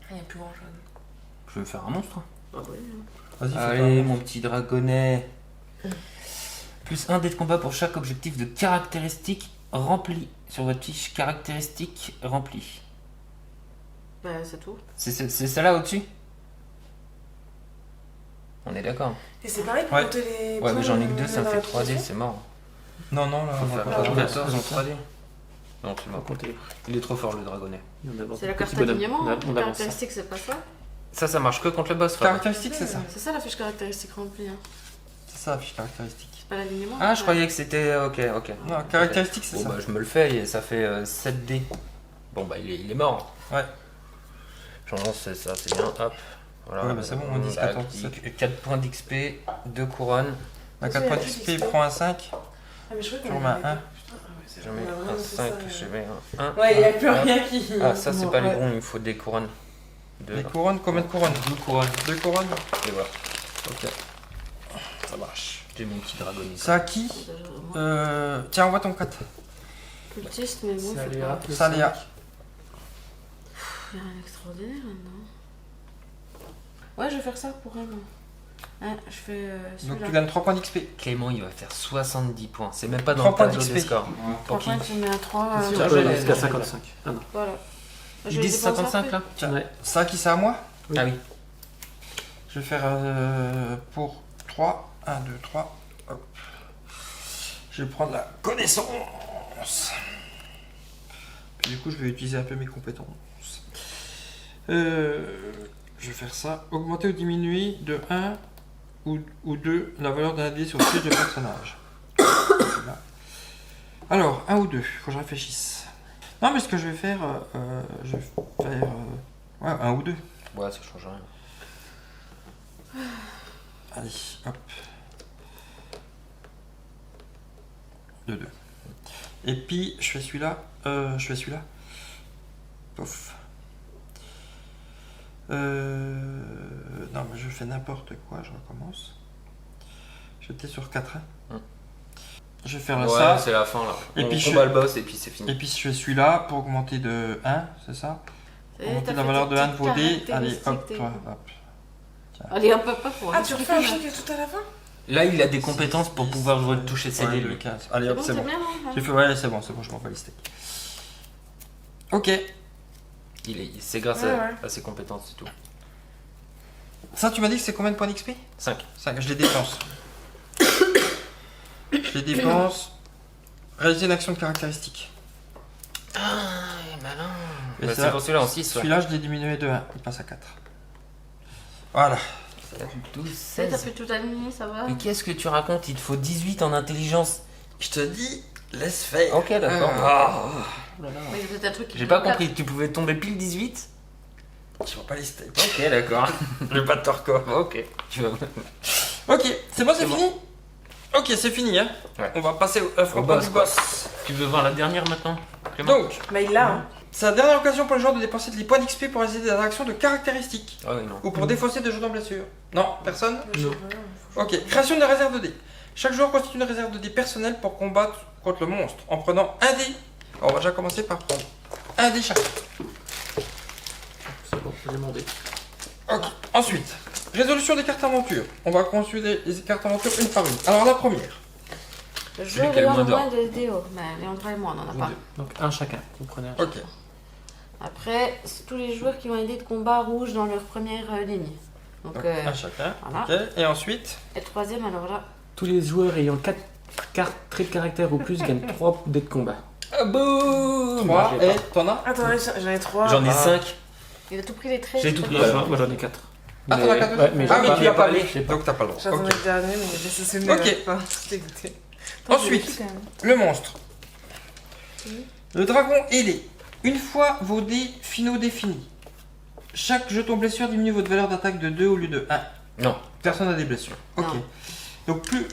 Il n'y a plus grand chose. Je vais faire un monstre. Ah oui. Vas-y, fais Allez, mon petit dragonnet. Plus 1 dé de combat pour chaque objectif de caractéristique rempli. Sur votre fiche caractéristique remplie. Bah, c'est tout. C'est celle-là au-dessus? On est d'accord? Et c'est pareil pour Ouais. compter les. Ouais, mais j'en ai que points 2, ça me dans fait la 3 dés, position. c'est mort. Non, là, Faut on va faire pas faire 14 en 3 dés. Non, c'est On va mort. compter. Il est trop fort le dragonnet. C'est la carte Petit bonhomme. alignement. On avance ça. Caractéristique, c'est pas ça? Ça marche que contre le boss, frère. Caractéristique, c'est ça. C'est ça la fiche caractéristique remplie. Hein. C'est ça, la fiche caractéristique. C'est pas l'alignement. Ah, je croyais que c'était... Ok. Non, caractéristique, c'est Bon, ça. bah, je me le fais et ça fait 7 dés. Bon, bah, il est mort. Ouais. J'en lance, c'est ça, c'est bien. Hop. Voilà. Ouais, bah, c'est bon, on dit 14, 4 points d'XP, 2 couronnes. À Vas-y, 4 points vas-y, d'XP, XP. prends un 5. Ah, mais je crois Tu qu'on remets un avait- 1. Putain, ah ouais, c'est Je vrai, mets on a un vraiment fait 5, ça, je mets un 1. Ouais, il n'y a plus rien qui. Ah, ça, c'est pas les Ouais. bons, il me faut des couronnes. Les couronnes, combien de couronnes? 2 couronnes. 2 couronnes. Et voilà. Ok. Ça marche. J'ai mon petit dragonnet. C'est à qui? Tiens, envoie ton 4. Cultiste, mais bon, C'est faut Aléa. pas. Ça, Léa. Il y a rien d'extraordinaire là-dedans. Ouais, je vais faire ça pour elle. Hein, je fais Donc celui-là. tu gagnes 3 points d'XP. Clément, il va faire 70 points. C'est même pas dans 3 le points tableau des d'XP. scores. Pour Pour qui tu mets un 3. Si, Tiens, on je peut l'ai, aller jusqu'à je l'ai. 55. Ah non. Voilà. Ils Je les disent dépense 55 après. là Tiens, Ouais. ça à qui? C'est à moi? Oui. Ah oui. Je vais faire pour 3. 1, 2, 3. Hop. Je vais prendre la connaissance. Puis du coup, je vais utiliser un peu mes compétences. Je vais faire ça. Augmenter ou diminuer de 1 ou 2 la valeur d'un dé sur le fiche de personnage. Voilà. Alors, 1 ou 2, faut que je réfléchisse. Non, mais ce que je vais faire, je vais faire ouais, 1 ou 2. Ouais, ça change rien. Allez, hop. De 2. Et puis, je fais celui-là. Pof. Non, mais je fais n'importe quoi, je recommence. J'étais sur 4. Hein. Je vais faire Ouais, ça. c'est la fin là. Et On puis je- combat le boss et puis c'est fini. Et puis, je fais celui-là pour augmenter de 1, c'est ça? Et Augmenter t'as la fait valeur tes de 1 de vos dés. petites Allez, hop, caractéristiques, toi, hop. Allez, hop, hop, hop. Ah, tu refais un truc tout à la fin? Là, il a des compétences pour pouvoir toucher ses dés, le lui. 15. Allez, C'est hop, bon, c'est c'est bon. bien, non? J'ai fait, ouais, c'est bon, je m'en bats les steaks. Ok, C'est grâce Ouais, à ses compétences, c'est tout. ça tu m'as dit que c'est combien de points d'XP? 5. 5, je les dépense. Je les dépense. Réaliser une action de caractéristique. Ah, malin. Et Bah, ça, c'est pour celui-là en 6. Celui-là, je l'ai diminué de 1, il passe à 4. Voilà. 12, T'as 16. pu tout aligner, ça va? Mais qu'est-ce que tu racontes? Il te faut 18 en intelligence. Je te dis, laisse faire. Ok, d'accord. Ah. Ouais, il y a peut-être un truc qui J'ai pas bloque. compris, tu pouvais tomber pile 18? Je vois pas les steaks. Ok, d'accord. Je vais pas te tort quoi. Ok. Tu vas... Ok, c'est bon, c'est C'est bon. fini? Ok, c'est fini, hein. Ouais. On va passer au Au affrontement boss, du quoi. boss. Tu veux voir la dernière maintenant, Clément? Donc, Bah, il l'a, hein. c'est la dernière occasion pour le joueur de dépenser des points d'XP pour réaliser des actions de caractéristiques. Ah oui, non. Ou pour défausser des jeux en blessure. Non, personne? Je sais Non. pas, Ok, création de réserve de dés. Chaque joueur constitue une réserve de dés personnelle pour combattre contre le monstre en prenant un dé. Alors, on va déjà commencer par prendre un dé chacun. C'est bon, j'ai mon dé. Ok, ensuite, résolution des cartes aventure. On va consulter les cartes aventure une par une. Alors, la première. Le Celui jeu qui a le Léandre moins moins de DO. Mais Léandre et moi, on en a Vous pas. deux. Donc un chacun. Vous prenez un. Ok, Après, c'est tous les joueurs qui ont aidé de combat rouge dans leur première ligne. Donc, donc un chacun. voilà. Ok, et ensuite, et troisième, alors là, Tous les joueurs ayant 4 cartes traits de caractère ou plus gagnent 3 dés de combat. Ah boum! 3 j'ai et t'en as? Attends, j'en ai 3. J'en ai Ah. 5. il a tout pris les traits. J'ai tout c'est pris, pas- alors. Moi j'en ai 4. Ah, t'en as 4 Ouais, mais Ah, j'ai mais pas- tu y as pas allé, j'ai pas. donc t'as pas le droit. J'attendais Ok. le dernier, mais ça c'est Ok. pas. J'étais dégoûtée. Ensuite, le monstre. Le dragon ailé. Une fois vos dés finaux définis, chaque jeton blessure diminue votre valeur d'attaque de 2 au lieu de 1. Non. Personne n'a des blessures. Ok. Non. Donc plus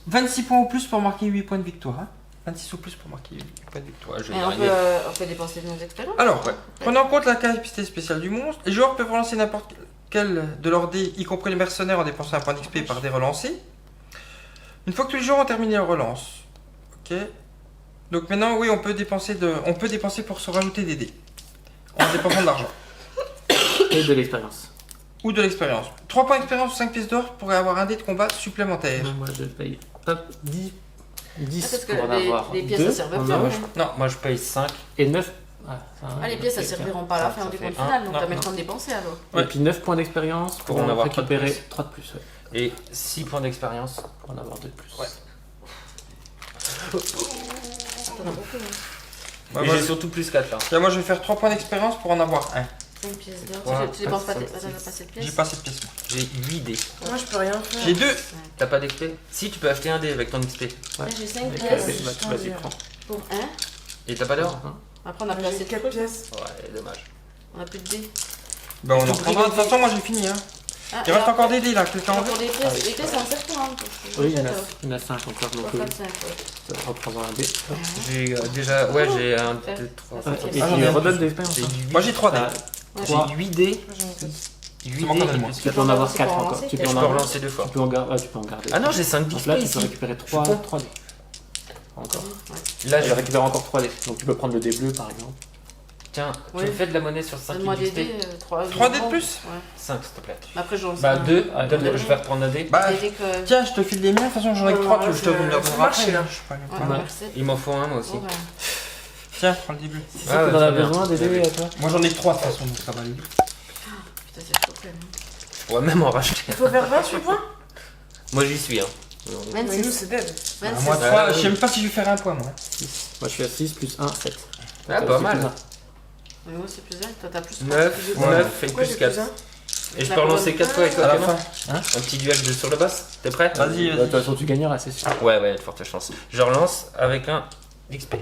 26 points ou plus pour marquer 8 points de victoire. Hein. 26 ou plus pour marquer 8 points de victoire. Ouais, je vais y Et arriver. on peut dépenser nos expériences. Alors, Ouais. prenez en compte la capacité spéciale du monstre. Les joueurs peuvent relancer n'importe quel de leurs dés, y compris les mercenaires, en dépensant un point d'XP par dés relancés. Une fois que tous les joueurs ont terminé leur relance. Ok. Donc maintenant, oui, on peut dépenser pour se rajouter des dés. En dépensant de l'argent. Et de l'expérience. Ou de l'expérience. 3 points d'expérience ou 5 pièces d'or pour avoir un dé de combat supplémentaire. Moi je paye hop, 10 Parce que pour en avoir les pièces, 2. ça servait en plus. avoir- hein. Non, moi je paye 5. Et 9. Les pièces, ça serviront pas à la fin Ça du fait compte un. final, donc Non, t'as même le non. temps de dépenser alors. Ouais. Et puis 9 points d'expérience pour en en avoir 3 de récupérer plus. 3 de plus. Ouais. Et 6 points d'expérience. Pour en avoir 2 de plus. Ouais. T'en as beaucoup. Hein. Ouais, Et moi, j'ai surtout plus 4 là. Tiens, moi, je vais faire 3 points d'expérience pour en avoir un. 5 pièces d'or. Trois, Tu dépenses pas quatre, t'as cinq, pas cette J'ai pièce. pas cette pièce. moi. J'ai 8 dés. Moi, je peux rien faire. J'ai 2. T'as pas d'XP? Si, tu peux acheter un dé avec ton XP. Ouais. J'ai 5 Avec pièces vas-y, prends. pour 1. Et t'as pas d'or? Après, on a J'ai placé 4 trucs. pièces. Ouais, dommage. On a plus de dés. Ben, on en reprendra. De toute façon, moi, j'ai fini. Hein. Ah, Il reste encore des dés là. Quelqu'un en Pour veut les pièces, les pièces, c'est un serpent. Hein, parce que Oui, j'ai il y en a 5 encore. Donc, 3, 4, 5. ça représente un dé. J'ai déjà. Ouais, j'ai 1, 2, 3, Ouais, 4, et Et puis, j'en tu ai un redonnes plus. de l'expérience. J'ai 8. Moi, j'ai 3 dés. Ouais, Trois. J'ai 8 dés. J'en ai 4. 8 C'est moi dés qu'on a et le moins. plus Tu 4. peux en avoir C'est 4 pour encore. relancer, Tu peux peut-être. Je en peux avoir. relancer 2 fois. Tu peux en garder. Ah non, j'ai 5 Donc d'XP là, tu peux ici. récupérer suis con. 3 dés. Encore. Là, Je j'ai récupère encore 3 dés. Donc tu peux prendre le dé bleu par exemple. Tiens, Ouais. tu me fais de la monnaie sur 5 Donne-moi des d'XP. dés. 3 3 dés de plus. Ouais. 5 s'il te plaît. Mais après, j'en sais Bah un. 2, Ah, je deux. vais reprendre un dé. Bah, Des dés que. tiens, je te file les miens. De toute façon, j'en ai que Ouais, 3. ouais, Je te ouais, vous le ça donnerai marche, après. là. Je sais pas, Ouais, pas. merci. Il m'en faut un moi aussi. Bon, bah, Tiens, prends le dé bleu. Si Ah ouais, tu en as très bien. besoin des dés toi. Moi, j'en ai que 3 de toute façon, donc ça va aller. putain, c'est chaud quand même. Je pourrais même en racheter. Il faut faire 28 points. Moi j'y suis. Hein. Mais nous, 26. c'est dead. Ah, 26. moi, Ah, 3, oui. je sais même pas si je vais faire un point, moi. Moi je suis à 6 plus 1, 7. Ah, pas mal. Mais moi, c'est plus 1. Toi, t'as plus 9, Ouais. 9 et Pourquoi plus j'ai 4. plus un Et je peux relancer 4 fois avec toi, À la Clément. fin. Un petit duel de sur le boss. T'es prêt? Vas-y, De vas-y. toute façon tu gagneras, c'est sûr. Ouais, ouais, de fortes chances. Je relance avec un d'XP.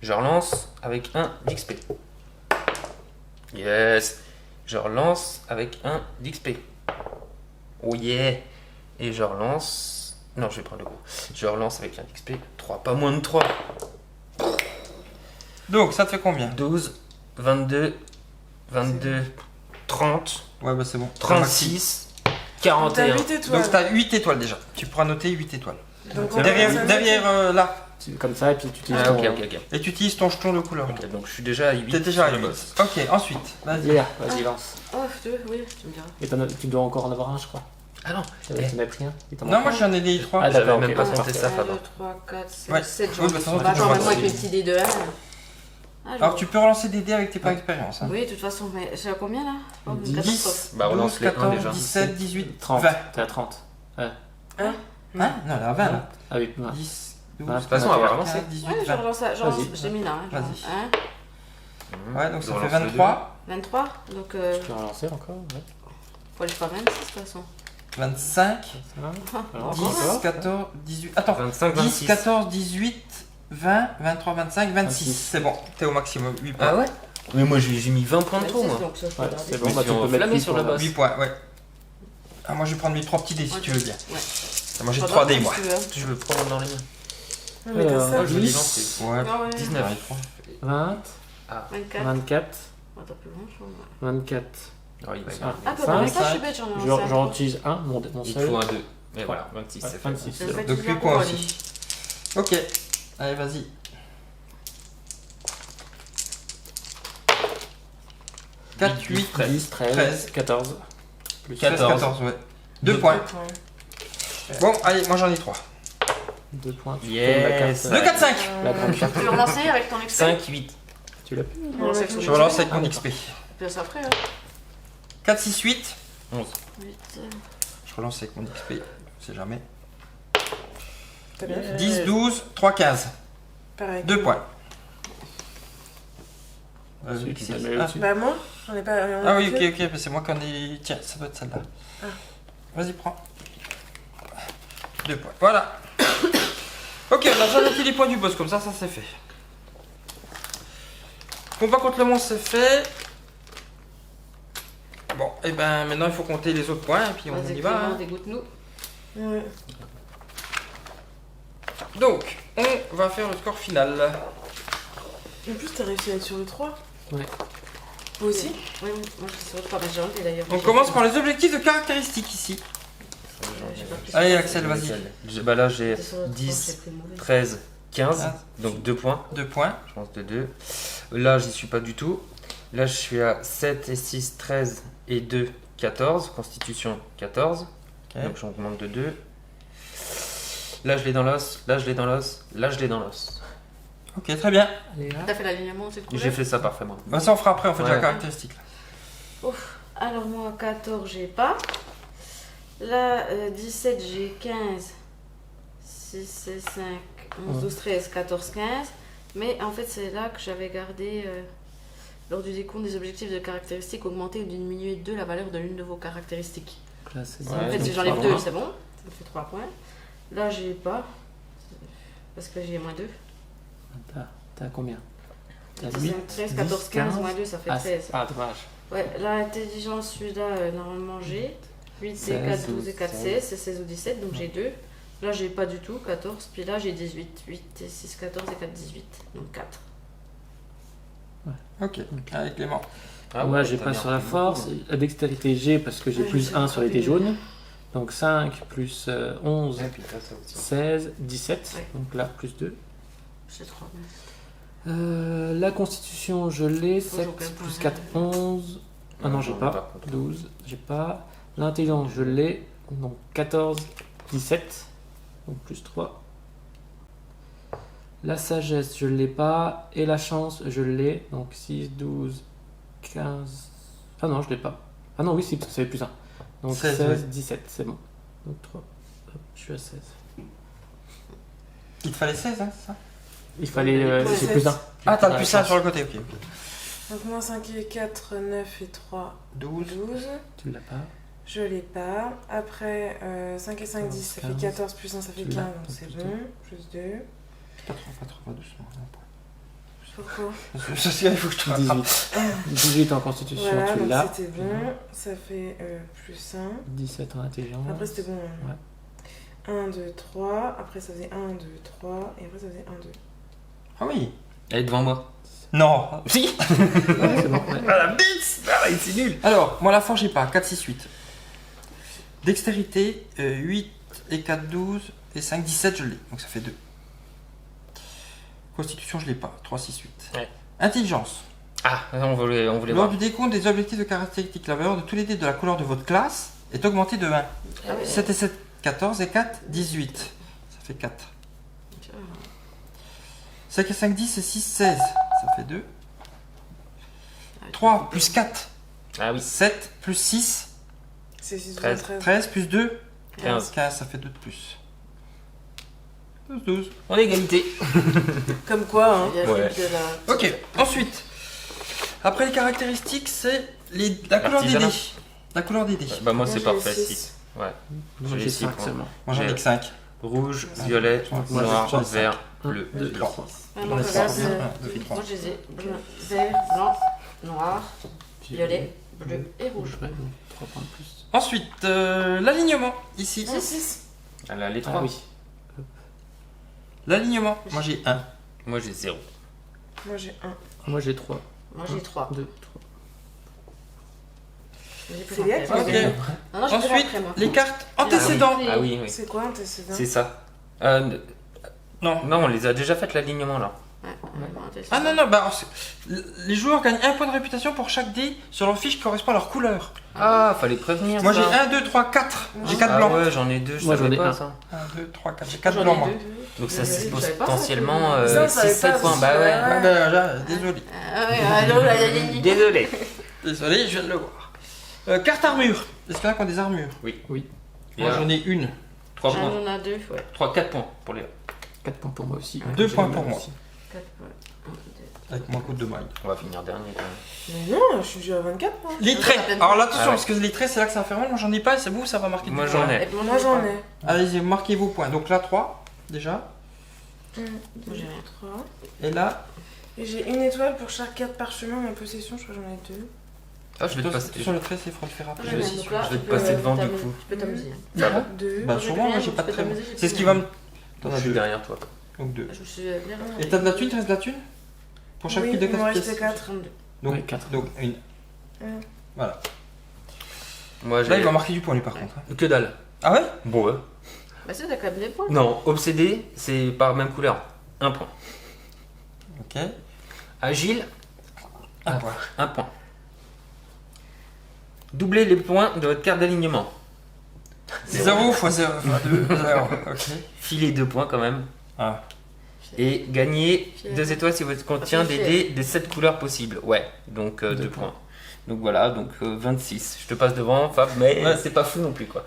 Je relance avec un d'XP. Yes. Je relance avec un d'XP. Oh yeah. Et je relance. Non, je vais prendre le gros. Je relance avec un d'XP. 3, pas moins de 3. Donc, ça te fait combien? 12, 22, 22, 30, Ouais, bah, c'est bon. 36, T'as 41. 8 étoiles. Donc, t'as 8 étoiles déjà. Tu pourras noter 8 étoiles. Donc, C'est on Derrière, va- derrière là. Comme ça et puis tu utilises Ah, ton... ok, ok, ok. Et tu utilises ton jeton de couleur. Ok, donc je suis déjà à 8. T'es déjà à sur le 8. boss. Ok, ensuite, vas-y. Yeah, vas-y lance. Oh, oui, tu me diras. Et tu dois encore en avoir un je crois. Ah non, T'en as pris un Il t'en Non, manque moi un j'en ai des 3. Ah, j'avais d'accord, même ok, pas ouais, compté parfait. ça, 1, pardon. 2, 3, 4, 5, Ouais. 7 Oui, jours. bah, de toute façon, Bah, tu genre, peux même moi avec relancer. mes petits dés de 1. Alors tu peux relancer des dés avec tes points d'expérience. Hein. Oui, de toute façon, mais c'est à combien là? Oh, 10. 14. Bah, 12, relance les 1 14, déjà. 17, 18, 30. 20. T'es à 30. Hein? Non, elle est à 20 là. Ah oui, 20. 10, 12, Ouais, de toute façon, on va 14, relancer. 15, 18, Ouais, je 20. relance ça. Vas-y. J'ai mis là. Hein, Vas-y. Hein, Ouais, donc ça Je fait relance le 23, 23. Donc, Tu peux relancer encore ouais. faut aller faire 26 de toute façon. 25, Ça. Alors, 10, encore 14, 18. Attends, 25, 10, 26. 14, 18, 20, 23, 25, 26. 26. C'est bon, t'es au maximum. 8 points. Ah ouais? Mais moi j'ai mis 20 points de trop, 26, moi. donc ça, je peux Ouais, garder. c'est bon, Mais bah si tu on peux mettre flammait 8 sur le points. boss. 8 points, ouais. Ah, moi je vais prendre mes 3 petits dés si Ouais, tu veux bien. Ouais. Moi j'ai Pendant 3 dés que moi. tu veux, hein. Je veux prendre dans les mains. Non, mais t'as ça. Moi je vais les 10. lancer. Ouais, Ah ouais. 19. 20, 24. 24, Oh, t'as plus grand chose. 24. Oh, il va y Ah, Ah, bah, cinq, dans les cas, je suis bête, j'en ai lancé un. J'en utilise un, mon Il seul. faut un 2. Et voilà, 26, Ouais, c'est fait. 26. Je le fais donc toujours 8 points pour aussi. Ok, allez vas-y. 4, 8, 10, 13, 13, 14. Plus 14, ouais. 2 points. Bon, allez, moi j'en ai 3. 2 points. Tu Yes. tournes la carte. 2, 4, 5. La grande carte. Tu veux relancer avec ton expert 5, 8. Tu l'as plus On relance avec son Je relance avec expert. mon Ah, XP. Puis ça après, 4, 6, 8. 11. 8. Je relance avec mon XP, on sait jamais. T'as bien fait. 10, 12, 3, 15. Pareil. 2 points. Celui qui six. t'a mis Ah. au-dessus. Bah, moi, on est pas. on Ah est oui, plus. ok, mais c'est moi qui en ai. Tiens, ça doit être celle-là. Vas-y, prends. 2 points. Voilà. Ok. Ok, on a déjà noté les points du boss, comme ça c'est fait. Combat contre le monstre, c'est fait. Bon, et ben maintenant il faut compter les autres points et puis on Vas-y, y va. Clément, Hein. dégoûte-nous. Ouais. Donc, on va faire le score final. En plus, t'as réussi à être sur le 3. Ouais. Vous aussi? Oui, moi je suis sur le 3, j'ai enlevé d'ailleurs. On commence par les objectifs de caractéristiques ici. Allez, Axel, vas-y. Bah là j'ai 10, 13, 15, Ah. donc 2 points. 2 points. Je pense de 2. Là, j'y suis pas du tout. Là, je suis à 7 et 6, 13 et 2, 14. Constitution 14. Ok. Donc j'augmente de 2. Là, je l'ai dans l'os. Là, je l'ai dans l'os. Là, je l'ai dans l'os. Ok, très bien. Allez là. T'as fait l'alignement, c'est cool. J'ai fait ça parfaitement. Bah, ça on fera après, on fait déjà la Ouais. caractéristique. Là. Alors moi 14 j'ai pas. Là 17 j'ai 15. 6 et 5, 11, 12, 13, 14, 15. Mais en fait c'est là que j'avais gardé lors du décompte des objectifs de caractéristiques augmenter ou diminuer de la valeur de l'une de vos caractéristiques. Donc là, c'est Ouais, En fait donc si j'enlève trois 2 points. c'est bon. Ça me fait 3 points. Là j'ai pas. Parce que j'ai moins 2. T'as combien? T'as 5, 8, 13, 10, 14, 15, 15. moins 2 ça fait Ah, 13. ah, dommage. Ouais, l'intelligence, celui-là, normalement j'ai 8 et 16, 4, 12 et 4, 16. 16, c'est 16 ou 17, donc j'ai 2. Là, j'ai pas du tout, 14, puis là, j'ai 18. 8 et 6, 14 et 4, 18, donc 4. Ok, allez Clément. Ah Moi, ouais, j'ai t'as pas bien sur la fait force. beaucoup. La dextérité, j'ai parce que j'ai Ouais, plus je sais 1 pas sur les dés combien. jaunes. Donc 5 plus 11, Ouais, puis t'as ça aussi. 16, 17. Ouais. Donc là, plus 2. J'ai 3. La constitution, je l'ai. Faut 7 jouer aucun plus point. 4, 11. Ah non, j'ai J'en ai pas. par contre. 12, j'ai pas. L'intelligence, je l'ai. Donc 14, 17. Donc plus 3. La sagesse, je l'ai pas. Et la chance, je l'ai. Donc 6, 12, 15. Ah non, je l'ai pas. Ah non, oui, si, parce que ça fait plus 1. Donc 16, 16, ouais. 17, c'est bon. Donc 3. Hop, je suis à 16. Il te fallait 16, hein, c'est ça? Il fallait. Ouais, j'ai 16. plus 1. Ah, t'as le plus 1 sur le côté, ok. Donc moi 5 et 4, 9 et 3, 12. 12. Tu l'as pas. Je l'ai pas. Après 5 et 5, 10, ça fait 15. 14 plus 1, ça fait Tu 15, l'as, donc donc c'est plutôt. bon. Plus 2. 80 doucement. Pourquoi? Je sais, il faut que je te rattrape. 18. 18 en constitution, Voilà, tu donc l'as. c'était bon. Ça fait plus 1. 17 en intelligence. Après c'était bon. 1, 2, 3. Après ça faisait 1, 2, 3. Et après ça faisait 1, 2. Ah oui. Elle est devant moi. Non. Si. Ouais, c'est bon, ouais. Ah la bite. Ah, c'est nul. Alors, moi la force j'ai pas. 4, 6, 8. Dextérité, 8 et 4, 12 et 5, 17 je l'ai. Donc ça fait 2. Constitution je l'ai pas. 3, 6, 8. Ouais. Intelligence. Ah, on voulait Lors voir. du décompte des objectifs de caractéristiques, la valeur de tous les dés de la couleur de votre classe est augmentée de 1. Ah oui. 7 et 7, 14 et 4, 18. Ça fait 4. 5 et 5, 10 et 6, 16. Ça fait 2. 3 plus 4, Ah oui, 7 plus 6, C'est 6, 13. 13. 13 plus 2, 15. 15. Ça fait 2 de plus. 12, 12. On est égalité. Comme quoi, hein. Il y a Ouais. de la... Ok, ensuite. Après les caractéristiques, c'est la couleur des L'artisanat. dés. La couleur des dés. Bah moi c'est j'ai parfait, 6. 6. Ouais. Moi, J'ai j'ai six 5 points. seulement. Moi j'en ai que 5. Rouge, violet, Moi, noir, j'en ai vert, 1, bleu. 2, 3. 3. Ouais, moi, Ouais, je c'est regarde, bien. Ça fait 3. moi je les ai vert, blanc, noir, violet, bleu et rouge. Ouais, donc 3 points de plus. Ensuite, l'alignement, ici. 6. Elle a les Ah 3. oui. L'alignement, moi j'ai 1. Moi j'ai 0. Moi j'ai 1. Moi j'ai 3. Moi j'ai 3. 2, 3. C'est Léa qui Ok. m'a donné. Non, non, je Ensuite, peux après moi. les cartes antécédents. Ah oui, oui. C'est quoi antécédent? C'est ça. Non. Non, on les a déjà fait l'alignement là. Ouais, ouais. Ah non, non, bah, alors, les joueurs gagnent 1 point de réputation pour chaque dé sur leur fiche qui correspond à leur couleur. Ah, fallait prévenir. Moi j'ai ça. 1, 2, 3, 4. J'ai 4 Ah blancs. ouais, j'en ai 2, je Moi, j'en savais ai pas un. ça. 1, 2, 3, 4. J'ai 4 J'en ai blancs moi. 2. Donc ça c'est Je savais pas ça, potentiellement ça, on 6, savait 7 pas, points. parce Bah que- ouais. Ah bah là, désolé. Ah ouais, alors là, il y a des Désolé. Désolé, je viens de le voir. Carte armure. Est-ce qu'il y en a qui ont des armures? Oui. Oui. Moi j'en ai une. 3 points. J'en ai 2, ouais. 3, 4 points pour les. 4 points pour moi aussi. 2 J'ai points le pour même moi. aussi. 4, ouais. Avec mon coup de maille. On va finir dernier quand même. Mais non, je suis déjà à 24 moi. Les traits. Alors là, attention, Ah ouais. parce que les traits, c'est là que ça va faire mal. Moi j'en ai pas et c'est vous, ça va marquer. Moi, du j'en point. ai. Moi j'en ai. Allez-y, marquez vos points. Donc là, 3 déjà. 1, Moi 2, j'ai rien. 3. Et là, Et j'ai une étoile pour chaque carte parchemin en ma possession, je crois que j'en ai 2. Ah, je vais te passer. sur le trait, il faut le faire après. Je vais aussi- Donc là, je vais tu te peux passer devant, du t'amuser. coup. Tu peux t'amuser. Ça va 2. Bah, Moi, sûrement, j'ai moi rien, j'ai pas de tu peux très. t'amuser, j'ai C'est ce plus qui rien. va me. T'en as Je suis deux. derrière toi. Donc 2. Je me suis derrière. Et t'as de la thune, il te reste de la thune pour chaque Oui, pile de il m'en 4 restait pièces. 4. 32. Donc, Ouais, 4. donc une. Un. Voilà. Moi, Là, j'ai. il va marquer du point lui par contre. hein. Que dalle. Ah ouais Bon, ouais. Bah, c'est, t'as quand même des points. Non, obsédé, c'est par même couleur. 1 point. Ok. Agile, Un point. 1 point. Doublez les points de votre carte d'alignement. 0 x 0 x 2, 0. Ok. Filez 2 points quand même. Ah. Et gagnez Fier. 2 étoiles si votre contient des dés des 7 couleurs possibles. Ouais, donc 2 Deux points. Donc voilà, donc 26. Je te passe devant, Fab, mais Ouais. c'est pas fou non plus quoi.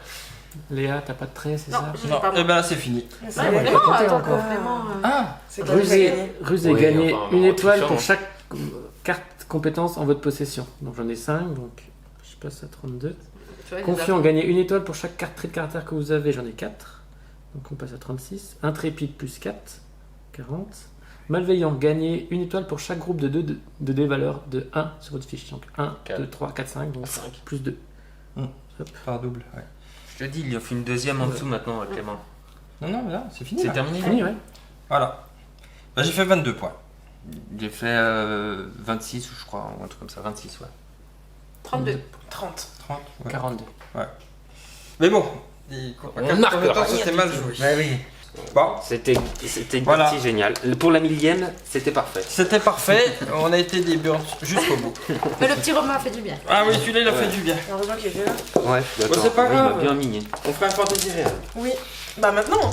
Léa, t'as pas de trait, c'est Non, ça je Non, sais pas. et ben là c'est fini. Mais c'est Ah, Ouais, ouais, Clément, faut compter attends, encore. Clément. Ah C'est qui qui a Rusé, gagné Rusé Oui, gagné enfin, une en étoile trichant, pour hein. chaque carte compétence en votre possession. Donc j'en ai 5, donc je passe à 32. Tu vois, il Confiant, les a- gagné une étoile pour chaque carte trait de caractère que vous avez, j'en ai 4. Donc on passe à 36. Intrépide plus 4, 40. Malveillant, gagné une étoile pour chaque groupe de dés valeur de 1 sur votre fiche. Donc 1, 4. 2, 3, 4, 5, donc 5. plus 2. par double. Ouais. Je te dis, il en fait une deuxième en dessous maintenant, Clément. Non, non, mais là c'est fini. C'est là. terminé. Fini, ouais. Voilà. Bah, j'ai fait 22 points. J'ai fait 26, je crois, ou un truc comme ça, 26, ouais. 32. 30. 30. Ouais. 42. Mais bon, On marque rien c'était du mal tout. joué. Ouais, oui. Bon, C'était une Voilà. partie géniale. Pour la millième, c'était parfait. c'était parfait. On a été des burns jusqu'au bout. Mais le petit Romain a fait du bien. Ah oui, celui-là il a Ouais. fait du bien. Heureusement qu'il était là. Ouais, je suis d'accord. c'est pas Oui, il m'a grave. bien migné. On ferait un fantasy réel. Oui. Bah maintenant.